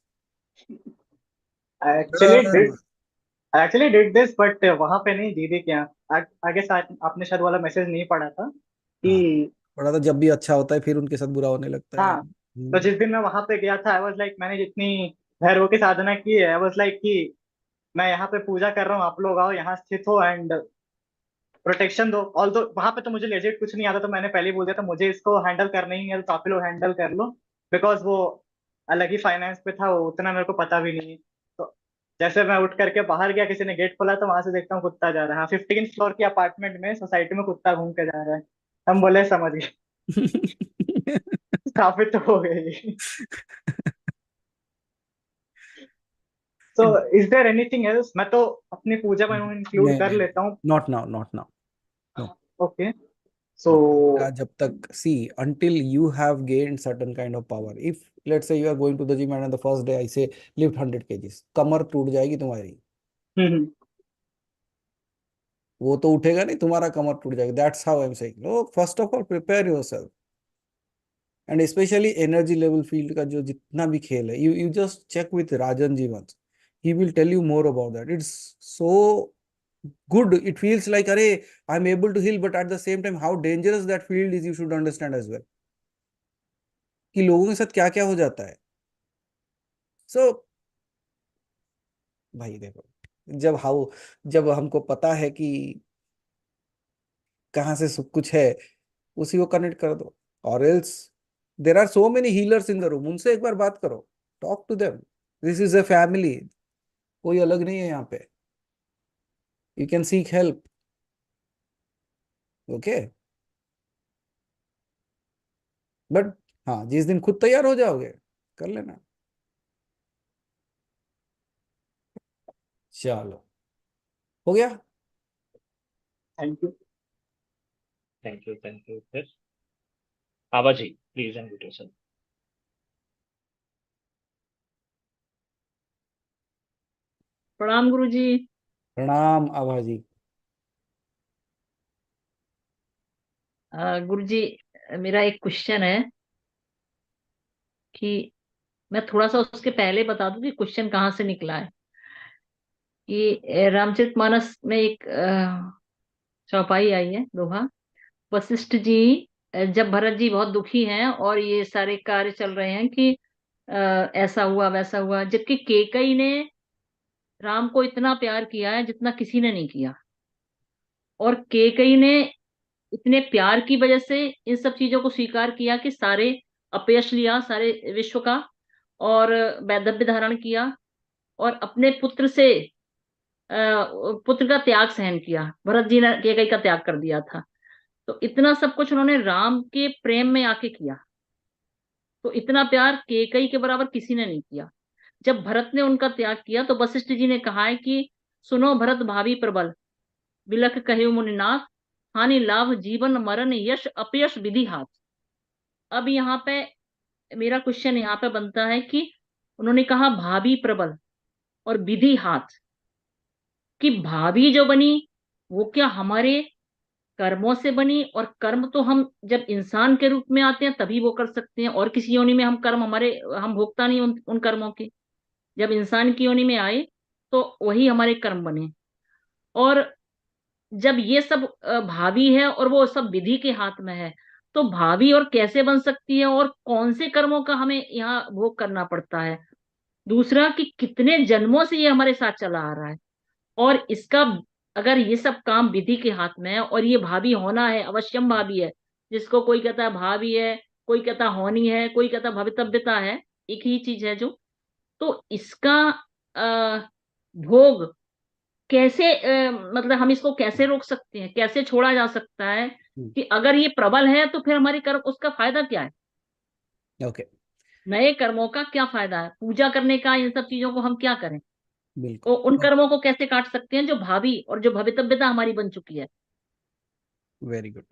Actually did actually did this, but वहां पे नहीं, दीदी के यहाँ। आगे शायद आपने शायद वाला मैसेज नहीं पढ़ा था कि, हाँ, पढ़ा था, जब भी अच्छा होता है फिर उनके साथ बुरा होने लगता है। हाँ, तो जिस दिन मैं वहां पे गया था, आई वाज लाइक, मैंने जितनी भैरव की साधना की है, आई वाज लाइक कि मैं यहाँ पे पूजा कर रहा हूँ, आप लोग आओ यहाँ स्थित हो एंड प्रोटेक्शन दो। ऑल दो वहां पे तो मुझे लेजिट कुछ नहीं आता, तो मैंने पहले ही बोल दिया था मुझे इसको हैंडल करना ही है, तो आप ही लोग हैंडल कर लो। बिकॉज वो अलग ही फाइनेंस पे था, वो उतना मेरे को पता भी नहीं। तो जैसे मैं उठ करके बाहर गया, किसी ने गेट खोला, तो वहां से देखता हूँ कुत्ता जा रहा है। हाँ, 15 फ्लोर की अपार्टमेंट में सोसाइटी में कुत्ता घूम के जा रहा है। हम बोले समझ गए। स्थापित तो हो गई। So is there anything else? मैं तो अपनी पूजा में इंक्लूड नहीं कर नहीं, लेता हूँ। Not now, not now, no. Okay. So का जब तक, सी, until you have gained certain kind of power, if let's say you are going to the gym and on the first day I say lift 100 kgs, कमर टूट जाएगी तुम्हारी, हम्म वो तो उठेगा नहीं, तुम्हारा कमर टूट जाएगा। That's how I am saying, no, first of all prepare yourself. And specially energy level field का जो जितना भी खेल है, you just check with Rajan ji once, he will tell you more about that. It's so good, it feels like, अरे I'm able to heal, but at the same time how dangerous that field is, you should understand as well, कि लोगों के साथ क्या क्या हो जाता है। सो भाई देखो, जब हमको पता है कि कहाँ से सब कुछ है, उसी को कनेक्ट कर दो। और else there are so many healers in the room, उनसे एक बार बात करो, talk to them, this is a family, कोई अलग नहीं है यहाँ पे, you can seek help. Okay, but हाँ, जिस दिन खुद तैयार हो जाओगे कर लेना। चलो, हो गया। Thank you. थैंक यू फिर। आभा जी, प्लीज अनम्यूट योरसेल्फ। प्रणाम गुरुजी। प्रणाम आभा जी। गुरुजी, मेरा एक क्वेश्चन है कि मैं थोड़ा सा उसके पहले बता दूं कि क्वेश्चन कहाँ से निकला है। कि रामचरितमानस में एक चौपाई आई है, दोहा। वशिष्ठ जी, जब भरत जी बहुत दुखी हैं और ये सारे कार्य चल रहे हैं कि ऐसा हुआ वैसा हुआ, जबकि केकई ने राम को इतना प्यार किया है जितना किसी ने नहीं किया। और केकई ने इतने प्यार की वजह से इन सब चीजों को स्वीकार किया कि सारे अपयश लिया, सारे विश्व का, और वैधव्य धारण किया, और अपने पुत्र से पुत्र का त्याग सहन किया। भरत जी ने केकई का त्याग कर दिया था। तो इतना सब कुछ उन्होंने राम के प्रेम में आके किया। तो इतना प्यार केकई के बराबर किसी ने नहीं किया। जब भरत ने उनका त्याग किया तो वशिष्ठ जी ने कहा है कि सुनो भरत भावी प्रबल, बिलख कहे मुनिनाथ, हानि लाभ जीवन मरण यश अपयश विधि हाथ। अब यहाँ पे मेरा क्वेश्चन यहाँ पे बनता है कि उन्होंने कहा भाभी प्रबल और विधि हाथ, कि भाभी जो बनी वो क्या हमारे कर्मों से बनी? और कर्म तो हम जब इंसान के रूप में आते हैं तभी वो कर सकते हैं, और किसी योनि में हम कर्म हमारे, हम भोगता नहीं उन कर्मों के। जब इंसान की योनि में आए तो वही हमारे कर्म बने। और जब ये सब भावी है और वो सब विधि के हाथ में है, तो भावी और कैसे बन सकती है, और कौन से कर्मों का हमें यहाँ भोग करना पड़ता है? दूसरा, कि कितने जन्मों से ये हमारे साथ चला आ रहा है, और इसका अगर ये सब काम विधि के हाथ में है और ये भावी होना है, अवश्यम भावी है, जिसको कोई कहता है भावी है, कोई कहता होनी है, कोई कहता भवितव्यता है, एक ही चीज है जो। तो इसका भोग कैसे, मतलब हम इसको कैसे रोक सकते हैं, कैसे छोड़ा जा सकता है? कि अगर ये प्रबल है तो फिर हमारे कर्म, उसका फायदा क्या है? ओके, नए कर्मों का क्या फायदा है? पूजा करने का, इन सब चीजों को हम क्या करें? बिल्कुल। तो उन कर्मों को कैसे काट सकते हैं जो भावी और जो भवितव्यता हमारी बन चुकी है। Very good.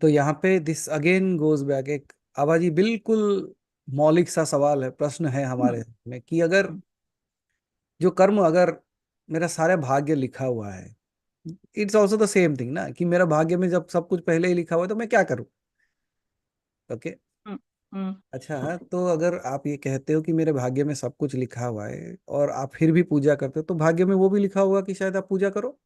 तो यहाँ पे दिस अगेन गोज बैक, एक आबाजी बिल्कुल मौलिक सा सवाल है, प्रश्न है हम्म, हमारे में कि अगर जो कर्म, अगर मेरा सारा भाग्य लिखा हुआ है, it's also the same thing ना, कि मेरा भाग्य में जब सब कुछ पहले ही लिखा हुआ है तो मैं क्या करूं। ओके। हम्म, हम्म, अच्छा, तो अगर आप ये कहते हो कि मेरे भाग्य में सब कुछ लिखा हुआ है और आप फिर भी पूजा करते हो, तो भाग्य में वो भी लिखा होगा कि शायद आप पूजा करो।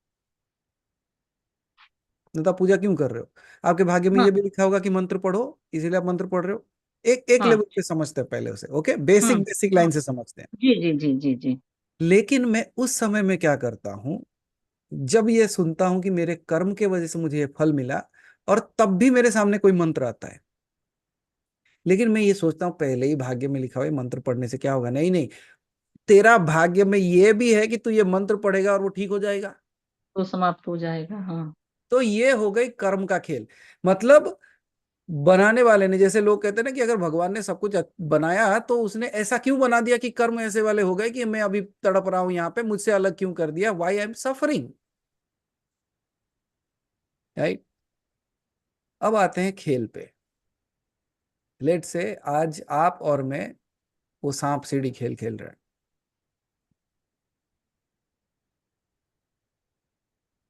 नहीं तो आप पूजा क्यों कर रहे हो? आपके भाग्य में हाँ, ये भी लिखा होगा कि मंत्र पढ़ो, इसीलिए आप मंत्र पढ़ रहे हो। एक एक हाँ, लेवल पे समझते हैं पहले उसे, ओके, बेसिक हम्म, बेसिक हम्म, लाइन से समझते हैं। जी जी जी जी जी। लेकिन मैं उस समय में क्या करता हूँ, जब ये सुनता हूं कि मेरे कर्म के वजह से मुझे ये फल मिला, और तब भी मेरे सामने कोई मंत्र आता है, लेकिन मैं ये सोचता हूँ पहले ही भाग्य में लिखा हुआ है, मंत्र पढ़ने से क्या होगा। नहीं नहीं, तेरा भाग्य में ये भी है कि तू ये मंत्र पढ़ेगा और वो ठीक हो जाएगा। तो समाप्त हो जाएगा, हाँ। तो ये हो गई कर्म का खेल। मतलब बनाने वाले ने, जैसे लोग कहते हैं ना कि अगर भगवान ने सब कुछ बनाया तो उसने ऐसा क्यों बना दिया कि कर्म ऐसे वाले हो गए कि मैं अभी तड़प रहा हूं यहाँ पे, मुझसे अलग क्यों कर दिया, why I am suffering, right. अब आते हैं खेल पे। लेट से आज आप और मैं वो सांप सीढ़ी खेल खेल रहे हैं।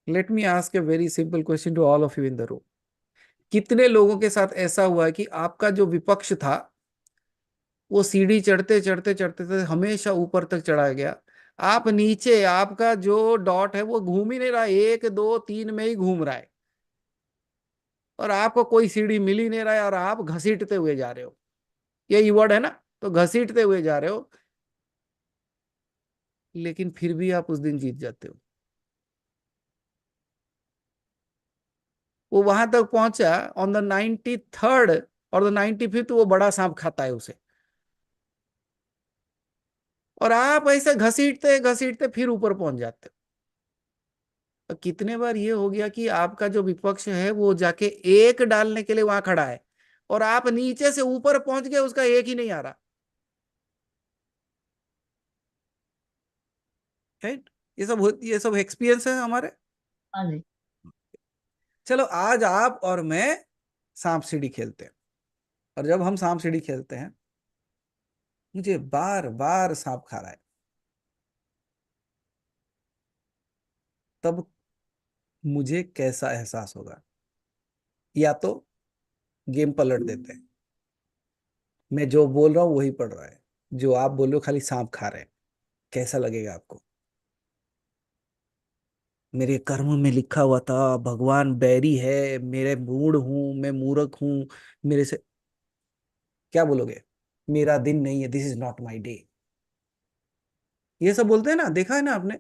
Let me ask a very simple question to all of you in the room. कितने लोगों के साथ ऐसा हुआ है कि आपका जो विपक्ष था वो सीढ़ी चढ़ते चढ़ते चढ़ते चढ़ते हमेशा ऊपर तक चढ़ा गया, आप नीचे, आपका जो डॉट है वो घूम ही नहीं रहा, एक दो तीन में ही घूम रहा है, और आपको कोई सीढ़ी मिल ही नहीं रहा है, और आप घसीटते हुए जा रहे हो। यही वर्ड है ना, तो घसीटते हुए जा रहे हो, लेकिन फिर भी आप उस दिन जीत जाते हो। वो वहां तक पहुंचा, ऑन द 93rd और द 95th वो बड़ा सांप खाता है उसे, और आप ऐसे घसीटते घसीटते फिर ऊपर पहुंच जाते हो। तो कितने बार ये हो गया कि आपका जो विपक्ष है वो जाके एक डालने के लिए वहां खड़ा है, और आप नीचे से ऊपर पहुंच गए, उसका एक ही नहीं आ रहा, राइट। ये सब एक्सपीरियंस है हमारे। हाँ जी। चलो आज आप और मैं सांप सीढ़ी खेलते हैं, और जब हम सांप सीढ़ी खेलते हैं, मुझे बार बार सांप खा रहा है, तब मुझे कैसा एहसास होगा? या तो गेम पलट देते हैं, मैं जो बोल रहा हूँ वही पढ़ रहा है, जो आप बोल रहे हो खाली सांप खा रहे हैं, कैसा लगेगा आपको? मेरे कर्म में लिखा हुआ था भगवान बैरी है, मेरे मूड हूं, मैं मूर्ख हूं, मेरे से क्या बोलोगे? मेरा दिन नहीं है, this is not my day, ये सब बोलते हैं ना, देखा है ना आपने?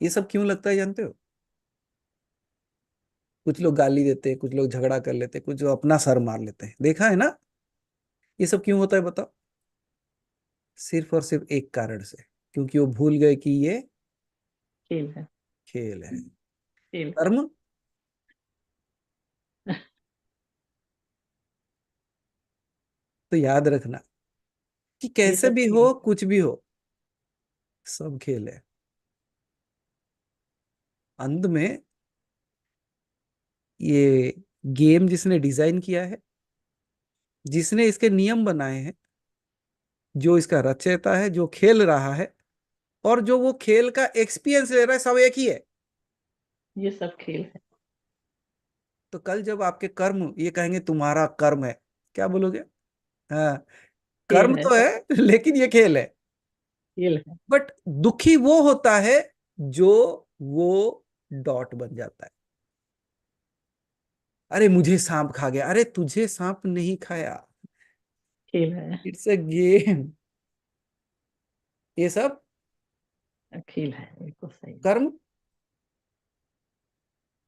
ये सब क्यों लगता है जानते हो? कुछ लोग गाली देते हैं, कुछ लोग झगड़ा कर लेते हैं, कुछ जो अपना सर मार लेते हैं, देखा है ना? ये सब क्यों होता है बताओ? सिर्फ और सिर्फ एक कारण से, क्योंकि वो भूल गए कि ये खेल है। खेल है, खेल है। कर्म। तो याद रखना कि ये कैसे सब भी खेल हो, है। कुछ भी हो, सब खेल है। अंत में ये गेम जिसने डिजाइन किया है, जिसने इसके नियम बनाए हैं, जो इसका रचयिता है, जो खेल रहा है, और जो वो खेल का एक्सपीरियंस ले रहा है, सब एक ही है। ये सब खेल है। तो कल जब आपके कर्म ये कहेंगे तुम्हारा कर्म है, क्या बोलोगे? हाँ, खेल कर्म है। तो है लेकिन ये खेल है। खेल है। बट दुखी वो होता है जो वो डॉट बन जाता है। अरे मुझे सांप खा गया, अरे तुझे सांप नहीं खाया, खेल है। It's a game. ये सब खेल है, बिल्कुल सही है। कर्म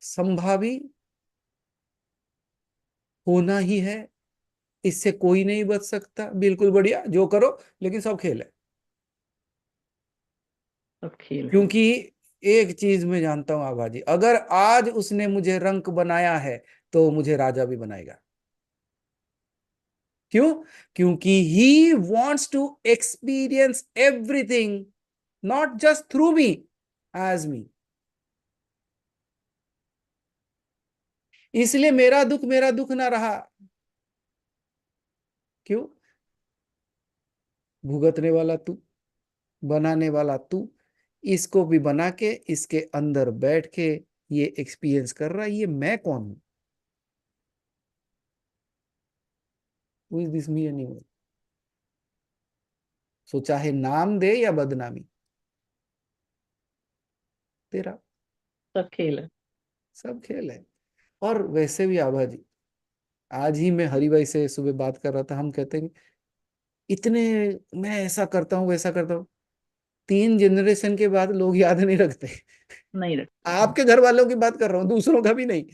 संभावी होना ही है, इससे कोई नहीं बच सकता, बिल्कुल बढ़िया, जो करो, लेकिन सब खेल है। सब खेल है। क्योंकि एक चीज मैं जानता हूं आभाजी, अगर आज उसने मुझे रंक बनाया है तो मुझे राजा भी बनाएगा। क्यों? क्योंकि he wants to experience everything not just through me, as me. इसलिए मेरा दुख ना रहा। क्यों? भुगतने वाला तू, बनाने वाला तू, इसको भी बना के इसके अंदर बैठ के ये एक्सपीरियंस कर रहा है। ये मैं कौन हूं? Who is this me anyone? So चाहे नाम दे या बदनामी, तेरा सब खेल है। सब खेल है। और वैसे भी आभा जी, आज ही मैं हरि भाई से सुबह बात कर रहा था, हम कहते हैं इतने, मैं ऐसा करता हूँ वैसा करता हूँ, 3 जनरेशन के बाद लोग याद नहीं रखते। नहीं रखते। आपके घर वालों की बात कर रहा हूँ, दूसरों का भी नहीं।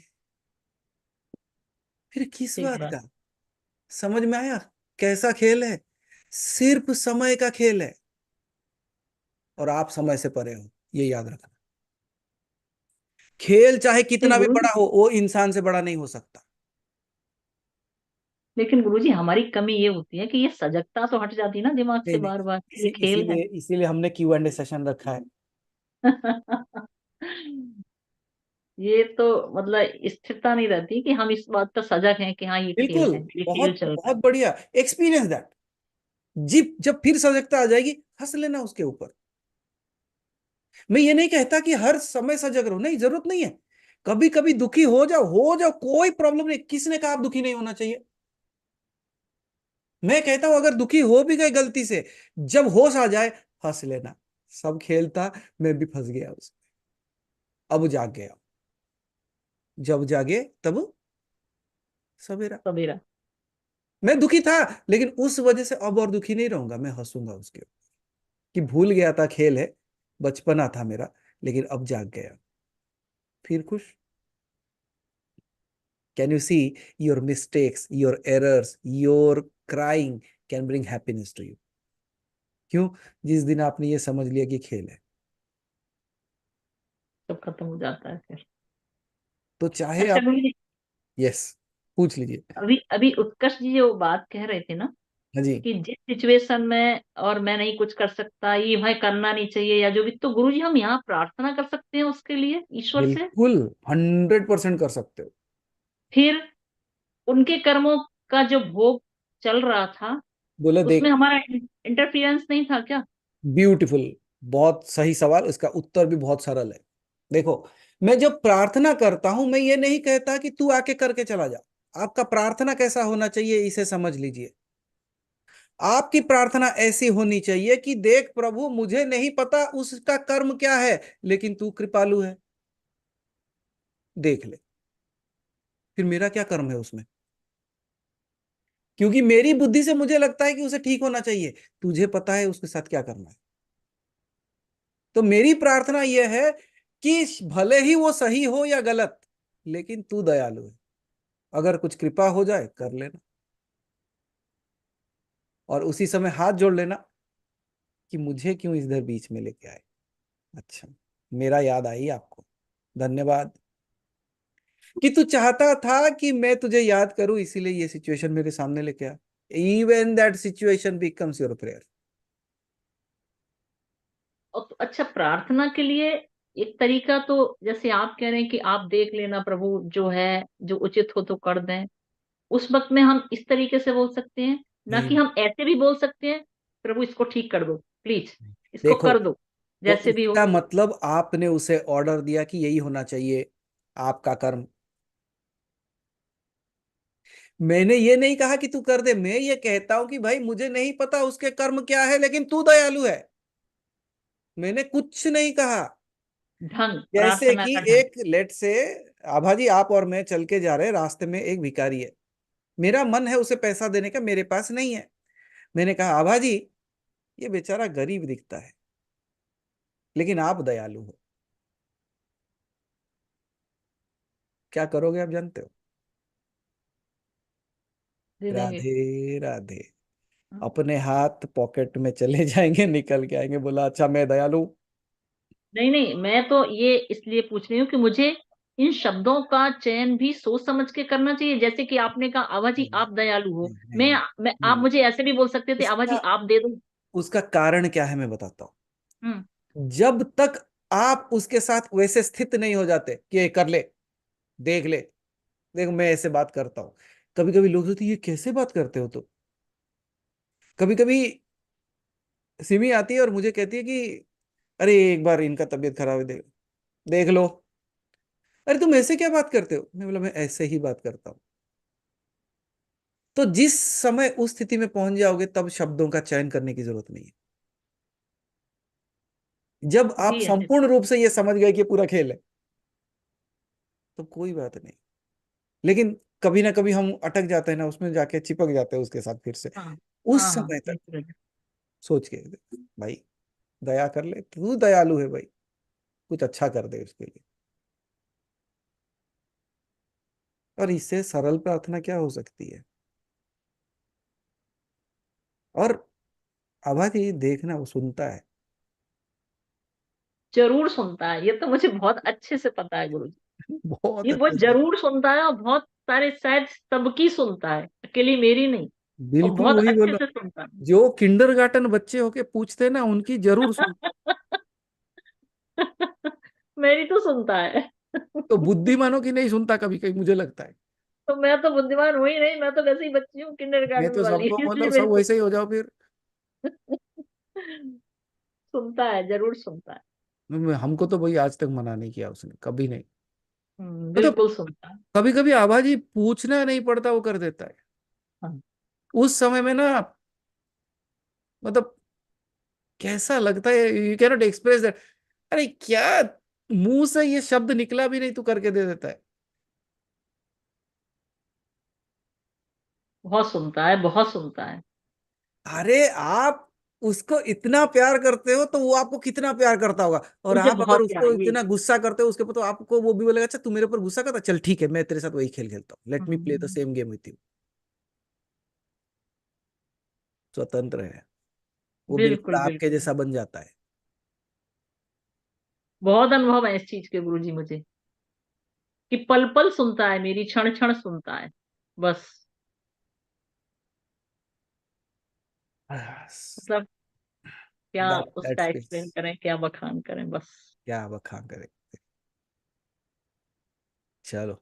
फिर किस ठीक बात बात। का? समझ में आया कैसा खेल है? सिर्फ समय का खेल है, और आप समय से परे हो, ये याद रखना। खेल चाहे लेकिन कितना भी गुरु बड़ा हो, वो इंसान से बड़ा नहीं हो सकता। लेकिन गुरुजी हमारी कमी ये होती है कि ये सजगता तो हट जाती है ना दिमाग से नहीं नहीं, बार बार, ये खेल है। इसीलिए इसीलिए हमने Q&A सेशन रखा है। ये तो मतलब स्थिरता नहीं रहती कि हम इस बात पर सजग हैं कि हाँ ये खेल बिल्कुल, है, ये खेल बहुत चल रहा बहुत बढ़िया। Experience that. जब फिर सजगता आ जाएगी, हंस लेना उसके ऊपर। मैं ये नहीं कहता कि हर समय सजग रहो, नहीं, जरूरत नहीं है। कभी कभी दुखी हो जाओ, कोई प्रॉब्लम नहीं। किसने कहा आप दुखी नहीं होना चाहिए? मैं कहता हूं अगर दुखी हो भी गए गलती से, जब होश आ जाए, हंस लेना। सब खेल था, मैं भी फंस गया उसमें, अब जाग गया। जब जागे तब सवेरा। है सवेरा। मैं दुखी था, लेकिन उस वजह से अब और दुखी नहीं रहूंगा, मैं हंसूंगा उसके ऊपर कि भूल गया था, खेल है, बचपना था मेरा, लेकिन अब जाग गया, फिर खुश। Can you see? Your mistakes, your errors, your crying can bring happiness to you. क्यों? जिस दिन आपने ये समझ लिया कि खेल है, सब खत्म हो जाता है फिर। तो चाहे अच्छा आप। गुरु जी, यस, पूछ लीजिए। अभी अभी उत्कर्ष जी जो बात कह रहे थे ना हाँ जी, कि जिस सिचुएशन में और मैं नहीं कुछ कर सकता, ये भाई करना नहीं चाहिए या जो भी, तो गुरु जी हम यहाँ प्रार्थना कर सकते हैं उसके लिए ईश्वर से। बिल्कुल 100% कर सकते हो। फिर उनके कर्मों का जो भोग चल रहा था बोले उसमें देख, हमारा इंटरफियरेंस नहीं था क्या? ब्यूटीफुल, बहुत सही सवाल, इसका उत्तर भी बहुत सरल है। देखो, मैं जब प्रार्थना करता हूं, मैं ये नहीं कहता कि तू आके करके चला जा। आपका प्रार्थना कैसा होना चाहिए, इसे समझ लीजिए। आपकी प्रार्थना ऐसी होनी चाहिए कि देख प्रभु, मुझे नहीं पता उसका कर्म क्या है, लेकिन तू कृपालु है, देख ले, फिर मेरा क्या कर्म है उसमें? क्योंकि मेरी बुद्धि से मुझे लगता है कि उसे ठीक होना चाहिए, तुझे पता है उसके साथ क्या करना है। तो मेरी प्रार्थना यह है कि भले ही वो सही हो या गलत, लेकिन तू दयालु है, अगर कुछ कृपा हो जाए कर लेना, और उसी समय हाथ जोड़ लेना कि मुझे क्यों इधर बीच में लेके आए। अच्छा, मेरा याद आई आपको, धन्यवाद कि तू चाहता था कि मैं तुझे याद करूं, इसीलिए ये सिचुएशन मेरे सामने लेके आ। Even that situation becomes your prayer. और तो अच्छा, प्रार्थना के लिए एक तरीका तो जैसे आप कह रहे हैं कि आप देख लेना प्रभु, जो है जो उचित हो तो कर दें, उस वक्त में हम इस तरीके से बोल सकते हैं, ना कि नहीं, हम ऐसे भी बोल सकते हैं प्रभु इसको ठीक कर दो प्लीज, इसको देखो, कर दो तो जैसे भी हो। इसका मतलब आपने उसे ऑर्डर दिया कि यही होना चाहिए आपका कर्म। मैंने ये नहीं कहा कि तू कर दे, मैं ये कहता हूं कि भाई मुझे नहीं पता उसके कर्म क्या है, लेकिन तू दयालु है। मैंने कुछ नहीं कहा। ढंग, जैसे प्रार्थना कि का ढंग। एक लेट से, आभा जी आप और मैं चल के जा रहे हैं, रास्ते में एक भिखारी है, मेरा मन है उसे पैसा देने का, मेरे पास नहीं है। मैंने कहा आभा जी, ये बेचारा गरीब दिखता है, लेकिन आप दयालु हो, क्या करोगे आप जानते हो? दे देंगे। राधे राधे। हाँ। अपने हाथ पॉकेट में चले जाएंगे, निकल के आएंगे, बोला अच्छा मैं दयालु। नहीं नहीं, मैं तो ये इसलिए पूछ रही हूँ कि मुझे इन शब्दों का चयन भी सोच समझ के करना चाहिए। जैसे कि आपने कहा आभा जी नहीं आप दयालु हो, नहीं आप नहीं, मुझे ऐसे भी बोल सकते थे आभा जी उसका आप दे दो। उसका कारण क्या है मैं बताता हूँ। हम्म। जब तक आप उसके साथ वैसे स्थित नहीं हो जाते कि ये कर ले, देख ले, देख मैं ऐसे बात करता हूँ। कभी कभी लोग सोचते ये कैसे बात करते हो। तो कभी कभी सिमी आती है और मुझे कहती है कि अरे एक बार इनका तबीयत खराब है, देख देख लो। अरे तुम ऐसे क्या बात करते हो। मैं बोला मैं ऐसे ही बात करता हूँ। तो जिस समय उस स्थिति में पहुंच जाओगे तब शब्दों का चयन करने की जरूरत नहीं है। जब आप जी ऐसे। संपूर्ण रूप से ये समझ गए कि पूरा खेल है तो कोई बात नहीं। लेकिन कभी ना कभी हम अटक जाते हैं ना, उसमें जाके चिपक जाते हैं उसके साथ फिर से। हाँ उस हाँ हाँ समय तक बिल्कुल। सोच के भाई दया कर ले, तू दयालु है भाई, कुछ अच्छा कर दे उसके लिए। और इससे सरल प्रार्थना क्या हो सकती है। और आभा जी देखना वो सुनता है। जरूर सुनता है, ये तो मुझे बहुत अच्छे से पता है गुरु जी। बहुत ये बहुत अच्छे से। जरूर सुनता है, और बहुत सारे शायद सबकी सुनता है, अकेली मेरी नहीं। और बिल्कुल बहुत वही अच्छे बोला। से सुनता जो किंडरगार्टन बच्चे होके पूछते हैं ना उनकी जरूर सुन। है। मेरी तो सुनता है। तो बुद्धिमानों की नहीं सुनता कभी कभी मुझे लगता है। तो मैं तो बुद्धिमान हुई नहीं, मैं तो वैसे ही बच्ची हूँ मैं किंडरगार्टन तो वाली, सबको इसलिए बोलो मेरी सब वैसे ही हो जाओ फिर। सुनता है, जरूर सुनता है। हमको तो भाई आज तक मना नहीं किया उसने कभी नहीं। मतलब बिल्कुल सुनता है। कभी कभी आभा जी पूछना नहीं पड़ता वो कर देता है। हाँ। उस समय में ना मतलब कैसा लगता है यू कैनॉट एक्सप्रेस दैट। अरे क्या मुंह से ये शब्द निकला भी नहीं तू करके दे देता है। बहुत सुनता है, बहुत सुनता है। अरे आप उसको इतना प्यार करते हो तो वो आपको कितना प्यार करता होगा। और मुझे आप अगर बहुत प्यार उसको ये। इतना गुस्सा करते हो उसके ऊपर तो आपको वो भी बोलेगा अच्छा तू मेरे ऊपर गुस्सा करता, चल ठीक है मैं तेरे साथ वही खेल खेलता हूँ, let me play the hmm, same game with you. स्वतंत्र है वो, बिल्कुल बिल्कुल आपके बिल्कुल। जैसा बन जाता है। बहुत अनुभव है इस चीज के गुरु जी मुझे, कि पल पल सुनता है मेरी, क्षण क्षण सुनता है बस। मतलब क्या उसका दैट्स एक्सप्लेन करें, क्या बखान करें बस। क्या बखान करें। चलो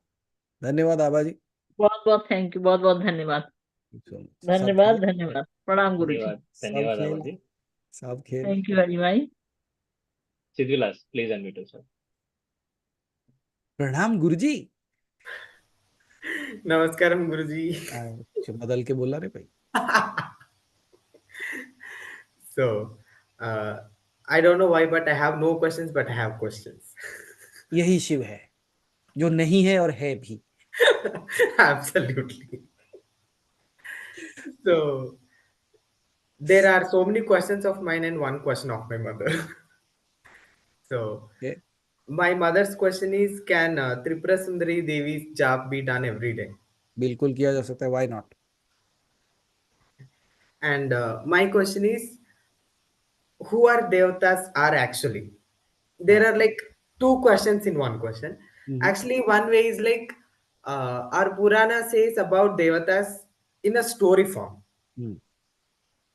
धन्यवाद आबा जी। बहुत बहुत थैंक यू, बहुत बहुत धन्यवाद। सब खेल, धन्यवाद धन्यवाद, प्रणाम गुरु जी। धन्यवाद सब धन्यवाद खेल, आवाजी। सब खेल। थैंक यू हरी भाई। सिद्धिविलास प्लीज अनम्यूट योरसेल्फ। प्रणाम गुरुजी। नमस्कारम गुरुजी। बदल के बोला रे भाई। So, uh, I don't know why, but I have no questions, but I have questions. यही शिव है जो नहीं है और है भी। Absolutely. So, there are so many questions of mine and one question of my mother. So, Okay? my mother's question is, can Tripura Sundari Devi's job be done every day? बिल्कुल किया जा सकता है, why not. And my question is, who are devatas are actually? There are like two questions in one question. Actually, one way is like our Purana says about devatas in a story form,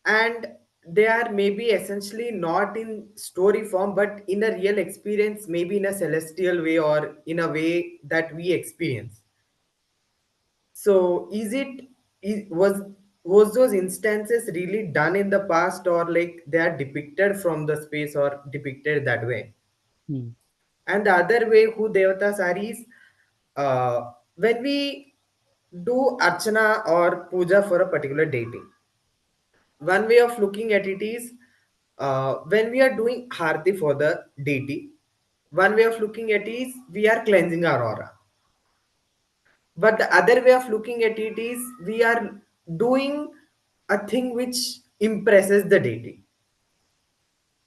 and they are maybe essentially not in story form, but in a real experience, maybe in a celestial way or in a way that we experience. So, was those instances really done in the past, or like they are depicted from the space or depicted that way? And the other way who devatas are is when we do archana or puja for a particular deity. One way of looking at it is when we are doing harti for the deity, one way of looking at it is we are cleansing our aura. But the other way of looking at it is we are doing a thing which impresses the deity.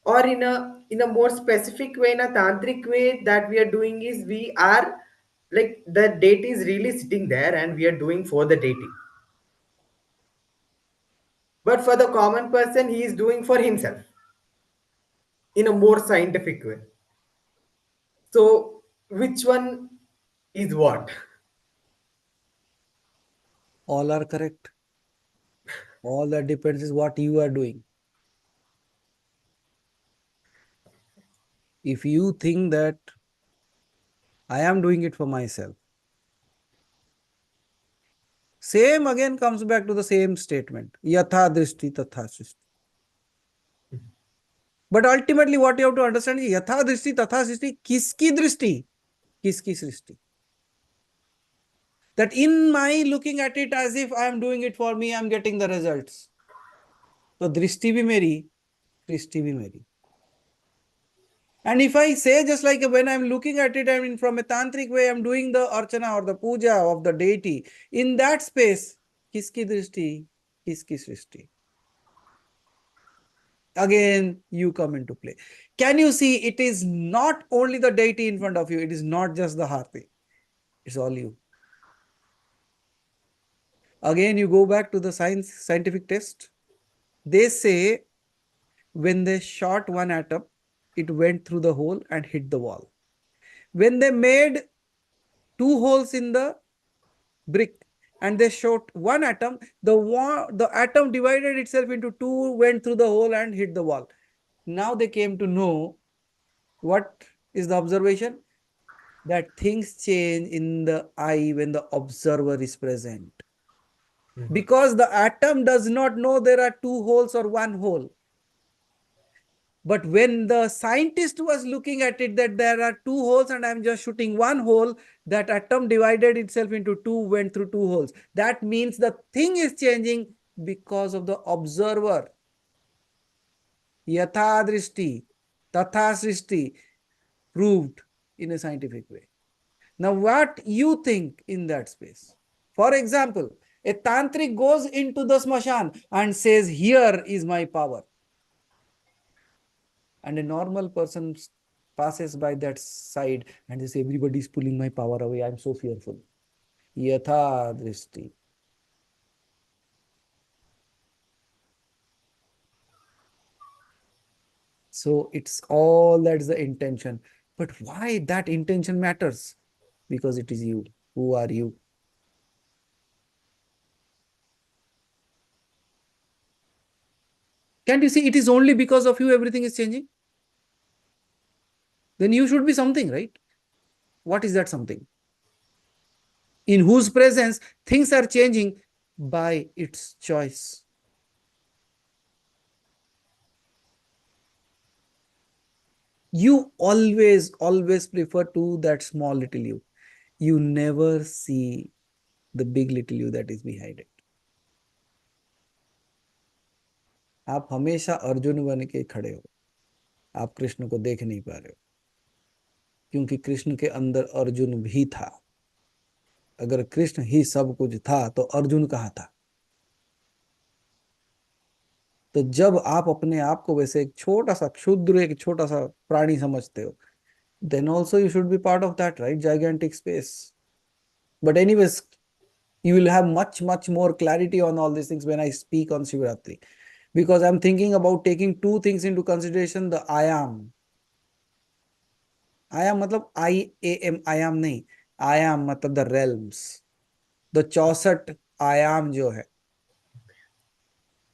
Or in a more specific way, in a tantric way, that we are doing is we are like the deity is really sitting there and we are doing for the deity. But for the common person, he is doing for himself in a more scientific way. So which one is what? All are correct. All that depends is what you are doing. If you think that I am doing it for myself, same again comes back to the same statement. Yatha drishti tatha srishti. But ultimately what you have to understand is yatha drishti tatha srishti, kiski drishti, kiski srishti. That in my looking at it as if I am doing it for me, I am getting the results. So drishti bhi meri, srishti bhi meri. And if I say just like when I'm looking at it, I mean from a tantric way, I'm doing the archana or the puja of the deity. In that space, kiski drishti, kiski srishti. Again, you come into play. Can you see it is not only the deity in front of you, it is not just the Harti. It's all you. Again, you go back to the scientific test. They say when they shot one atom, it went through the hole and hit the wall. When they made two holes in the brick and they shot one atom, the atom divided itself into two, went through the hole and hit the wall. Now they came to know what is the observation? That things change in the eye when the observer is present. Because the atom does not know there are two holes or one hole. But when the scientist was looking at it that there are two holes and I'm just shooting one hole, that atom divided itself into two, went through two holes. That means the thing is changing because of the observer. Yatha drishti, tatha srishti, proved in a scientific way. Now, what you think in that space? For example, a tantric goes into the smashan and says, here is my power. And a normal person passes by that side and they say, everybody is pulling my power away. I'm so fearful. Yatha drishti. So it's all that's the intention. But why that intention matters? Because it is you. Who are you? Can't you see it is only because of you everything is changing? Then you should be something, right? What is that something? In whose presence things are changing by its choice. You always prefer to that small little you. You never see the big little you that is behind it. आप हमेशा अर्जुन बन के खड़े हो, आप कृष्ण को देख नहीं पा रहे हो, क्योंकि कृष्ण के अंदर अर्जुन भी था. अगर कृष्ण ही सब कुछ था तो अर्जुन कहाँ था? तो जब आप अपने आप को वैसे एक छोटा सा क्षुद्र, एक छोटा सा प्राणी समझते हो, then also you should be part of that, right? Gigantic space. But anyways, you will have much more clarity on all these things when I speak on Shivratri. Because I'm thinking about taking two things into consideration, the I am. I am matlab I-A-M, I am nahi. I am matlab the realms. The 64 I am jo hai.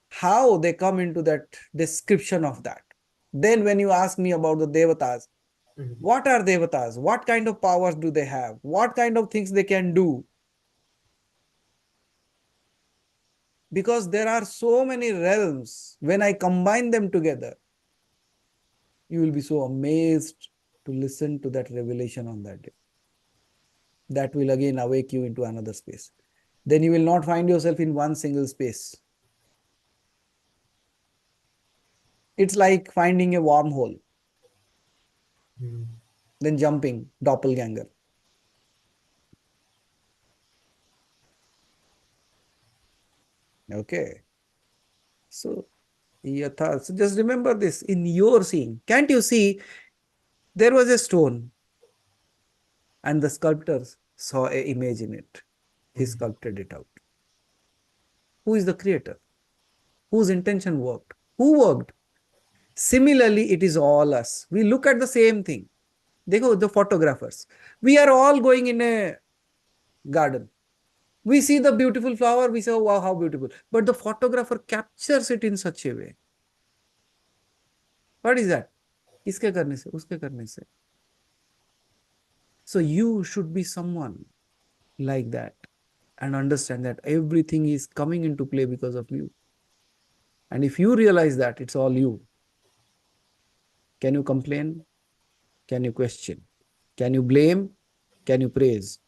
How they come into that description of that. Then when you ask me about the Devatas, what are Devatas? What kind of powers do they have? What kind of things they can do? Because there are so many realms. When I combine them together, you will be so amazed to listen to that revelation on that day. That will again awake you into another space. Then you will not find yourself in one single space. It's like finding a wormhole. Then jumping, doppelganger. Okay. So just remember this in your seeing. Can't you see there was a stone and the sculptors saw an image in it. He sculpted it out. Who is the creator? Whose intention worked? Who worked? Similarly, it is all us. We look at the same thing. देखो, the photographers, we are all going in a garden. We see the beautiful flower, we say, oh, wow, how beautiful. But the photographer captures it in such a way. What is that? किसके करने से, उसके करने से. So you should be someone like that and understand that everything is coming into play because of you. And if you realize that it's all you, can you complain? Can you question? Can you blame? Can you praise?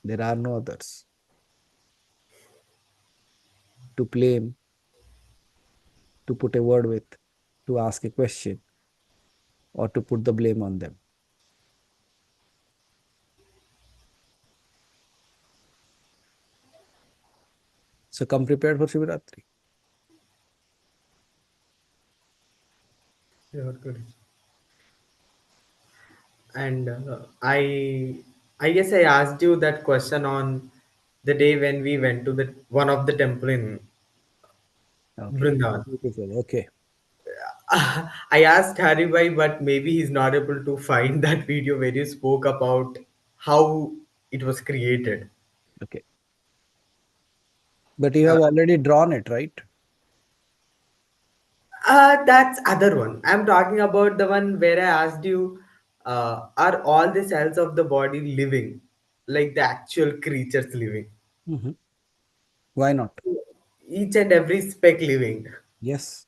There are no others to blame, to put a word with, to ask a question, or to put the blame on them. So come prepared for Shivaratri. Sure, Guruji. And I guess I asked you that question on the day when we went to the one of the temple in Okay. Vrindavan. Beautiful. Okay. I asked Hari Bhai, but maybe he's not able to find that video where you spoke about how it was created. Okay. But you have already drawn it, right? That's other one. I'm talking about the one where I asked you, are all the cells of the body living, like the actual creatures living? Mm-hmm. Why not? Each and every speck living. Yes.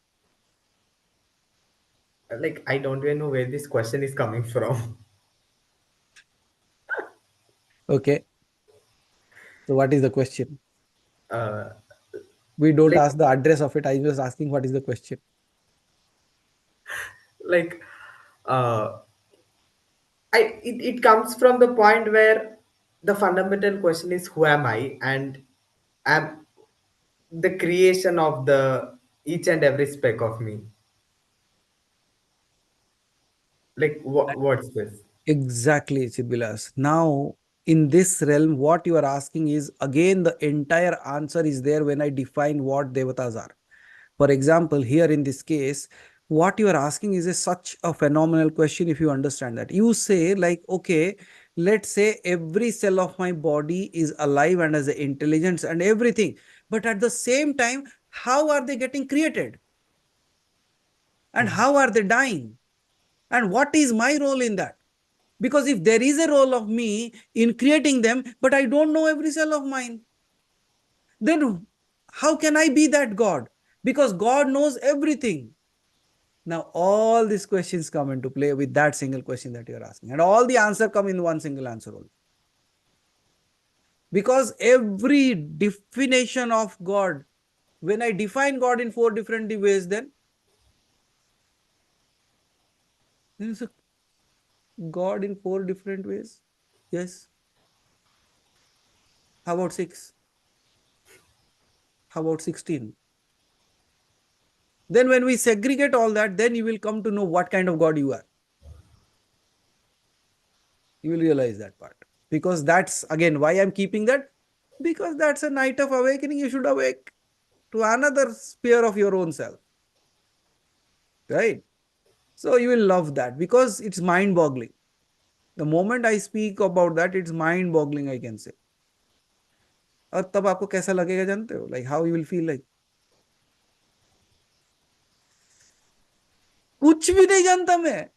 Like, I don't even know where this question is coming from. Okay. So what is the question? Uh, We don't like, ask the address of it. I was asking what is the question. like, uh, it comes from the point where the fundamental question is who am I, and am the creation of the each and every speck of me. Like, what's this? Exactly, Chidvilas. Now, in this realm, what you are asking is again the entire answer is there when I define what devatas are. For example, here in this case, what you are asking is such a phenomenal question if you understand that. You say, like, okay, let's say every cell of my body is alive and has the intelligence and everything. But at the same time, how are they getting created? And how are they dying? And what is my role in that? Because if there is a role of me in creating them, but I don't know every cell of mine, then how can I be that God? Because God knows everything. Now, all these questions come into play with that single question that you're asking. And all the answer come in one single answer only. Because every definition of God, when I define God in 4 different ways, then it's a God in 4 different ways. Yes. How about 6? How about 16? Then when we segregate all that, then you will come to know what kind of God you are. You will realize that part. Because that's, again, why I'm keeping that? Because that's a night of awakening. You should awake to another sphere of your own self. Right? So you will love that because it's mind-boggling. The moment I speak about that, it's mind-boggling, I can say. और तब आपको कैसा लगेगा जानते हो? Like how you will feel like. कुछ भी नहीं जानता मैं.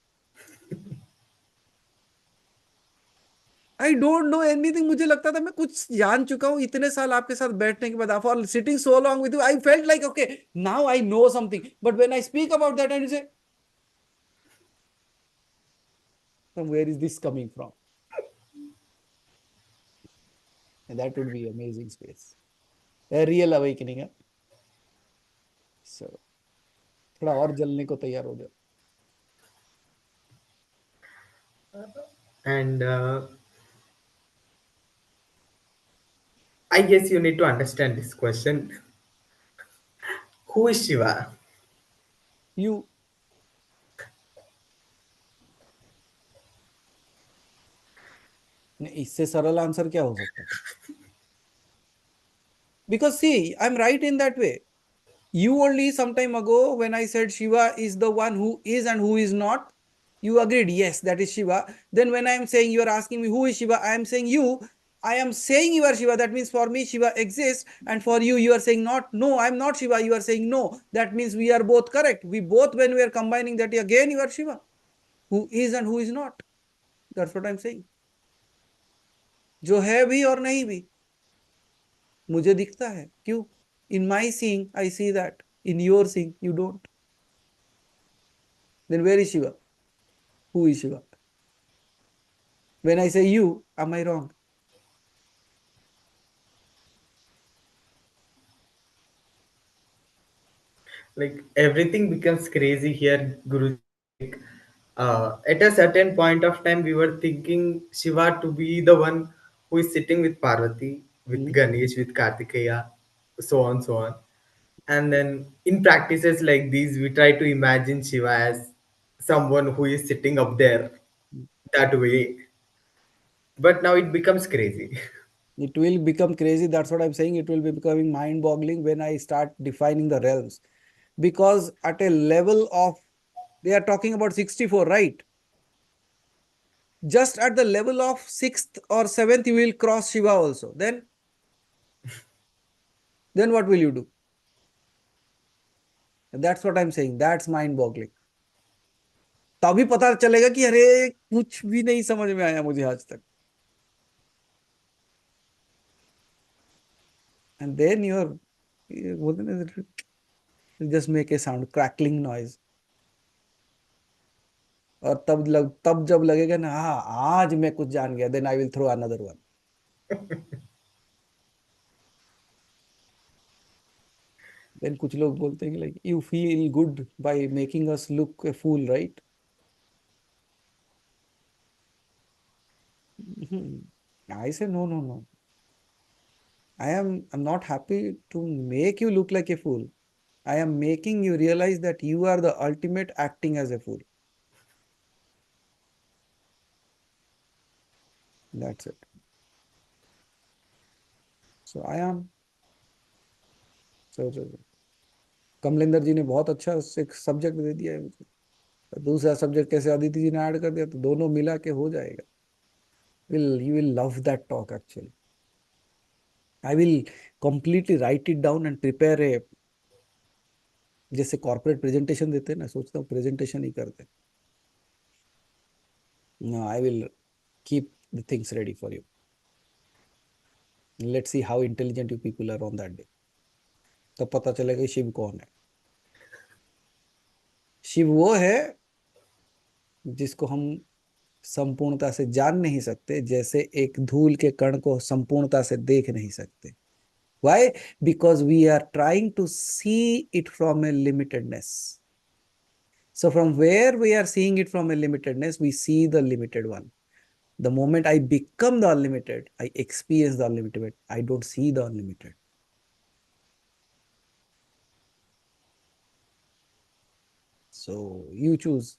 I don't know anything. मुझे लगता था मैं कुछ जान चुका हूं इतने साल आपके साथ बैठने के बाद. After sitting so long with you, I felt like okay, now I know something. But when I speak about that and you say, from where is this coming from? And that would be amazing space, a real awakening है. So थोड़ा और जलने को तैयार हो जाओ. And I guess you need to understand this question. Who is Shiva? You. इससे सरल आंसर क्या हो सकता है? Because see, I'm right in that way. You only some time ago, when I said Shiva is the one who is and who is not, you agreed, yes, that is Shiva. Then when I am saying, you are asking me who is Shiva, I am saying you. I am saying you are Shiva. That means for me, Shiva exists. And for you, you are saying not, no, I am not Shiva. You are saying no. That means we are both correct. We both, when we are combining that, again, you are Shiva. Who is and who is not. That's what I am saying. जो है भी और नहीं भी मुझे दिखता है क्यों in my seeing I see that in your seeing you don't then where is Shiva who is Shiva when I say you am I wrong Like everything becomes crazy here, Guruji. Like, at a certain point of time, we were thinking Shiva to be the one who is sitting with Parvati, with Ganesh, with Kartikeya, so on, so on. And then in practices like these, we try to imagine Shiva as someone who is sitting up there that way. But now it becomes crazy. it will become crazy that's what I'm saying it will be becoming mind boggling when I start defining the realms because at a level of they are talking about 64 right just at the level of 6th or 7th you will cross Shiva also then what will you do and that's what I'm saying that's mind boggling तभी पता चलेगा कि अरे कुछ भी नहीं समझ में आया मुझे आज तक and then you just make a sound crackling noise और तब जब लगेगा ना हाँ आज मैं कुछ जान गया then I will throw another one then कुछ लोग बोलते हैं like you feel good by making us look a fool right I say no I'm not happy to make you look like a fool I am making you realize that you are the ultimate acting as a fool that's it so I am so कमलेंदर जी ने बहुत अच्छा एक subject they दिया है मुझे दूसरा subject कैसे अदिति जी ने ऐड कर दिया तो दोनों मिला के हो जाएगा you will love that talk actually I will completely write it down and prepare a जैसे कॉर्पोरेट प्रेजेंटेशन देते हैं ना सोचता हूँ प्रेजेंटेशन ही करते no I will keep the things ready for you let's see how intelligent you people are on that day तब पता चलेगा शिव कौन है शिव वो है जिसको हम संपूर्णता से जान नहीं सकते जैसे एक धूल के कण को संपूर्णता से देख नहीं सकते why because we are trying to see it from a limitedness so from where we are seeing it from a limitedness we see the limited one the moment I become the unlimited I experience the unlimited I don't see the unlimited so you choose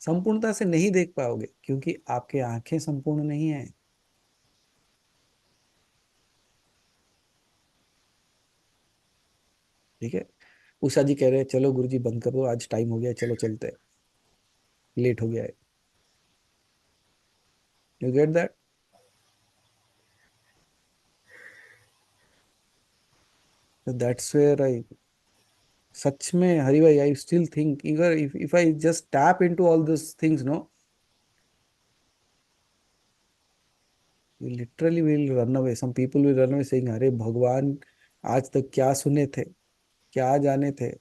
संपूर्णता से नहीं देख पाओगे क्योंकि आपके आंखें संपूर्ण नहीं है ठीक है उषा जी कह रहे हैं चलो गुरुजी बंद कर दो आज टाइम हो गया चलो चलते हैं लेट हो गया है you get that that's where I सच में Hari Bhai I still think if I just tap into all these things no we literally will run away some people will run away saying अरे भगवान आज तक क्या सुने थे क्या जाने थे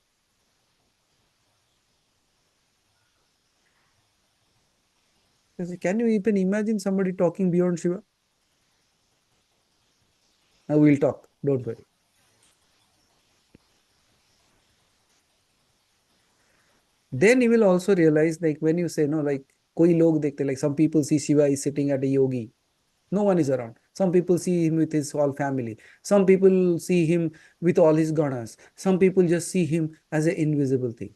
can you even imagine somebody talking beyond Shiva now we'll talk don't worry then you will also realize like when you say no like कोई लोग देखते like some people see Shiva is sitting at a yogi no one is around some people see him with his whole family some people see him with all his ganas some people just see him as an invisible thing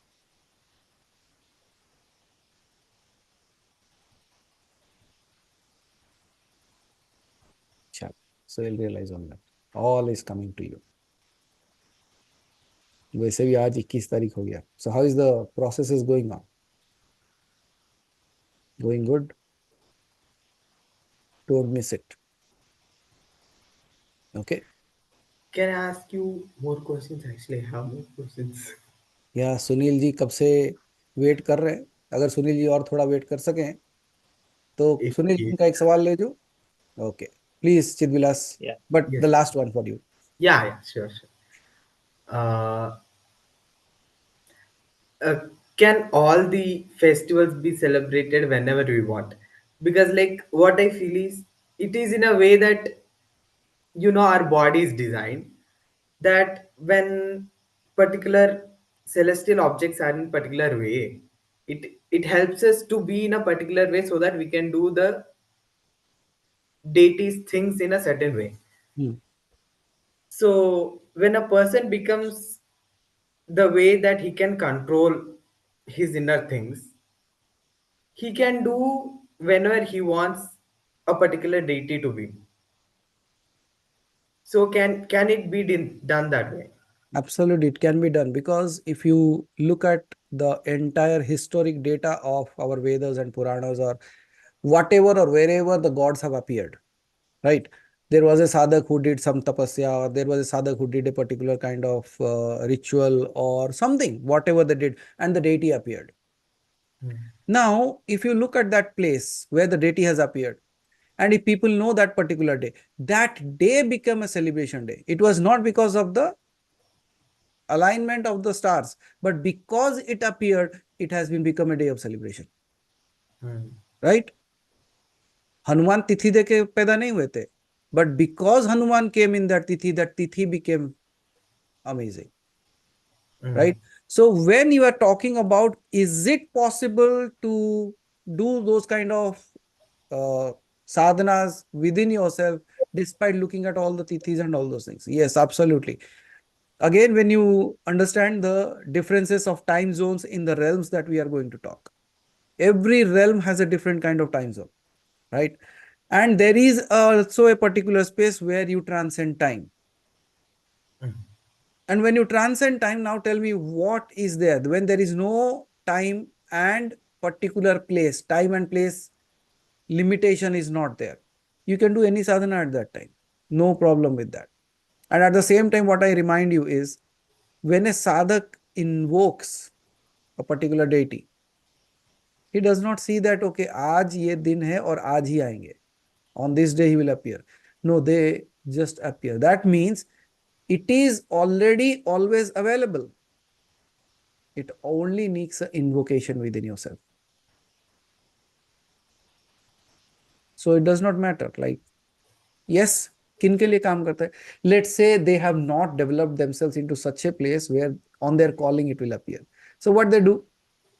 so you'll realize on that all is coming to you वैसे भी आज 21 तारीख हो गया. So how is the process is going on? Going good? Don't miss it. Okay. Can I ask you more questions? Actually, I have more questions. या सुनील जी कब से wait कर रहे हैं. अगर सुनील जी और थोड़ा वेट कर सकें तो सुनील जी का एक सवाल ले जो. Okay please Chidvilas, Yeah. But the Yes. Last one for you. Yeah, sure. Uh, can all the festivals be celebrated whenever we want? Because, like, what I feel is it is in a way that our body is designed that when particular celestial objects are in particular way, it helps us to be in a particular way so that we can do the deities things in a certain way. So when a person becomes the way that he can control his inner things, he can do whenever he wants a particular deity to be. So can it be done that way? Absolutely, it can be done, because if you look at the entire historic data of our Vedas and Puranas, or whatever or wherever the gods have appeared, right? There was a sadhak who did some tapasya, or there was a sadhak who did a particular kind of ritual or something, whatever they did, and the deity appeared. Now, if you look at that place where the deity has appeared, and if people know that particular day, that day became a celebration day. It was not because of the alignment of the stars, but because it appeared, it has been become a day of celebration. Right? Hanuman तिथि देके पैदा नहीं हुए थे, but because Hanuman came in that tithi became amazing. Right? So when you are talking about, is it possible to do those kind of sadhanas within yourself despite looking at all the tithis and all those things? Yes, absolutely. Again, when you understand the differences of time zones in the realms that we are going to talk, every realm has a different kind of time zone, right? And there is also a particular space where you transcend time. And when you transcend time, now tell me what is there when there is no time and particular place, time and place limitation is not there. You can do any sadhana at that time. No problem with that. And at the same time, what I remind you is, when a sadhak invokes a particular deity, he does not see that, okay, आज ये दिन है और आज ही आएंगे. On this day he will appear. No, they just appear. That means it is already always available. It only needs an invocation within yourself. So it does not matter. Like, yes, किन के लिए काम करता है? Let's say they have not developed themselves into such a place where on their calling it will appear. So what they do?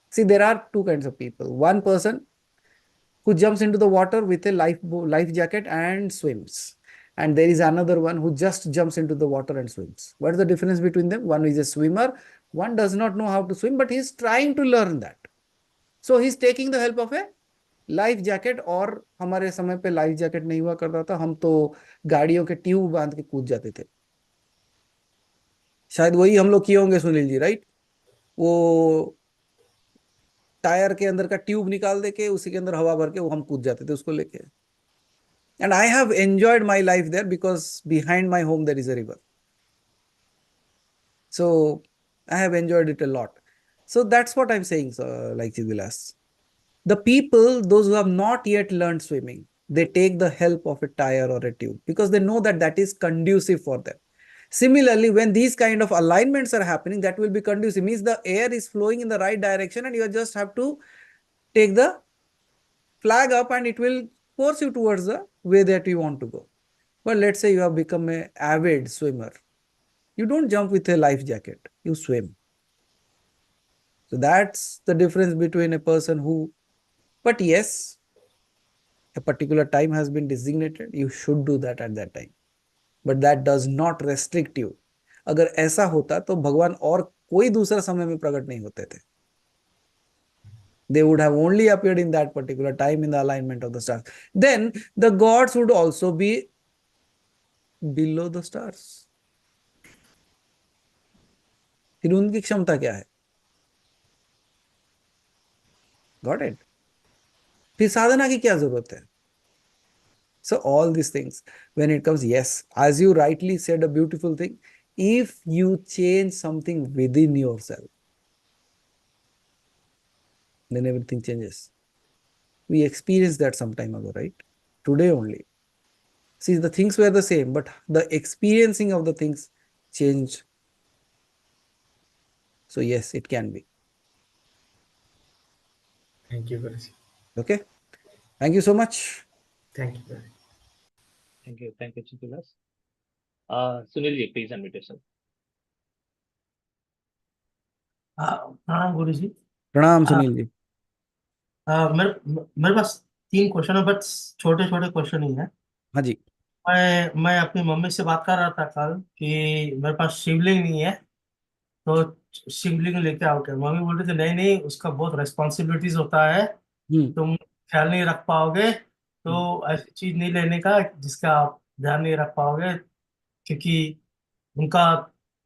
See, there are two kinds of people. One person who jumps into the water with a life jacket and swims. And there is another one who just jumps into the water and swims. What is the difference between them? One is a swimmer. One does not know how to swim, but he is trying to learn that. So he is taking the help of a life jacket. और हमारे समय पे life jacket नहीं हुआ करता था, हम तो गाड़ियों के ट्यूब बांध के कूद जाते थे. शायद वही हम लोग किए होंगे सुनील जी, राइट? वो टायर के अंदर का ट्यूब निकाल दे के उसी के अंदर हवा भर के वो हम कूद जाते थे उसको लेके. And I have enjoyed my life there because behind my home there is a river. So I have enjoyed it a lot. So that's what I'm saying, like Chidvilas. The people, those who have not yet learned swimming, they take the help of a tire or a tube because they know that that is conducive for them. Similarly, when these kind of alignments are happening, that will be conducive. Means the air is flowing in the right direction and you just have to take the flag up and it will force you towards the way that you want to go. But let's say you have become an avid swimmer. You don't jump with a life jacket, you swim. So that's the difference between a person who, but yes, a particular time has been designated, you should do that at that time. But that does not restrict you. अगर ऐसा होता तो भगवान और कोई दूसरा समय में प्रकट नहीं होते थे. They would have only appeared in that particular time in the alignment of the stars. Then the gods would also be below the stars. फिर उनकी क्षमता क्या है? Got it? फिर साधना की क्या जरूरत है? So all these things, when it comes, yes, as you rightly said, a beautiful thing, if you change something within yourself, then everything changes. We experienced that some time ago, right? Today only. See, the things were the same, but the experiencing of the things changed. So yes, it can be. Thank you, Guruji. Okay. Thank you so much. Thank you, Guruji. Thank you, Chitulas. Sunil ji, please unmute yourself. प्रणाम गुरु जी। प्रणाम सुनील जी। मेरे पास 3 question है, but छोटे छोटे question ही है। हाँ जी। मैं अपनी मम्मी से बात कर रहा था कल कि मेरे पास शिवलिंग नहीं है, तो शिवलिंग लेके आओ क्या। मम्मी बोल रही थी नहीं नहीं, उसका बहुत रेस्पॉन्सिबिलिटीज होता है, तुम ख्याल नहीं रख पाओगे, तो ऐसी चीज नहीं लेने का जिसका आप ध्यान नहीं रख पाओगे, क्योंकि उनका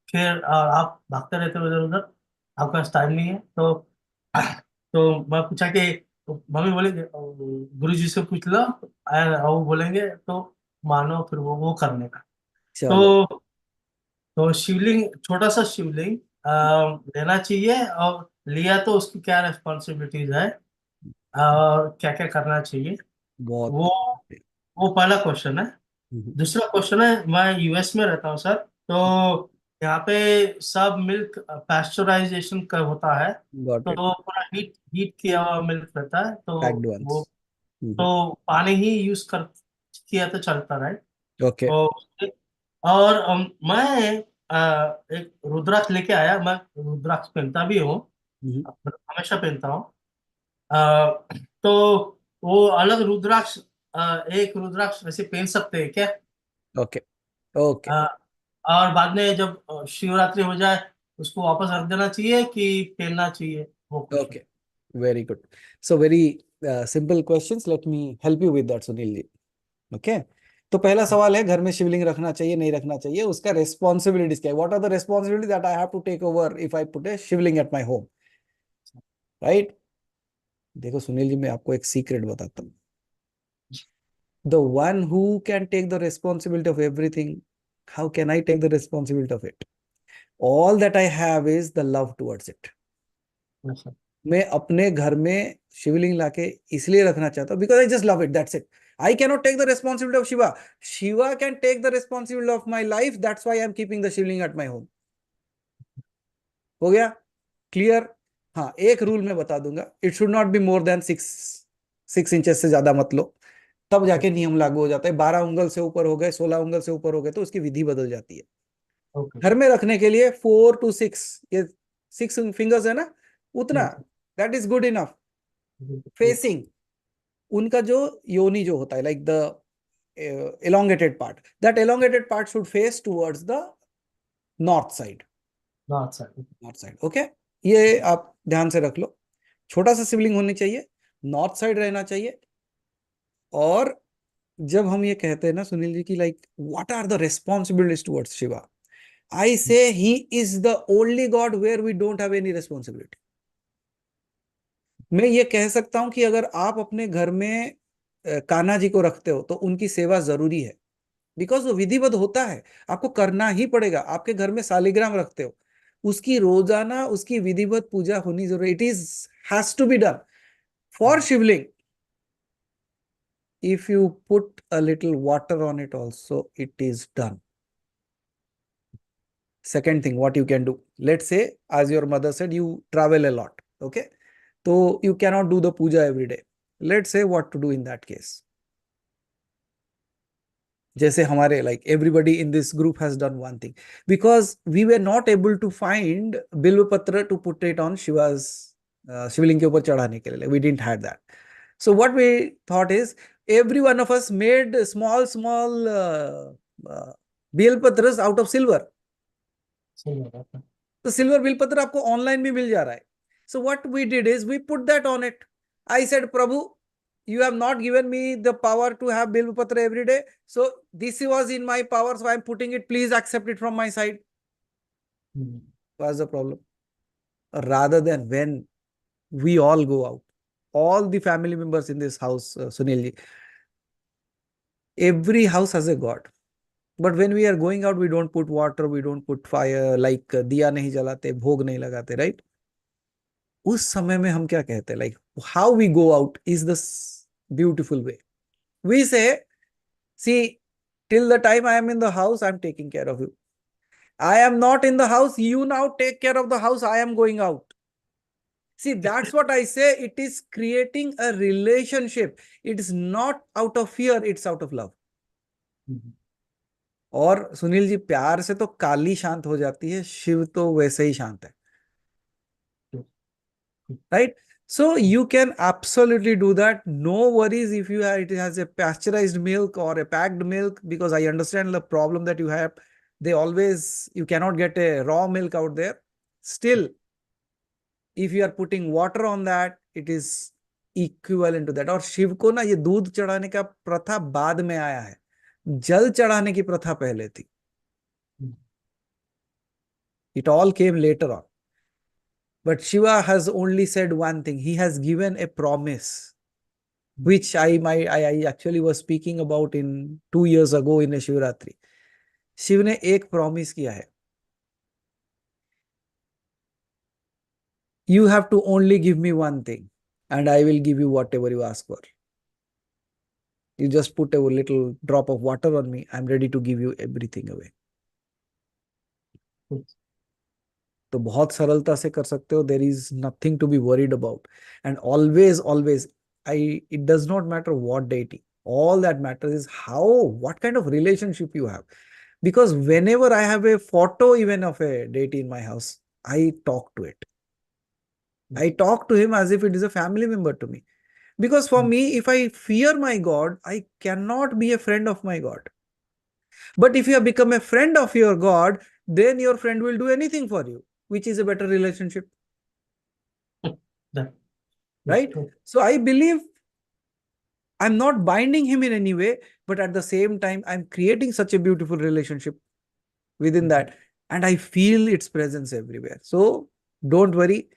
फिर आप भागते रहते हो उधर उधर, आपके पास टाइम नहीं है। तो मैं पूछा कि मम्मी बोले गुरु जी से पूछ लो, वो बोलेंगे तो मानो, फिर वो करने का। चलो। तो शिवलिंग, छोटा सा शिवलिंग लेना चाहिए, और लिया तो उसकी क्या रेस्पॉन्सिबिलिटीज है और क्या क्या करना चाहिए, बहुत वो वो पहला क्वेश्चन है। दूसरा क्वेश्चन है, मैं यूएस में रहता हूँ सर, तो यहाँ पे सब मिल्क पैस्चराइजेशन का होता है, गॉट इट। तो पूरा हीट हीट किया हुआ मिल्क रहता है, तो पैक्ड वो वंस। तो पानी ही यूज कर किया तो चलता है। ओके। और मैं एक रुद्राक्ष लेके आया, मैं रुद्राक्ष पहनता भी हूँ, हमेशा पहनता हूँ। तो वो अलग रुद्राक्ष, एक रुद्राक्ष वैसे पहन सकते हैं क्या? Okay okay. और बाद में जब शिवरात्रि हो जाए उसको वापस रख देना चाहिए कि पहनना चाहिए, वो question. Okay, very good. So very simple questions. Let me help you with that, Sunil ji. Okay. तो पहला सवाल है, घर में शिवलिंग रखना चाहिए नहीं रखना चाहिए, उसका रेस्पॉन्सिबिलिटीज क्या है? What are the responsibility that I have to take over if I put a Shivling at my home, right? देखो सुनील जी, मैं आपको एक सीक्रेट बताता हूँ. The one who can take the responsibility of everything, how can I take the responsibility of it? All that I have is the love towards it. मैं अपने घर में शिवलिंग लाके इसलिए रखना चाहता हूँ because I just love it, that's it. I cannot take the responsibility of Shiva. Shiva can take the responsibility of my life, that's why I am keeping the Shivling at my home. हो गया क्लियर? हाँ, एक रूल मैं बता दूंगा, it should not be more than 6 inches से ज्यादा मत लो, तब जाके नियम लागू हो जाता है. 12 उंगल से ऊपर हो गए, 16 उंगल से ऊपर हो गए तो उसकी विधि बदल जाती है. घर में रखने के लिए 4 to 6, ये 6 फिंगर्स है ना, उतना, that is good enough. Facing, उनका जो योनि जो होता है, like the elongated part, that elongated part should face towards the north side. North side. Okay, ये आप ध्यान से रख लो. छोटा सा शिवलिंग होनी चाहिए, नॉर्थ साइड रहना चाहिए. और जब हम ये कहते हैं ना सुनील जी की like what are the responsibilities towards Shiva, I say he is the only God where we don't have any responsibility. मैं ये कह सकता हूं कि अगर आप अपने घर में कान्हा जी को रखते हो तो उनकी सेवा जरूरी है, बिकॉज वो विधिवत होता है, आपको करना ही पड़ेगा. आपके घर में सालिग्राम रखते हो, उसकी रोजाना उसकी विधिवत पूजा होनी जरूरी. It is has to be done. For Shivling, if you put a little water on it also, it is done. Second thing, what you can do, let's say as your mother said, you travel a lot, okay, so you cannot do the puja every day. Let's say what to do in that case. जैसे हमारे like everybody in this group has done one thing, because we were not able to find bilva patra to put it on Shiva's शिवलिंग के ऊपर चढ़ाने के लिए. We didn't have that. So what we thought is, every one of us made small बेलपत्र्स out of silver. तो silver बेलपत्र आपको online भी मिल जा रहा है. So what we did is we put that on it. I said, Prabhu, you have not given me the power to have बेलपत्र every day. So this was in my power, so I am putting it. Please accept it from my side. What's the problem? Rather than when we all go out, all the family members in this house, Sunil ji, every house has a God. But when we are going out, we don't put water, we don't put fire, like दिया नहीं जलाते, भोग नहीं लगाते, right? उस समय में हम क्या कहते हैं, like how we go out is the beautiful way. We say, see, till the time I am in the house, I am taking care of you. I am not in the house, you now take care of the house, I am going out. See, that's what I say. It is creating a relationship. It is not out of fear, it's out of love. और सुनील जी, प्यार से तो काली शांत हो जाती है, शिव तो वैसे ही शांत है, right? So you can absolutely do that. No worries if you have, it has a pasteurized milk or a packed milk, because I understand the problem that you have. You cannot get a raw milk out there. Still, if you are putting water on that, it is equivalent to that. और शिव को ना ये दूध चढ़ाने का प्रथा बाद में आया है, जल चढ़ाने की प्रथा पहले थी. It all came later on. But Shiva has only said one thing. He has given a promise, which I actually was speaking about in 2 years ago in a Shivratri. Shiv ने एक प्रॉमिस किया है. You have to only give me one thing and I will give you whatever you ask for. You just put a little drop of water on me, I'm ready to give you everything away. तो बहुत सरलता से कर सकते हो. There is nothing to be worried about. And always, it does not matter what deity. All that matters is what kind of relationship you have. Because whenever I have a photo even of a deity in my house, I talk to it. I talk to him as if it is a family member to me. Because for me, if I fear my God, I cannot be a friend of my God. But if you have become a friend of your God, then your friend will do anything for you, which is a better relationship. Right? So I believe I'm not binding him in any way, but at the same time, I'm creating such a beautiful relationship within that. And I feel its presence everywhere. So don't worry,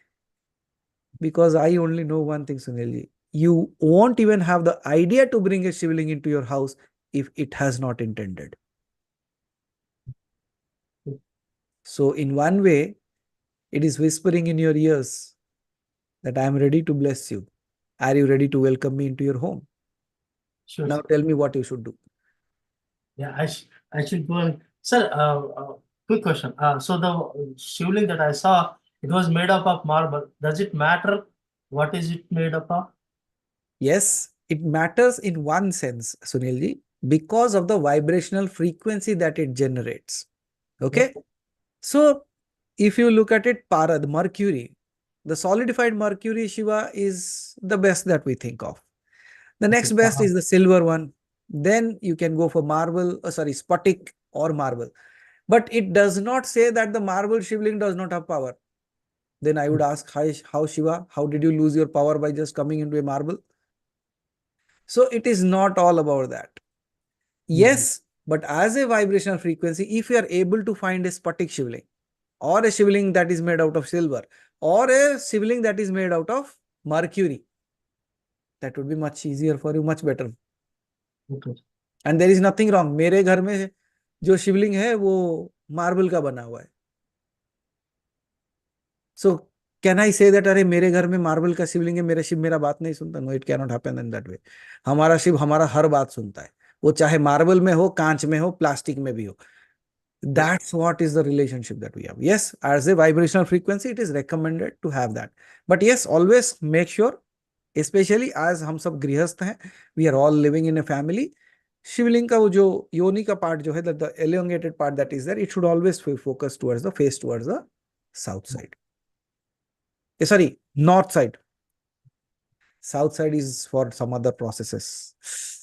because I only know one thing, Sunilji. You won't even have the idea to bring a shivling into your house if it has not intended. So in one way, it is whispering in your ears that I am ready to bless you. Are you ready to welcome me into your home? Sure. Now tell me what you should do. Yeah, I should go and... Sir, quick question. So the shivling that I saw, it was made up of marble. Does it matter what is it made up of? Yes, it matters in one sense, Sunilji, because of the vibrational frequency that it generates. Okay? So if you look at it, the mercury, the solidified mercury Shiva is the best that we think of. The next best is the silver one. Then you can go for marble, Spatik or marble. But it does not say that the marble shivling does not have power. Then I would ask, how Shiva, how did you lose your power by just coming into a marble? So it is not all about that. Yes, but as a vibrational frequency, if you are able to find a Spatik shivling, or a shivling that is made out of silver, or a shivling that is made out of mercury, that would be much easier for you, much better. Okay. And there is nothing wrong. मेरे घर में जो शिवलिंग है वो marble का बना हुआ है. So can I say that अरे मेरे घर में मार्बल का शिवलिंग है, मेरा शिव मेरा बात नहीं सुनता? No, it cannot happen in that way. हमारा शिव हमारा हर बात सुनता है, वो चाहे मार्बल में हो, कांच में हो, प्लास्टिक में भी हो. That's what is the relationship that we have. Yes, as a vibrational frequency, it is recommended to have that. But yes, always make sure, especially as हम सब गृहस्थ हैं, we are all living in a family. शिवलिंग का वो जो योनि का part जो है, the elongated part that is there, it should always focus towards the face towards the south side. Sorry, north side. South side is for some other processes.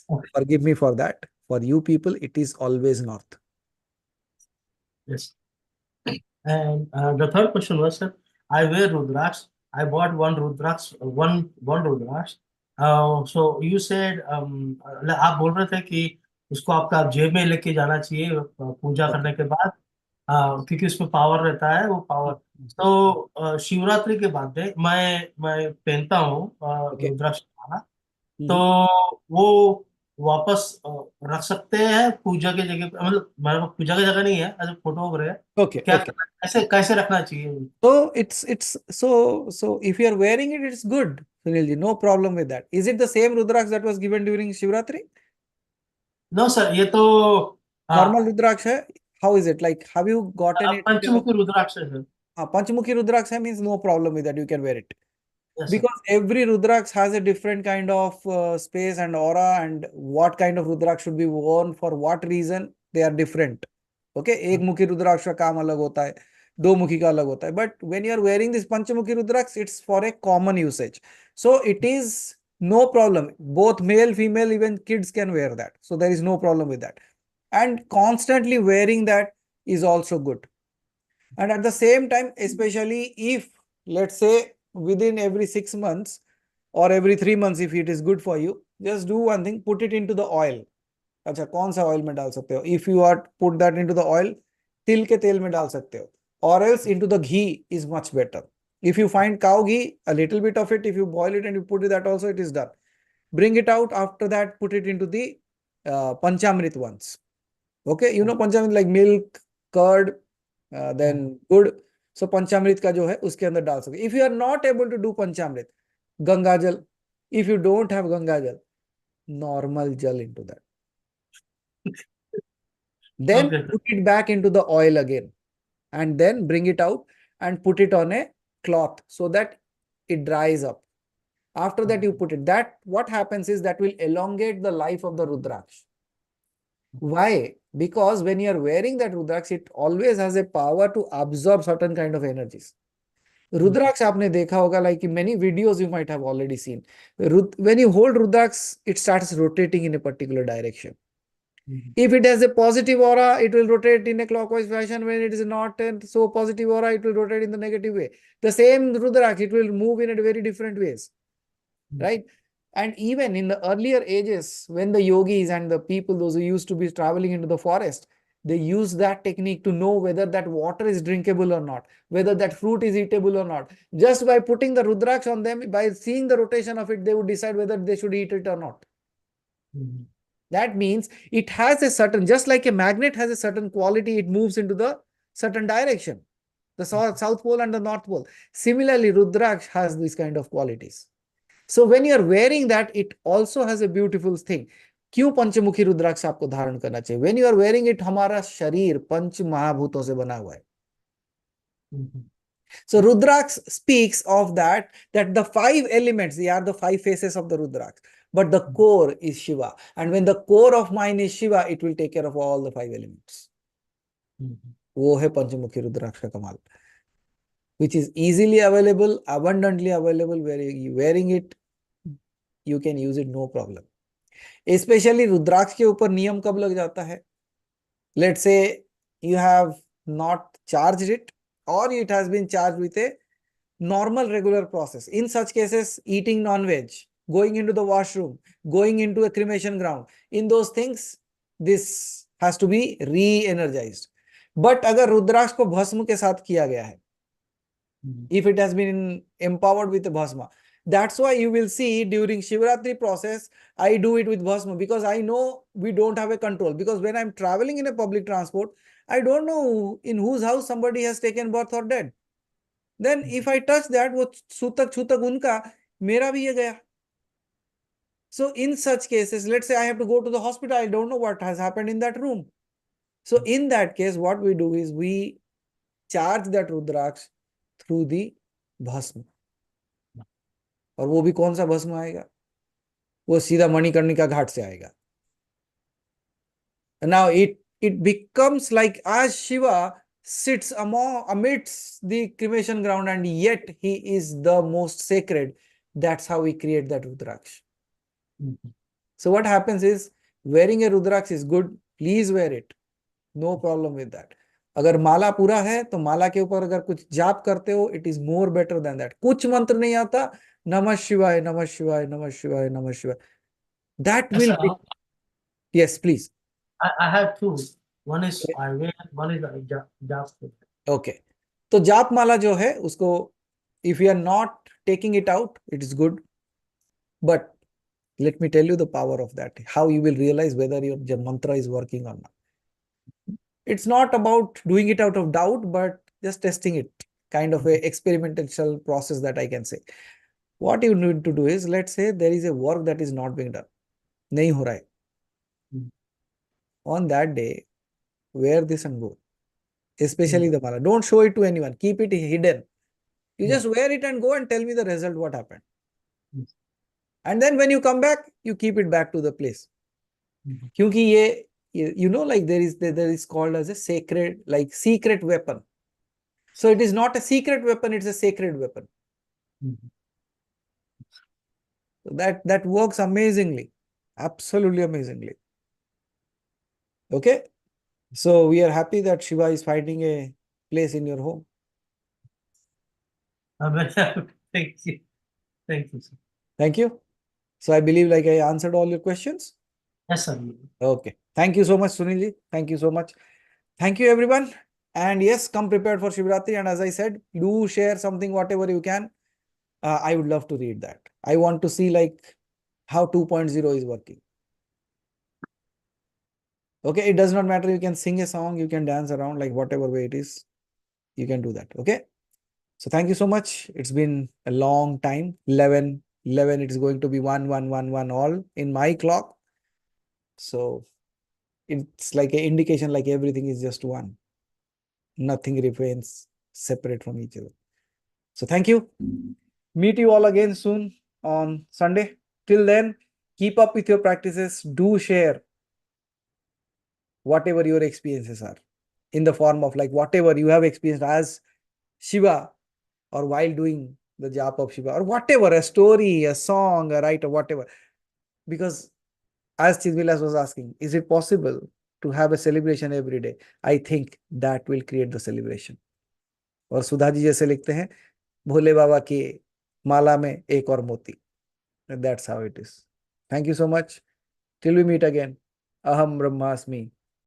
Okay. Forgive me for that. For you people, it is always north. Yes. And the third question was, sir, I wear Rudraksh. I bought one Rudraksh, one Rudraksh. So you said, आप बोल रहे थे कि उसको आपका जेब में लेके जाना चाहिए पूजा करने के बाद. हाँ, क्योंकि उसमें पावर रहता है, वो पावर। तो शिवरात्रि के बाद में मैं पहनता हूँ ओके। रुद्राक्ष माला। तो वो वापस रख सकते हैं पूजा की जगह पे, मतलब मेरे को पूजा की जगह नहीं है, एज फोटो वगैरह है। ओके क्या ओके। कैसे कैसे रखना चाहिए? So it's so if you are wearing it, it's good, Sunilji. No problem with that. Is it the same Rudraksh that was given during Shivratri? No sir, ये तो Normal हाँ, Rudraksh hai? How is it? Like, have you gotten it? पंचमुखी रुद्राक्ष है sir. Panchmukhi Rudraksh hai means no problem with that. You can wear it. Yes sir. Because every Rudraksh has a different kind of space and aura, and what kind of Rudraksh should be worn for what reason, they are different. Okay, एक मुखी रुद्राक्ष का काम अलग होता है, दो मुखी का अलग होता है. But when you are wearing this Panchamuki Rudraksh, it's for a common usage. So it is no problem. Both male, female, even kids can wear that. So there is no problem with that. And constantly wearing that is also good. And at the same time, especially if, let's say, within every 6 months or every 3 months, if it is good for you, just do one thing, put it into the oil. अच्छा, कौन सा oil में डाल सकते हो? If you are put that into the oil, तिल के तेल में डाल सकते हो, or else into the ghee is much better. If you find cow ghee, a little bit of it, if you boil it and you put it, that also, it is done. Bring it out. After that, put it into the Panchamrit ones. Okay, you know Panchamrit, like milk, curd, then good. So Panchamrit का जो है उसके अंदर डाल सकते. If you are not able to do Panchamrit, Ganga Jal. If you don't have Ganga Jal, normal jal into that. Then Okay, put it back into the oil again, and then bring it out and put it on a cloth so that it dries up. After that, you put it. That what happens is that will elongate the life of the Rudraksh. Why? Because when you are wearing that Rudraksh, it always has a power to absorb certain kind of energies. Rudraksh आपने देखा होगा, like in many videos you might have already seen. When you hold Rudraksh, it starts rotating in a particular direction. If it has a positive aura, it will rotate in a clockwise fashion. When it is not so positive aura, it will rotate in the negative way. The same Rudraksh, it will move in a very different ways, right? And even in the earlier ages, when the yogis and the people, those who used to be traveling into the forest, they use that technique to know whether that water is drinkable or not, whether that fruit is eatable or not. Just by putting the Rudraksh on them, by seeing the rotation of it, they would decide whether they should eat it or not. That means it has a certain, just like a magnet has a certain quality, it moves into the certain direction, the South Pole and the North Pole. Similarly, Rudraksh has these kind of qualities. So when you are wearing that, it also has a beautiful thing. क्यों पंचमुखी रुद्राक्ष आपको धारण करना चाहिए? When you are wearing it, हमारा शरीर पंच महाभूतों से बना हुआ है. So Rudraksh speaks of that the 5 elements, they are the 5 faces of the Rudraksh. But the core is Shiva. And when the core of mine is Shiva, it will take care of all the 5 elements. वो है पंचमुखी रुद्राक्ष का कमाल. Which is easily available, abundantly available, where you wearing it, you can use it, no problem. Especially रुद्राक्ष के ऊपर नियम कब लग जाता है? Let's say you have not charged it, or it has been charged with a normal regular process. In such cases, eating non-veg, going into the washroom, going into a cremation ground, in those things, this has to be re-energized. But अगर रुद्राक्ष को भस्म के साथ किया गया है, if it has been empowered with the bhasma, that's why you will see during Shivratri process, I do it with bhasma, because I know we don't have a control. Because when I'm traveling in a public transport, I don't know in whose house somebody has taken birth or dead. Then if I touch that, वो सूतक छूतक उनका, मेरा भी ये गया. So in such cases, let's say I have to go to the hospital, I don't know what has happened in that room. So in that case, what we do is we charge that Rudraksh through the भस्म. और वो भी कौन सा भस्म आएगा? वो सीधा मणिकर्णिका घाट से आएगा. Now it becomes like as Shiva sits amidst the cremation ground, and yet he is the most sacred. That's how we create that Rudraksh. So what happens is, wearing a Rudraksh is good. Please wear it. No problem with that. अगर माला पूरा है तो माला के ऊपर अगर कुछ जाप करते हो, it is more better than that. कुछ मंत्र नहीं आता, नमः शिवाय, नमः शिवाय, नमः शिवाय, नमः शिवाय. That will be. Yes, please. I have two. One is Ayurveda, one is Jap. Okay, तो जाप माला जो है उसको, if you are not taking it out, it is good, but let me tell you the power of that, how you will realize whether your mantra is working or not. It's not about doing it out of doubt, but just testing it, kind of a experimental process that I can say. What you need to do is, let's say there is a work that is not being done, nahi ho raha hai. On that day, wear this and go, especially the mala. Don't show it to anyone, keep it hidden. You just wear it and go and tell me the result, what happened. And then when you come back, you keep it back to the place. क्योंकि ये, you know, like there is called as a sacred, like secret weapon. So it is not a secret weapon, it's a sacred weapon. So that works amazingly, absolutely amazingly. Okay, so we are happy that Shiva is finding a place in your home. Thank you. Thank you, sir. Thank you. So I believe like I answered all your questions. Yes, sir. Okay. Thank you so much, Sunilji. Thank you so much. Thank you, everyone. And yes, come prepared for Shivratri. And as I said, do share something, whatever you can. I would love to read that. I want to see like how 2.0 is working. Okay. It does not matter. You can sing a song, you can dance around, like whatever way it is, you can do that. Okay. So thank you so much. It's been a long time. 11, it's going to be 1, 1, 1, 1 all in my clock. So it's like an indication, like everything is just one. Nothing remains separate from each other. So thank you. Meet you all again soon on Sunday. Till then, keep up with your practices. Do share whatever your experiences are in the form of like whatever you have experienced as Shiva, or while doing the japa of Shiva, or whatever, a story, a song, a writer, whatever. Because as Chidvilas was asking, is it possible to have a celebration every day? I think that will create the celebration. और सुधा जी जैसे लिखते हैं, भोले बाबा की माला में एक और मोती. That's how it is. Thank you so much. Till we meet again. Aham Brahmasmi.